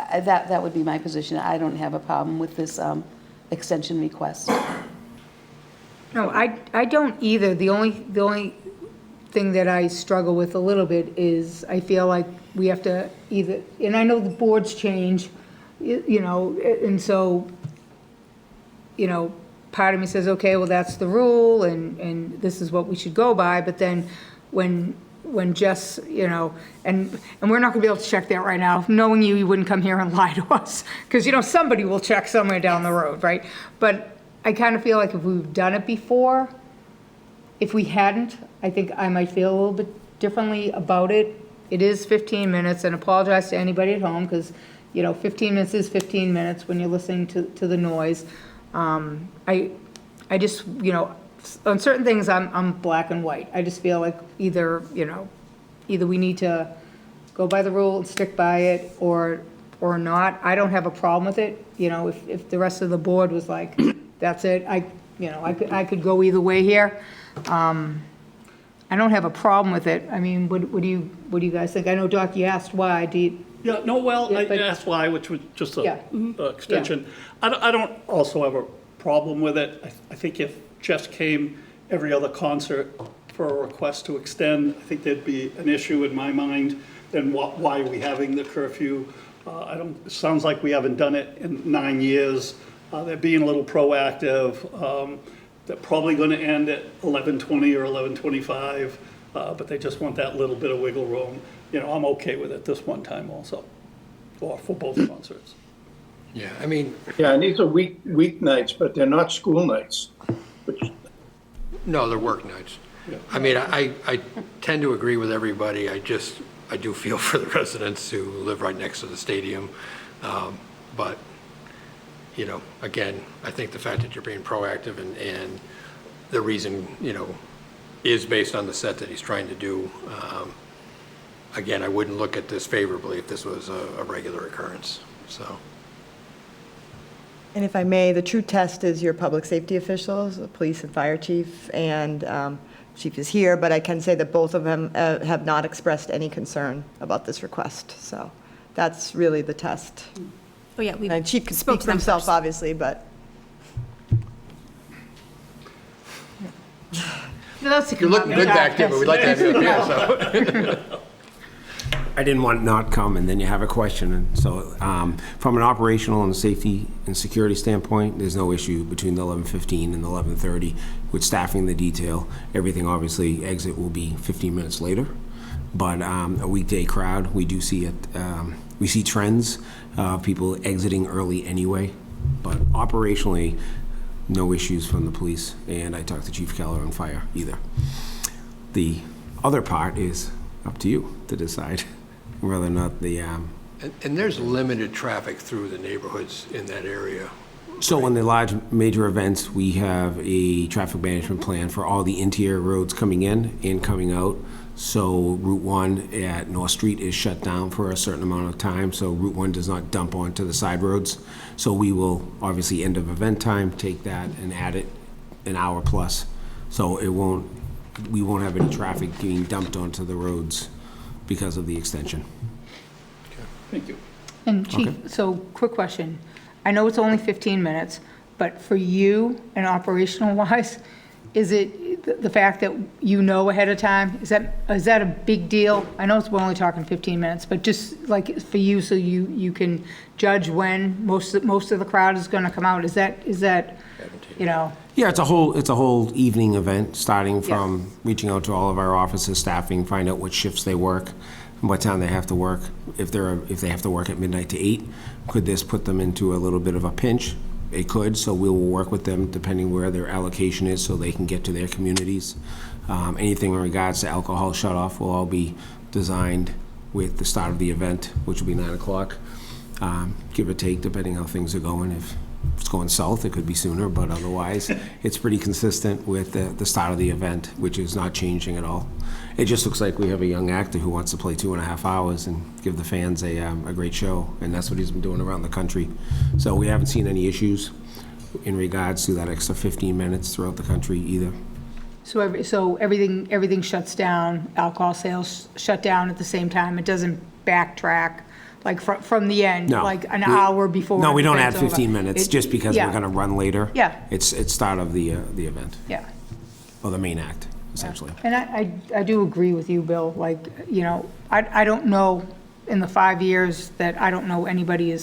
that would be my position. I don't have a problem with this extension request. No, I don't either. The only thing that I struggle with a little bit is I feel like we have to either, and I know the boards change, you know, and so, you know, part of me says, okay, well, that's the rule, and this is what we should go by, but then when Jess, you know, and we're not gonna be able to check that right now. Knowing you wouldn't come here and lie to us, because, you know, somebody will check somewhere down the road, right? But I kind of feel like if we've done it before, if we hadn't, I think I might feel a little bit differently about it. It is 15 minutes, and apologize to anybody at home, because, you know, 15 minutes is 15 minutes when you're listening to the noise. I just, you know, on certain things, I'm black and white. I just feel like either we need to go by the rule and stick by it, or not. I don't have a problem with it, if the rest of the board was like, that's it, I could go either way here. I don't have a problem with it. I mean, what do you guys think? I know, Doc, you asked why. Yeah, no, well, Yeah, I but- asked why, which was just Yeah. a extension. I don't also have a problem with it. I think if just came every other concert for a request to extend, I think there'd be an issue in my mind. Then why are we having the curfew? It sounds like we haven't done it in 9 years. They're being a little proactive. They're probably going to end at 11:20 or 11:25, but they just want that little bit of wiggle room. I'm okay with it this one time also, or for both concerts. Yeah, I mean. Yeah, and these are weeknights, but they're not school nights. No, they're work nights. Yeah. I mean, I tend to agree with everybody. I do feel for the residents who live right next to the stadium. But, again, I think the fact that you're being proactive and the reason, is based on the set that he's trying to do. Again, I wouldn't look at this favorably if this was a regular occurrence, so. And if I may, the true test is your public safety officials, the police and fire chief, and chief is here, but I can say that both of them have not expressed any concern about this request. So that's really the test. Oh, yeah, we And chief can spoke speak to for them himself, first. obviously, but You're looking good back there, but we'd like to have you up here, so. I didn't want not come, and then you have a question. And so from an operational and safety and security standpoint, there's no issue between the 11:15 and the 11:30 with staffing the detail. Everything, obviously, exit will be 15 minutes later. But a weekday crowd, we do see it. We see trends of people exiting early anyway. But operationally, no issues from the police. And I talked to Chief Keller on fire either. The other part is up to you to decide whether or not the... And there's limited traffic through the neighborhoods in that area. So in the large major events, we have a traffic management plan for all the interior roads coming in and coming out. So Route 1 at North Street is shut down for a certain amount of time, so Route 1 does not dump onto the side roads. So we will, obviously, end of event time, take that and add it an hour plus. So we won't have any traffic getting dumped onto the roads because of the extension. Thank you. And Chief, so quick question. I know it's only 15 minutes, but for you and operational wise, is it the fact that ahead of time, is that a big deal? I know we're only talking 15 minutes, but just like for you, so you can judge when most of the crowd is going to come out. Is that Yeah, it's a whole evening event, starting from reaching out to all of our offices, staffing, find out what shifts they work, and what time they have to work. If they have to work at midnight to 8, could this put them into a little bit of a pinch? It could, so we will work with them depending where their allocation is so they can get to their communities. Anything in regards to alcohol shutoff will all be designed with the start of the event, which will be 9 o'clock, give or take, depending how things are going. If it's going south, it could be sooner, but otherwise, it's pretty consistent with the start of the event, which is not changing at all. It just looks like we have a young actor who wants to play 2.5 hours and give the fans a great show, and that's what he's been doing around the country. So we haven't seen any issues in regards to that extra 15 minutes throughout the country either. so everything shuts down, alcohol sales shut down at the same time? It doesn't backtrack like from the end, No. like an hour before? No, we don't the add event's over? 15 minutes just because we're going to run later. Yeah. It's start of the event, Yeah. or the main act, essentially. And I do agree with you, Bill. Like, I don't know, in the 5 years that I don't know anybody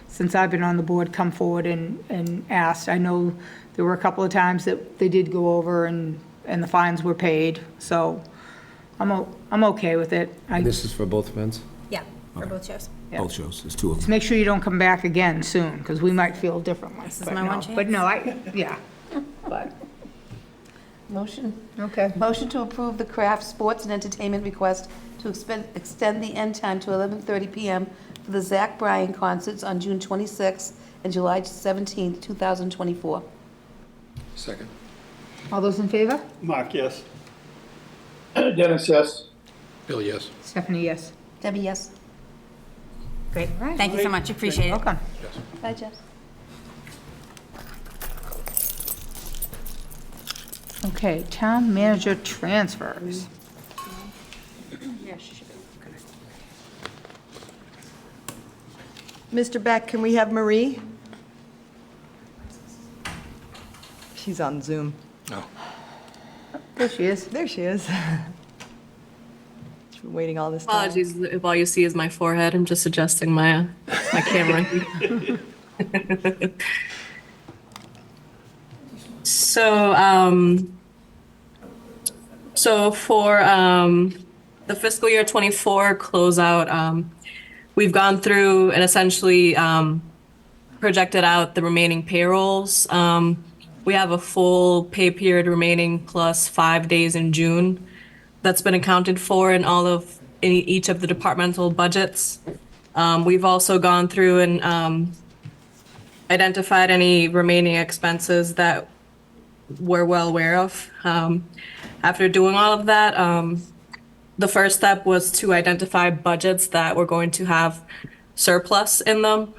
since I've been on the board, come forward and asked. I know there were a couple of times that they did go over and the fines were paid. So I'm okay with it. This is for both events? Yeah, for both shows. Yeah. Both shows, there's 2 of Just them. make sure you don't come back again soon, because we might feel differently. This is But my no. one chance. But no, but, Motion okay. Motion to approve the Kraft Sports and Entertainment request to extend the end time to 11:30 PM for the Zach Bryan concerts on June 26th and July 17th, 2024. Second. All those in favor? Mark, yes. Dennis, yes. Bill, yes. Stephanie, yes. Debbie, yes. Great. Thank you so much. Appreciate it. Welcome. Bye, Jess. Okay, town manager transfers. Mr. Beck, can we have Marie? She's on Zoom. Oh. There she is. There she is. She's been waiting all this time. Apologies if all you see is my forehead. I'm just adjusting my camera. So for the fiscal year 24 closeout, we've gone through and essentially projected out the remaining payrolls. We have a full pay period remaining plus 5 days in June that's been accounted for in each of the departmental budgets. We've also gone through and identified any remaining expenses that we're well aware of. After doing all of that, the first step was to identify budgets that were going to have surplus in them.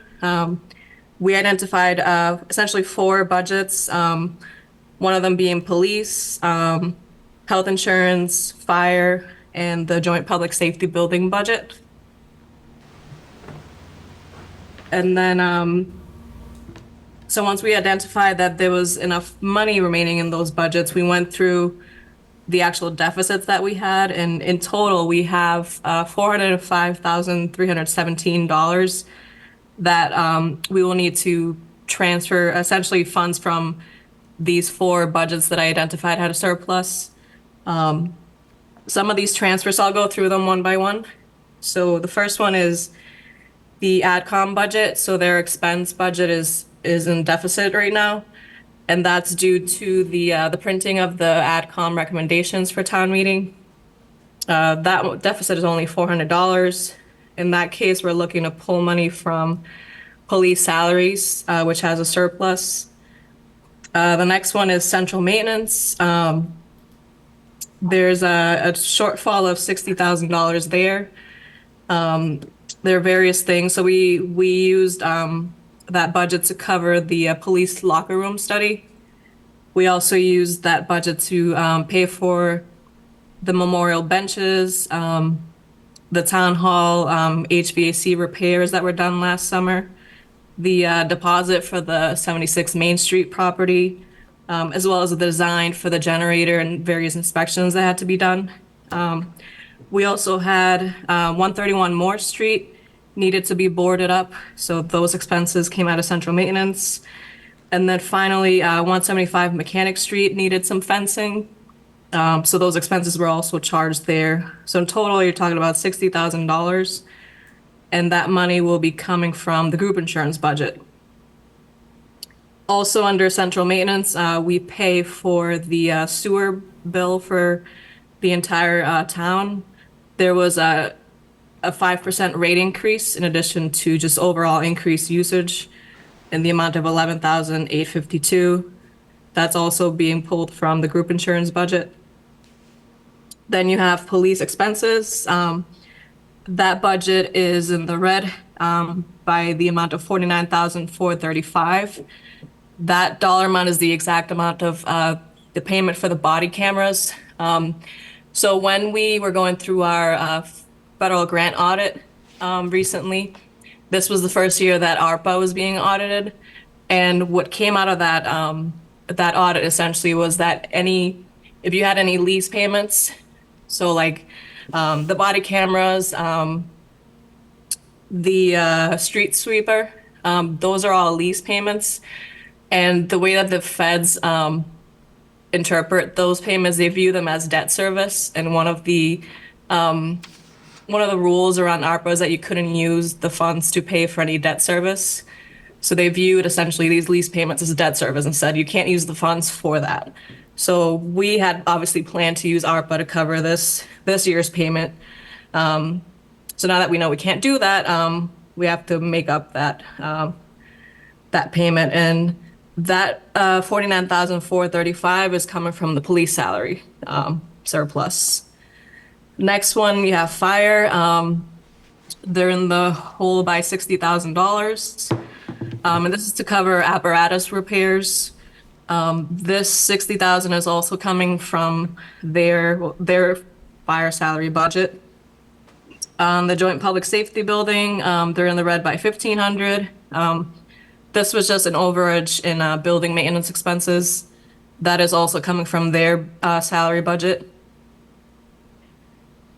We identified essentially 4 budgets, one of them being police, health insurance, fire, and the joint public safety building budget. And then, so once we identified that there was enough money remaining in those budgets, we went through the actual deficits that we had, and in total, we have $405,317 that we will need to transfer, essentially funds from these 4 budgets that I identified had a surplus. Some of these transfers, I'll go through them one by one. So the first one is the AdCom budget. So their expense budget is in deficit right now. And that's due to the printing of the AdCom recommendations for town meeting. That deficit is only $400. In that case, we're looking to pull money from police salaries, which has a surplus. The next one is central maintenance. There's a shortfall of $60,000 there. There are various things. So we used that budget to cover the police locker room study. We also used that budget to pay for the memorial benches, the town hall HVAC repairs that were done last summer, the deposit for the 76 Main Street property, as well as the design for the generator and various inspections that had to be done. We also had 131 Moore Street needed to be boarded up, so those expenses came out of central maintenance. And then finally, 175 Mechanic Street needed some fencing. So those expenses were also charged there. So in total, you're talking about $60,000, and that money will be coming from the group insurance budget. Also under central maintenance, we pay for the sewer bill for the entire town. There was a 5% rate increase in addition to just overall increased usage in the amount of $11,852. That's also being pulled from the group insurance budget. Then you have police expenses. That budget is in the red by the amount of $49,435. That dollar amount is the exact amount of the payment for the body cameras. So when we were going through our federal grant audit recently, this was the first year that ARPA was being audited. And what came out of that that audit essentially was that if you had any lease payments, so like the body cameras, the street sweeper, those are all lease payments. And the way that the feds interpret those payments, they view them as debt service. And one of the rules around ARPA is that you couldn't use the funds to pay for any debt service. So they viewed essentially these lease payments as debt service and said you can't use the funds for that. So we had obviously planned to use ARPA to cover this year's payment. So now that we know we can't do that, we have to make up that payment. And That 49,435 is coming from the police salary surplus. Next one, you have fire. They're in the hole by $60,000. And this is to cover apparatus repairs. This $60,000 is also coming from their fire salary budget. The Joint Public Safety Building, they're in the red by $1,500. This was just an overage in building maintenance expenses. That is also coming from their salary budget.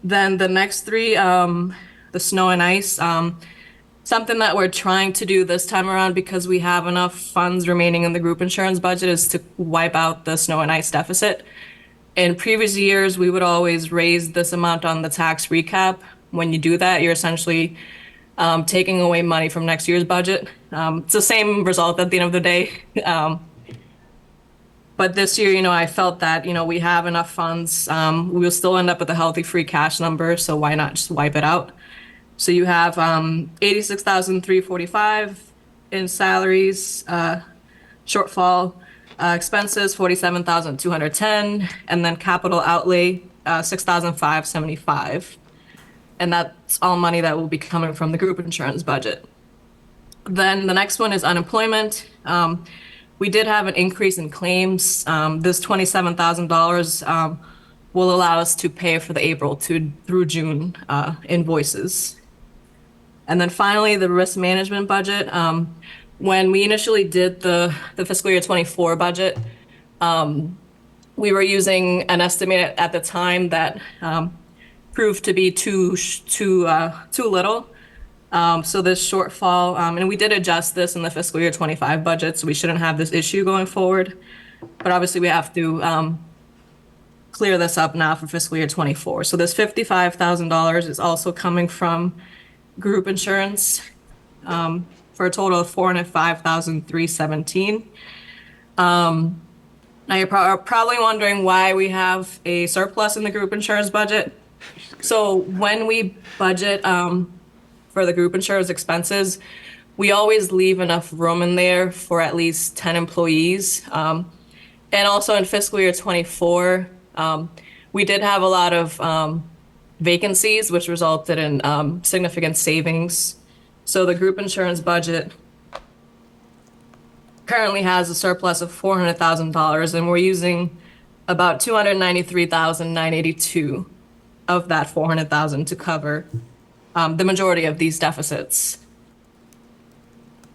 Then the next three, the snow and ice, something that we're trying to do this time around because we have enough funds remaining in the group insurance budget is to wipe out the snow and ice deficit. In previous years, we would always raise this amount on the tax recap. When you do that, you're essentially taking away money from next year's budget. It's the same result at the end of the day. But this year, I felt that, we have enough funds. We will still end up with a healthy free cash number, so why not just wipe it out? So you have $86,345 in salaries, shortfall, expenses, $47,210, and then capital outlay, $6,575. And that's all money that will be coming from the group insurance budget. Then the next one is unemployment. We did have an increase in claims. This $27,000 will allow us to pay for the April through June invoices. And then finally, the risk management budget. When we initially did the fiscal year 24 budget, we were using an estimate at the time that proved to be too little. So this shortfall, and we did adjust this in the fiscal year 25 budget, so we shouldn't have this issue going forward. But obviously we have to clear this up now for fiscal year 24. So this $55,000 is also coming from group insurance for a total of $405,317. Now you're probably wondering why we have a surplus in the group insurance budget. So when we budget for the group insurance expenses, we always leave enough room in there for at least 10 employees. And also in fiscal year 24, we did have a lot of vacancies, which resulted in significant savings. So the group insurance budget currently has a surplus of $400,000, and we're using about $293,982 of that $400,000 to cover the majority of these deficits.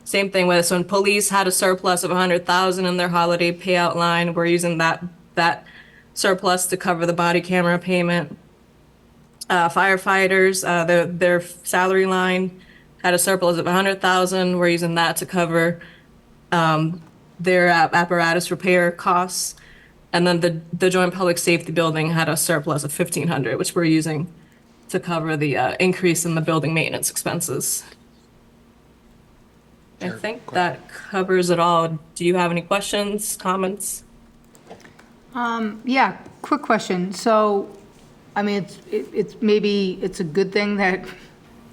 Same thing with, so when police had a surplus of $100,000 in their holiday payout line, we're using that surplus to cover the body camera payment. Firefighters, their salary line had a surplus of $100,000. We're using that to cover their apparatus repair costs. And then the Joint Public Safety Building had a surplus of $1,500, which we're using to cover the increase in the building maintenance expenses. I think that covers it all. Do you have any questions, comments? Yeah, quick question. So, I mean, it's maybe it's a good thing that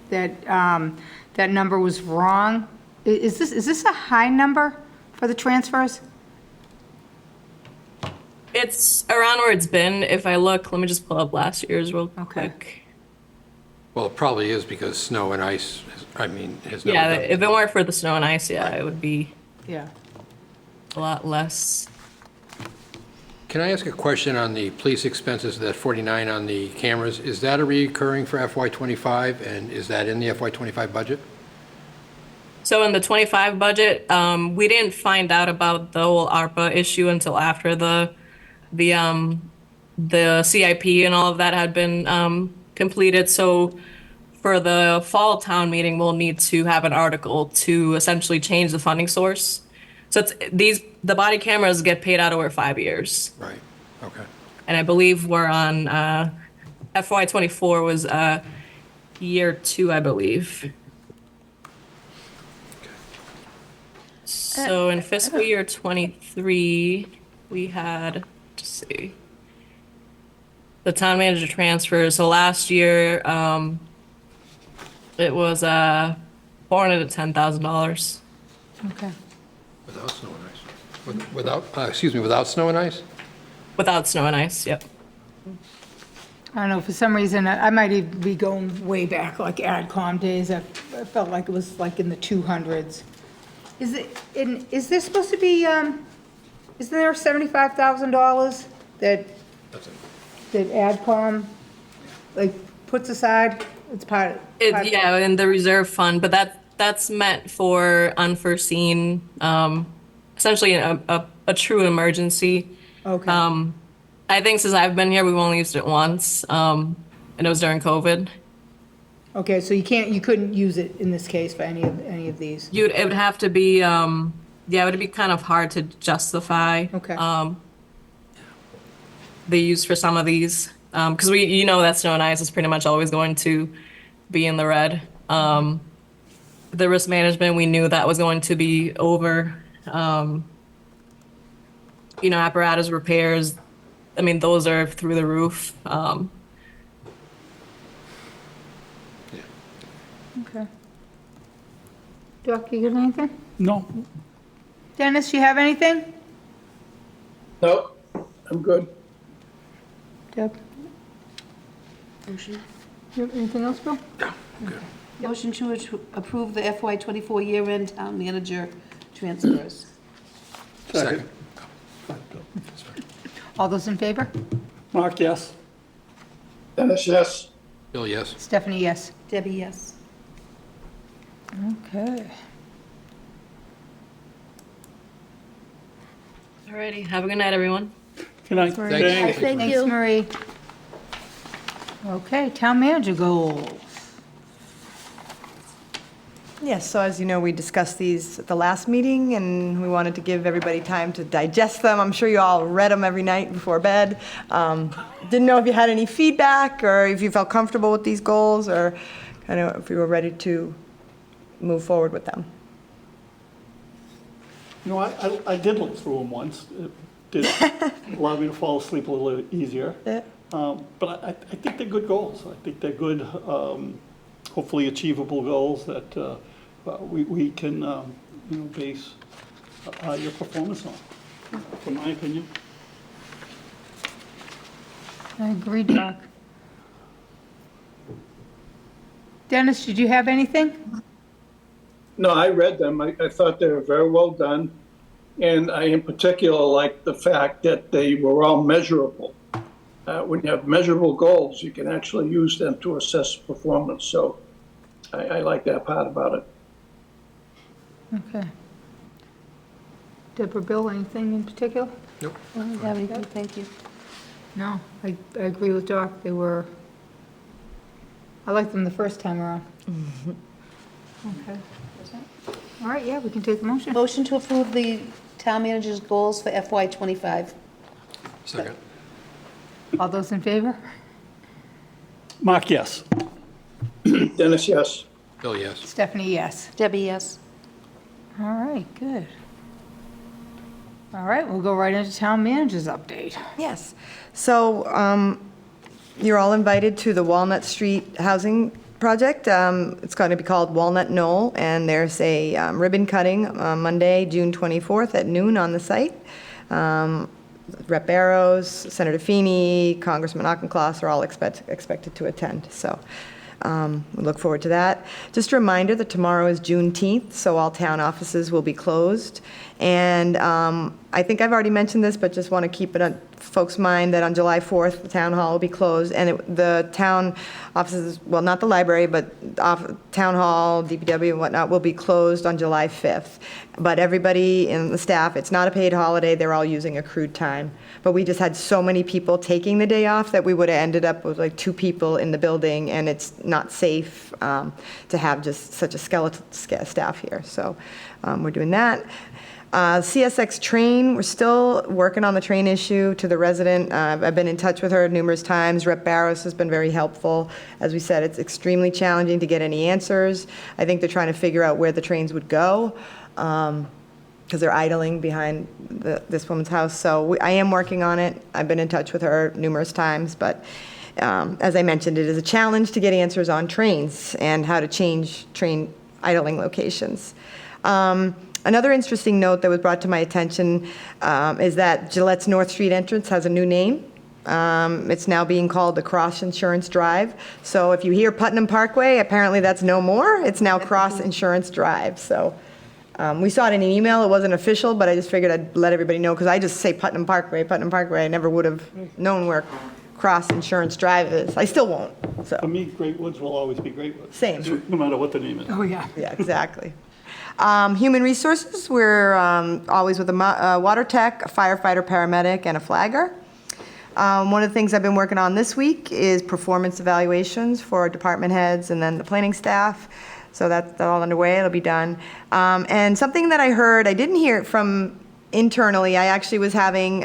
that number was wrong. Is this a high number for the transfers? It's around where it's been. If I look, let me just pull up last year's real quick. Well, it probably is because snow and ice, has no. Yeah, if it weren't for the snow and ice, yeah, it would be a lot less. Can I ask a question on the police expenses, that 49 on the cameras? Is that a recurring for FY25, and is that in the FY25 budget? So in the 25 budget, we didn't find out about the whole ARPA issue until after the CIP and all of that had been completed. So for the fall town meeting, we'll need to have an article to essentially change the funding source. So it's the body cameras get paid out over 5 years. Right, okay. And I believe we're on, FY24 was year 2, I believe. So in fiscal year 23, we had, let's see, the town manager transfers. So last year, it was $410,000. Okay. Without snow and ice. Without snow and ice? Without snow and ice, yep. I don't know, for some reason, I might even be going way back, like AdCom days. I felt like it was like in the 200s. Is this supposed to be, isn't there $75,000 that AdCom, like, puts aside? It's part of. Yeah, in the reserve fund, but that's meant for unforeseen, essentially a true emergency. Okay. I think since I've been here, we've only used it once, and it was during COVID. Okay, so you couldn't use it in this case for any of these? It would have to be, yeah, it would be kind of hard to justify. Okay. The use for some of these, because that snow and ice is pretty much always going to be in the red. The risk management, we knew that was going to be over. Apparatus repairs, I mean, those are through the roof. Okay. Doc, you got anything? No. Dennis, you have anything? No, I'm good. Deb? Motion. You have anything else, Bill? Motion to approve the FY '24 year-end town manager transfers. Second. All those in favor? Marc, yes. Dennis, yes. Bill, yes. Stephanie, yes. Debbie, yes. Okay. Alrighty, have a good night, everyone. Good night. Thanks. Thanks, Marie. Okay, town manager goals. Yes, so as you know, we discussed these at the last meeting, and we wanted to give everybody time to digest them. I'm sure you all read them every night before bed. Didn't know if you had any feedback, or if you felt comfortable with these goals, or kind of if you were ready to move forward with them. I did look through them once. It did allow me to fall asleep a little easier. Yeah. But I think they're good goals. I think they're good, hopefully achievable goals that we can, base your performance on, from my opinion. I agree, Doc. Dennis, did you have anything? No, I read them. I thought they were very well done. And I, in particular, like the fact that they were all measurable. When you have measurable goals, you can actually use them to assess performance. So I like that part about it. Okay. Deborah, Bill, anything in particular? Nope. I don't have anything, thank you. No, I agree with Doc. I liked them the first time around. Okay. All right, yeah, we can take a motion. Motion to approve the town manager's goals for FY '25. Second. All those in favor? Marc, yes. Dennis, yes. Bill, yes. Stephanie, yes. Debbie, yes. All right, good. All right, we'll go right into town manager's update. Yes. So you're all invited to the Walnut Street housing project. It's going to be called Walnut Knoll, and there's a ribbon cutting Monday, June 24th at noon on the site. Rep Barrows, Senator Feeney, Congressman Auchincloss are all expected to attend. So we look forward to that. Just a reminder that tomorrow is Juneteenth, so all town offices will be closed. And I think I've already mentioned this, but just want to keep it on folks' mind that on July 4th, the town hall will be closed, and the town offices, well, not the library, but town hall, DPW and whatnot, will be closed on July 5th. But everybody in the staff, it's not a paid holiday, they're all using accrued time. But we just had so many people taking the day off that we would have ended up with like 2 people in the building, and it's not safe to have just such a skeletal staff here. So we're doing that. CSX train, we're still working on the train issue to the resident. I've been in touch with her numerous times. Rep Barrows has been very helpful. As we said, it's extremely challenging to get any answers. I think they're trying to figure out where the trains would go because they're idling behind this woman's house. So I am working on it. I've been in touch with her numerous times, but as I mentioned, it is a challenge to get answers on trains and how to change train idling locations. Another interesting note that was brought to my attention is that Gillette's North Street entrance has a new name. It's now being called the Cross Insurance Drive. So if you hear Putnam Parkway, apparently that's no more. It's now Cross Insurance Drive. So we saw it in an email. It wasn't official, but I just figured I'd let everybody know because I just say Putnam Parkway, Putnam Parkway. I never would have known where Cross Insurance Drive is. I still won't. So. For me, Great Woods will always be Great Woods. Same. No matter what the name is. Oh, yeah. Yeah, exactly. Human Resources, we're always with a water tech, a firefighter, paramedic, and a flagger. One of the things I've been working on this week is performance evaluations for department heads and then the planning staff. So that's all underway. It'll be done. And something that I heard, I didn't hear it from internally. I actually was having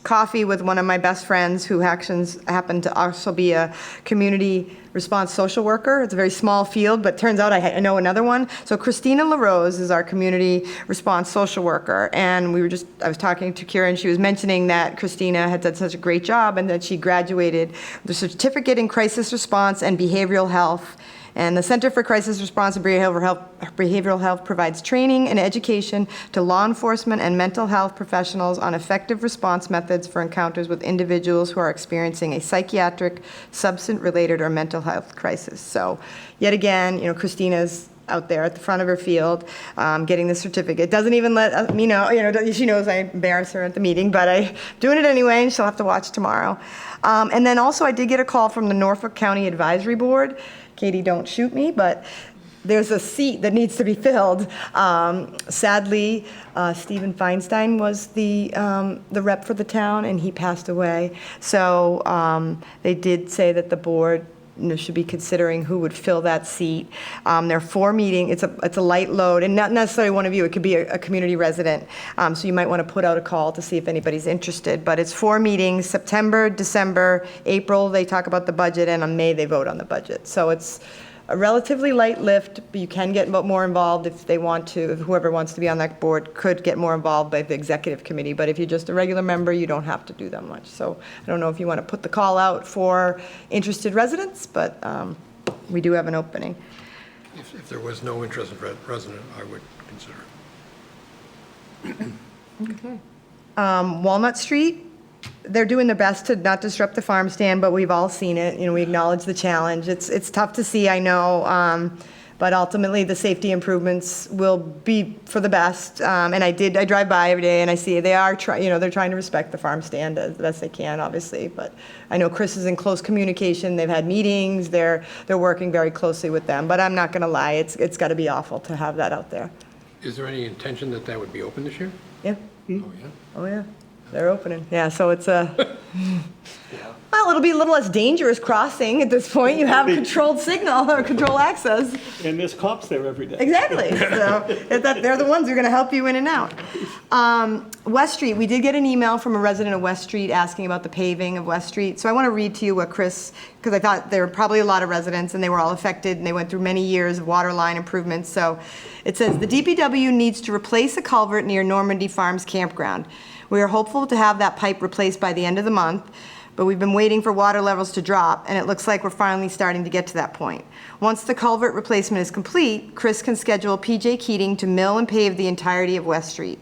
coffee with one of my best friends who happened to also be a community response social worker. It's a very small field, but turns out I know another one. So Christina LaRose is our community response social worker. And I was talking to Kira and she was mentioning that Christina had done such a great job and that she graduated with a certificate in crisis response and behavioral health. And the Center for Crisis Response and Behavioral Health provides training and education to law enforcement and mental health professionals on effective response methods for encounters with individuals who are experiencing a psychiatric, substance-related, or mental health crisis. So, yet again, Christina's out there at the front of her field getting the certificate. Doesn't even let me know, she knows I embarrass her at the meeting, but I'm doing it anyway, and she'll have to watch tomorrow. And then also I did get a call from the Norfolk County Advisory Board. Katie, don't shoot me, but there's a seat that needs to be filled. Sadly, Stephen Feinstein was the rep for the town, and he passed away. So they did say that the board should be considering who would fill that seat. There are 4 meetings. It's a light load, and not necessarily one of you. It could be a community resident. So you might want to put out a call to see if anybody's interested. But it's 4 meetings: September, December, April. They talk about the budget, and in May they vote on the budget. So it's a relatively light lift, but you can get more involved if they want to. If whoever wants to be on that board could get more involved by the executive committee. But if you're just a regular member, you don't have to do that much. So I don't know if you want to put the call out for interested residents, but we do have an opening. If there was no interested resident, I would consider it. Okay. Walnut Street, they're doing their best to not disrupt the farm stand, but we've all seen it. We acknowledge the challenge. It's tough to see, I know, but ultimately the safety improvements will be for the best. And I drive by every day and I see they're trying to respect the farm stand as best they can, obviously. But I know Chris is in close communication. They've had meetings. They're working very closely with them. But I'm not going to lie, it's got to be awful to have that out there. Is there any intention that would be open this year? Yeah. Oh, yeah? Oh, yeah. They're opening. Yeah, so it's well, it'll be a little less dangerous crossing at this point. You have controlled signal or control access. And there's cops there every day. Exactly. So they're the ones who are going to help you in and out. West Street, we did get an email from a resident of West Street asking about the paving of West Street. So I want to read to you what Chris, because I thought there were probably a lot of residents and they were all affected and they went through many years of water line improvements. So it says, the DPW needs to replace a culvert near Normandy Farms Campground. We are hopeful to have that pipe replaced by the end of the month, but we've been waiting for water levels to drop, and it looks like we're finally starting to get to that point. Once the culvert replacement is complete, Chris can schedule PJ Keating to mill and pave the entirety of West Street.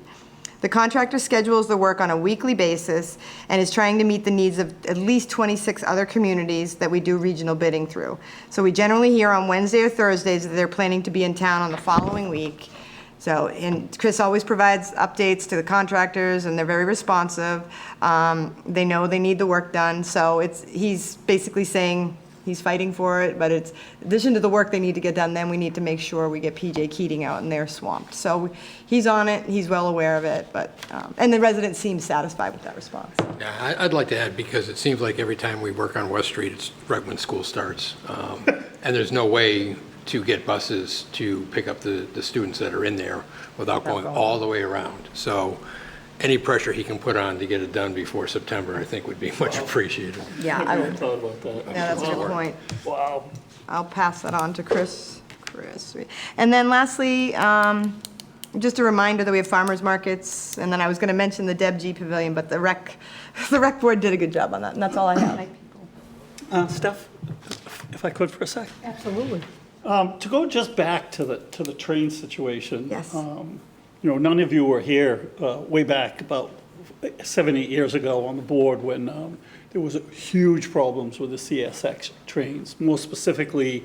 The contractor schedules the work on a weekly basis and is trying to meet the needs of at least 26 other communities that we do regional bidding through. So we generally hear on Wednesday or Thursdays that they're planning to be in town on the following week. So, and Chris always provides updates to the contractors, and they're very responsive. They know they need the work done, so he's basically saying he's fighting for it, but it's in addition to the work they need to get done, then we need to make sure we get PJ Keating out, and they're swamped. So he's on it, he's well aware of it, but, and the resident seems satisfied with that response. Yeah, I'd like to add, because it seems like every time we work on West Street, it's right when school starts. And there's no way to get buses to pick up the students that are in there without going all the way around. So any pressure he can put on to get it done before September, I think would be much appreciated. Yeah, I would. thought about that. Yeah, that's a good point. Wow. I'll pass that on to Chris. And then lastly, just a reminder that we have farmers markets, and then I was going to mention the Deb G Pavilion, but the rec board did a good job on that, and that's all I have. Steph, if I could for a sec. Absolutely. To go just back to the train situation. Yes. none of you were here way back about 7, 8 years ago on the board when there was huge problems with the CSX trains, more specifically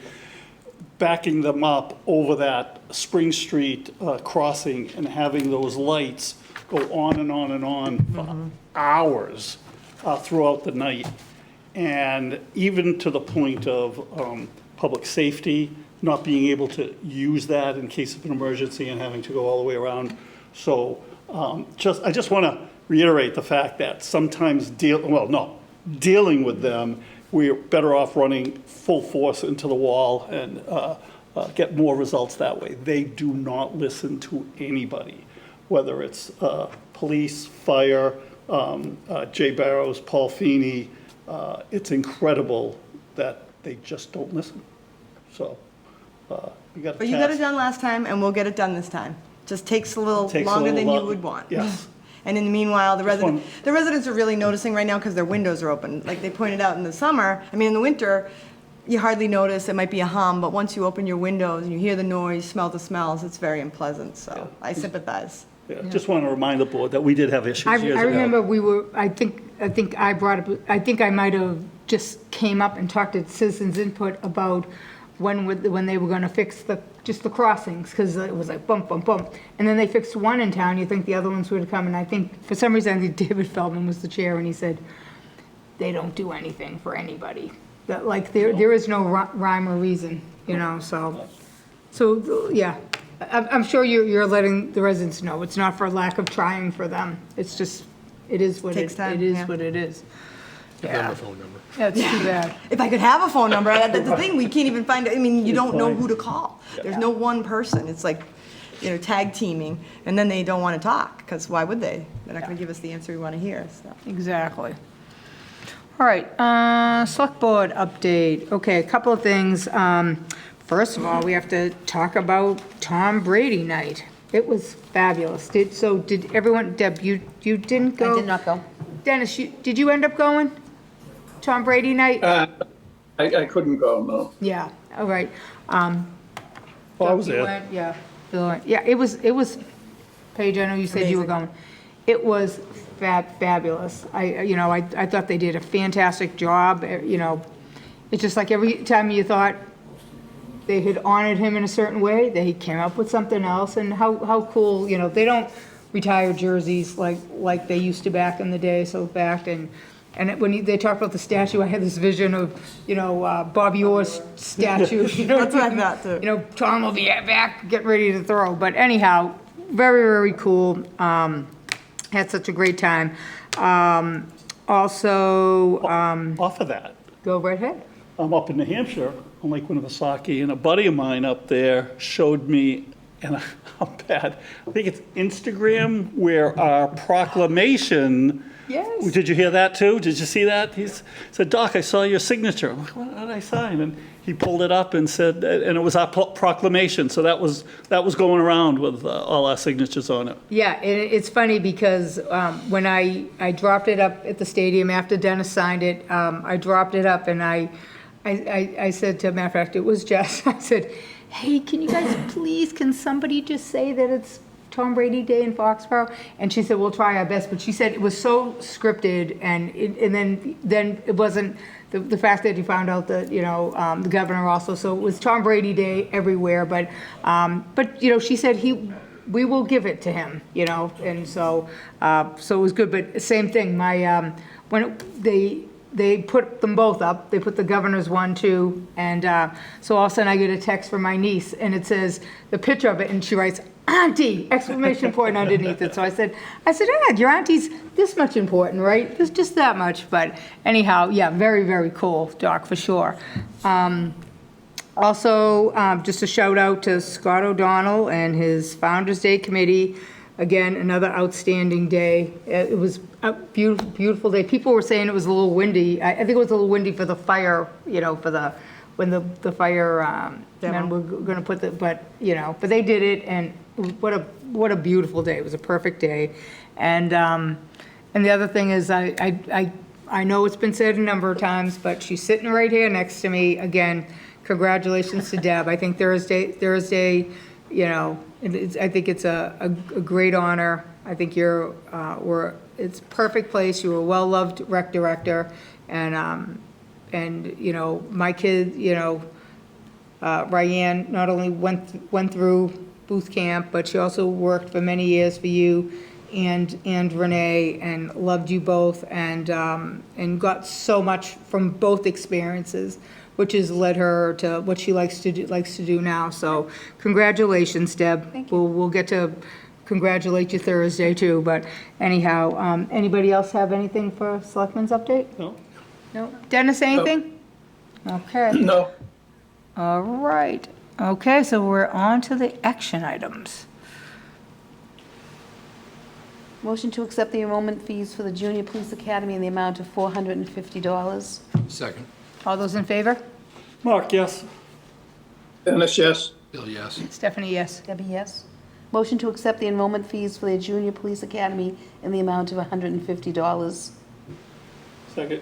backing them up over that Spring Street crossing and having those lights go on and on and on for hours throughout the night. And even to the point of public safety, not being able to use that in case of an emergency and having to go all the way around. So I just want to reiterate the fact that sometimes dealing with them, we're better off running full force into the wall and get more results that way. They do not listen to anybody, whether it's police, fire, Jay Barrows, Paul Feeney. It's incredible that they just don't listen. So you got to. But you got it done last time, and we'll get it done this time. Just takes a little longer than you would want. Yes. And in the meanwhile, the residents are really noticing right now because their windows are open. Like they pointed out in the summer, in the winter, you hardly notice. It might be a hum, but once you open your windows and you hear the noise, smell the smells, it's very unpleasant. So I sympathize. Yeah, just want to remind the board that we did have issues years ago. I remember I think I brought up, I think I might have just came up and talked to citizens input about when they were going to fix just the crossings, because it was like bump, bump, bump. And then they fixed one in town, you think the other ones would come, and I think, for some reason, I think David Feldman was the chair, and he said, they don't do anything for anybody. That, like, there is no rhyme or reason, so, yeah. I'm sure you're letting the residents know, it's not for lack of trying for them, it's just, it is what Takes time, it is yeah. what it is. Give them a phone number. Yeah, it's too bad. If I could have a phone number, that's the thing, we can't even find it. You don't know who to call. There's no one person. It's like, tag teaming, and then they don't want to talk, because why would they? They're not going to give us the answer we want to hear, so. Exactly. All right, select board update. Okay, a couple of things. First of all, we have to talk about Tom Brady night. It was fabulous. Did everyone, Deb, you didn't go? I did not go. Dennis, did you end up going? Tom Brady night? I couldn't go, no. Yeah, all right. I was You there. went? Yeah, Bill went. Yeah, it was, Paige, I know you said you were going. It was fabulous. I thought they did a fantastic job. It's just like every time you thought they had honored him in a certain way, they came up with something else. And how cool, they don't retire jerseys like they used to back in the day, so back and when they talked about the statue, I had this vision of, Bobby Orr's statue. That's what I thought too. Tom will be back, getting ready to throw. But anyhow, very, very cool. Had such a great time. Also, Off of that, go right ahead. I'm up in New Hampshire on Lake Winnipesaukee, and a buddy of mine up there showed me, and I'm bad, I think it's Instagram, where our proclamation. Yes. Did you hear that too? Did you see that? He said, Doc, I saw your signature. I'm like, what did I sign? And he pulled it up and said, and it was our proclamation. So that was going around with all our signatures on it. Yeah, and it's funny because when I dropped it up at the stadium after Dennis signed it, I dropped it up and I said, to matter of fact, it was Jess. I said, hey, can you guys please, can somebody just say that it's Tom Brady Day in Foxborough? And she said, we'll try our best. But she said it was so scripted, and then it wasn't the fact that you found out that, the governor also. So it was Tom Brady Day everywhere. But she said we will give it to him, and so it was good. But same thing, they put them both up. They put the governor's one too, and so all of a sudden I get a text from my niece, and it says the picture of it, and she writes, "Auntie!" exclamation point underneath it. So I said, your auntie's this much important, right? It's just that much. But anyhow, yeah, very, very cool, Doc, for sure. Also, just a shout out to Scott O'Donnell and his Founders Day committee. Again, another outstanding day. It was a beautiful, beautiful day. People were saying it was a little windy. I think it was a little windy for the fire, when the fire men were going to put but they did it, and what a beautiful day. It was a perfect day. And the other thing is, I know it's been said a number of times, but she's sitting right here next to me. Again, congratulations to Deb. I think Thursday I think it's a great honor. I think it's a perfect place. You were a well-loved rec director, and my kid, Ryan not only went through booth camp, but she also worked for many years for you and Renee, and loved you both, and got so much from both experiences, which has led her to what she likes to do now. So congratulations, Deb. Thank you. We'll get to congratulate you Thursday too, but anyhow, anybody else have anything for Selectmen's update? No. No? Dennis, anything? Okay. No. All right. Okay, so we're on to the action items. Motion to accept the enrollment fees for the Junior Police Academy in the amount of $450. Second. All those in favor? Marc, yes. Dennis, yes. Bill, yes. Stephanie, yes. Debbie, yes. Motion to accept the enrollment fees for the Junior Police Academy in the amount of $150. Second.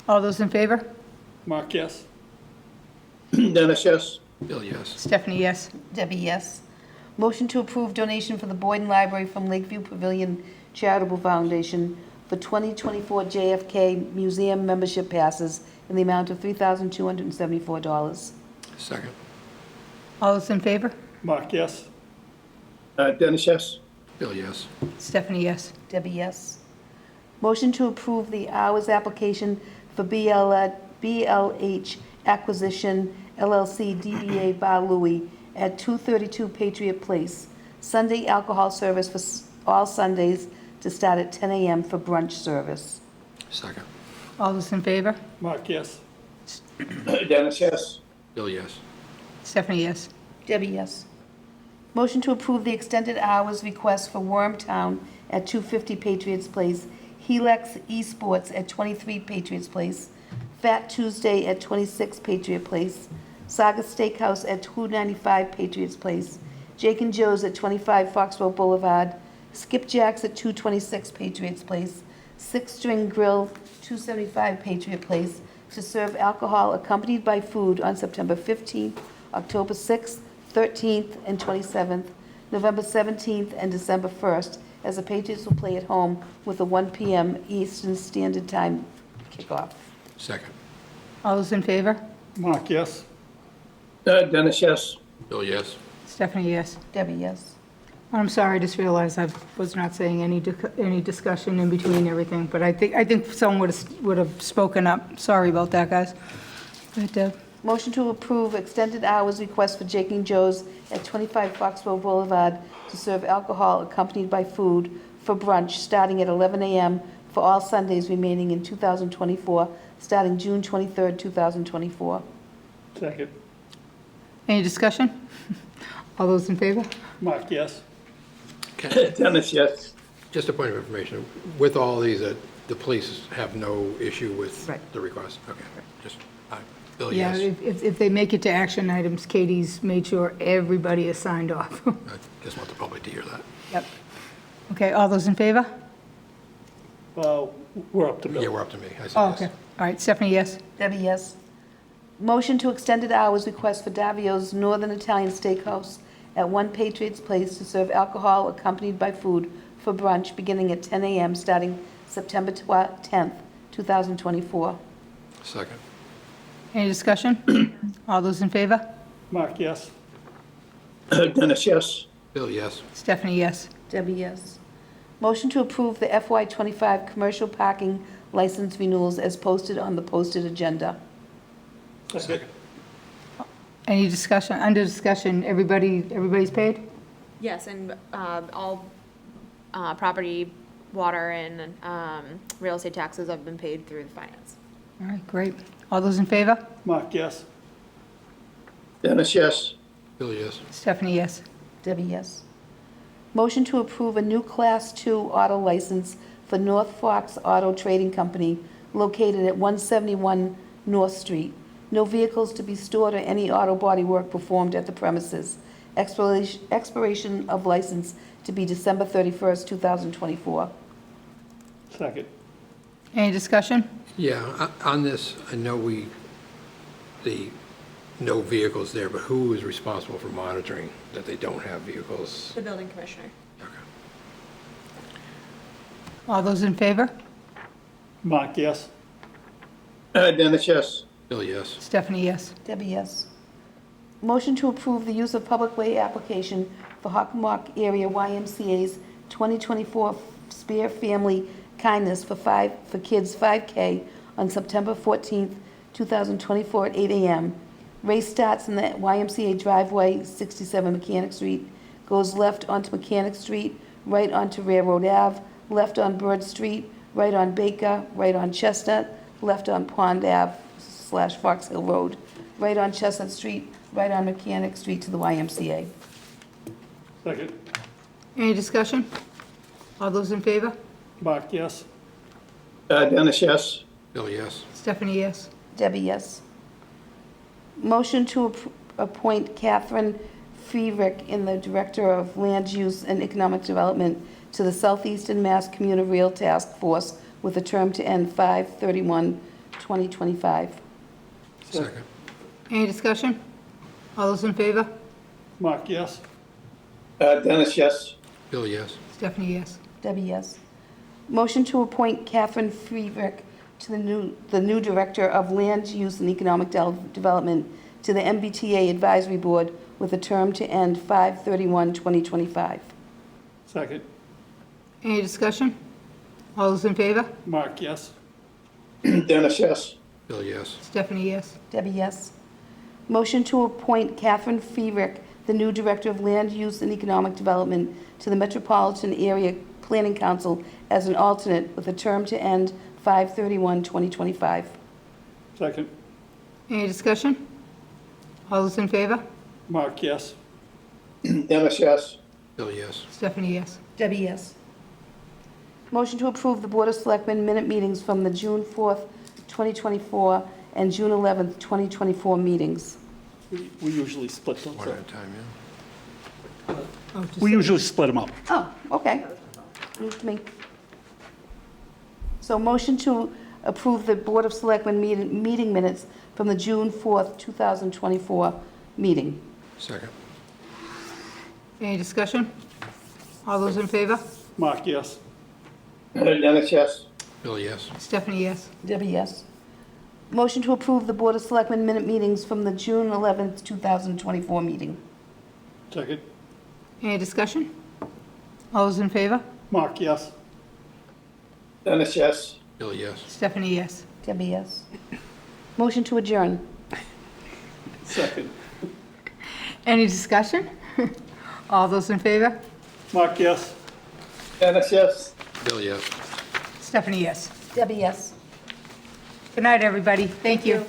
All those in favor? Marc, yes. Dennis, yes. Bill, yes. Stephanie, yes. Debbie, yes. Motion to approve donation for the Boyden Library from Lakeview Pavilion Charitable Foundation for 2024 JFK Museum membership passes in the amount of $3,274. Second. All those in favor? Marc, yes. Dennis, yes. Bill, yes. Stephanie, yes. Debbie, yes. Motion to approve the hours application for BLH Acquisition LLC DBA Bar Louie at 232 Patriot Place. Sunday alcohol service for all Sundays to start at 10 a.m. for brunch service. Second. All those in favor? Marc, yes. Dennis, yes. Bill, yes. Stephanie, yes. Debbie, yes. Motion to approve the extended hours request for Wormtown at 250 Patriots Place, Helix Esports at 23 Patriots Place, Fat Tuesday at 26 Patriot Place, Saga Steakhouse at 295 Patriots Place, Jake and Joe's at 25 Foxborough Boulevard, Skipjack's at 226 Patriots Place, Six String Grill, 275 Patriot Place, to serve alcohol accompanied by food on September 15th, October 6th, 13th, and 27th, November 17th, and December 1st, as the Patriots will play at home with a 1 p.m. Eastern Standard Time kickoff. Second. All those in favor? Marc, yes. Dennis, yes. Bill, yes. Stephanie, yes. Debbie, yes. I'm sorry, I just realized I was not saying any discussion in between everything, but I think someone would have spoken up. Sorry about that, guys. Go ahead, Deb. Motion to approve extended hours request for Jake and Joe's at 25 Foxborough Boulevard to serve alcohol accompanied by food for brunch starting at 11 a.m. for all Sundays remaining in 2024, starting June 23rd, 2024. Second. Any discussion? All those in favor? Marc, yes. Dennis, yes. Just a point of information, with all these, the police have no issue with Right. the request? Okay, just, Bill, Yeah, yes. if they make it to action items, Katie's made sure everybody is signed off. I just want the public to hear that. Yep. Okay, all those in favor? We're up to Bill. Yeah, we're up to me. I said Oh, yes. okay. All right, Stephanie, yes. Debbie, yes. Motion to extended hours request for Davios Northern Italian Steakhouse at 1 Patriots Place to serve alcohol accompanied by food for brunch beginning at 10 a.m. starting September 10th, 2024. Second. Any discussion? All those in favor? Marc, yes. Dennis, yes. Bill, yes. Stephanie, yes. Debbie, yes. Motion to approve the FY25 commercial parking license renewals as posted on the posted agenda. Second. Any discussion? Under discussion, everybody's paid? Yes, and all property, water, and real estate taxes have been paid through the finance. All right, great. All those in favor? Marc, yes. Dennis, yes. Bill, yes. Stephanie, yes. Debbie, yes. Motion to approve a new Class 2 auto license for North Fox Auto Trading Company located at 171 North Street. No vehicles to be stored or any auto body work performed at the premises. Expiration of license to be December 31st, 2024. Second. Any discussion? Yeah, on this, I know the no vehicles there, but who is responsible for monitoring that they don't have vehicles? The building commissioner. All those in favor? Marc, yes. Dennis, yes. Bill, yes. Stephanie, yes. Debbie, yes. Motion to approve the use of public way application for Hockomock Area YMCA's 2024 Spear Family Kindness for Kids 5K on September 14th, 2024 at 8 a.m. Race starts in the YMCA driveway, 67 Mechanic Street, goes left onto Mechanic Street, right onto Railroad Ave, left on Bird Street, right on Baker, right on Chestnut, left on Pond Ave / Fox Hill Road, right on Chestnut Street, right on Mechanic Street to the YMCA. Second. Any discussion? All those in favor? Marc, yes. Dennis, yes. Bill, yes. Stephanie, yes. Debbie, yes. Motion to appoint Catherine Feerick in the Director of Land Use and Economic Development to the Southeastern Mass Commuter Rail Task Force with a term to end 5/31/2025. Second. Any discussion? All those in favor? Marc, yes. Dennis, yes. Bill, yes. Stephanie, yes. Debbie, yes. Motion to appoint Catherine Feerick to the new Director of Land Use and Economic Development to the MBTA Advisory Board with a term to end 5/31/2025. Second. Any discussion? All those in favor? Marc, yes. Dennis, yes. Bill, yes. Stephanie, yes. Debbie, yes. Motion to appoint Catherine Feerick, the new Director of Land Use and Economic Development, to the Metropolitan Area Planning Council as an alternate with a term to end 5/31/2025. Second. Any discussion? All those in favor? Marc, yes. Dennis, yes. Bill, yes. Stephanie, yes. Debbie, yes. Motion to approve the Board of Selectmen minute meetings from the June 4th, 2024 and June 11th, 2024 meetings. We usually split those One up. at a time, yeah. We usually split them up. Oh, okay. News to me. So motion to approve the Board of Selectmen meeting minutes from the June 4th, 2024 meeting. Second. Any discussion? All those in favor? Marc, yes. Dennis, yes. Bill, yes. Stephanie, yes. Debbie, yes. Motion to approve the Board of Selectmen minute meetings from the June 11th, 2024 meeting. Second. Any discussion? All those in favor? Marc, yes. Dennis, yes. Bill, yes. Stephanie, yes. Debbie, yes. Motion to adjourn. Second. Any discussion? All those in favor? Marc, yes. Dennis, yes. Bill, yes. Stephanie, yes. Debbie, yes. Good night, everybody. Thank you.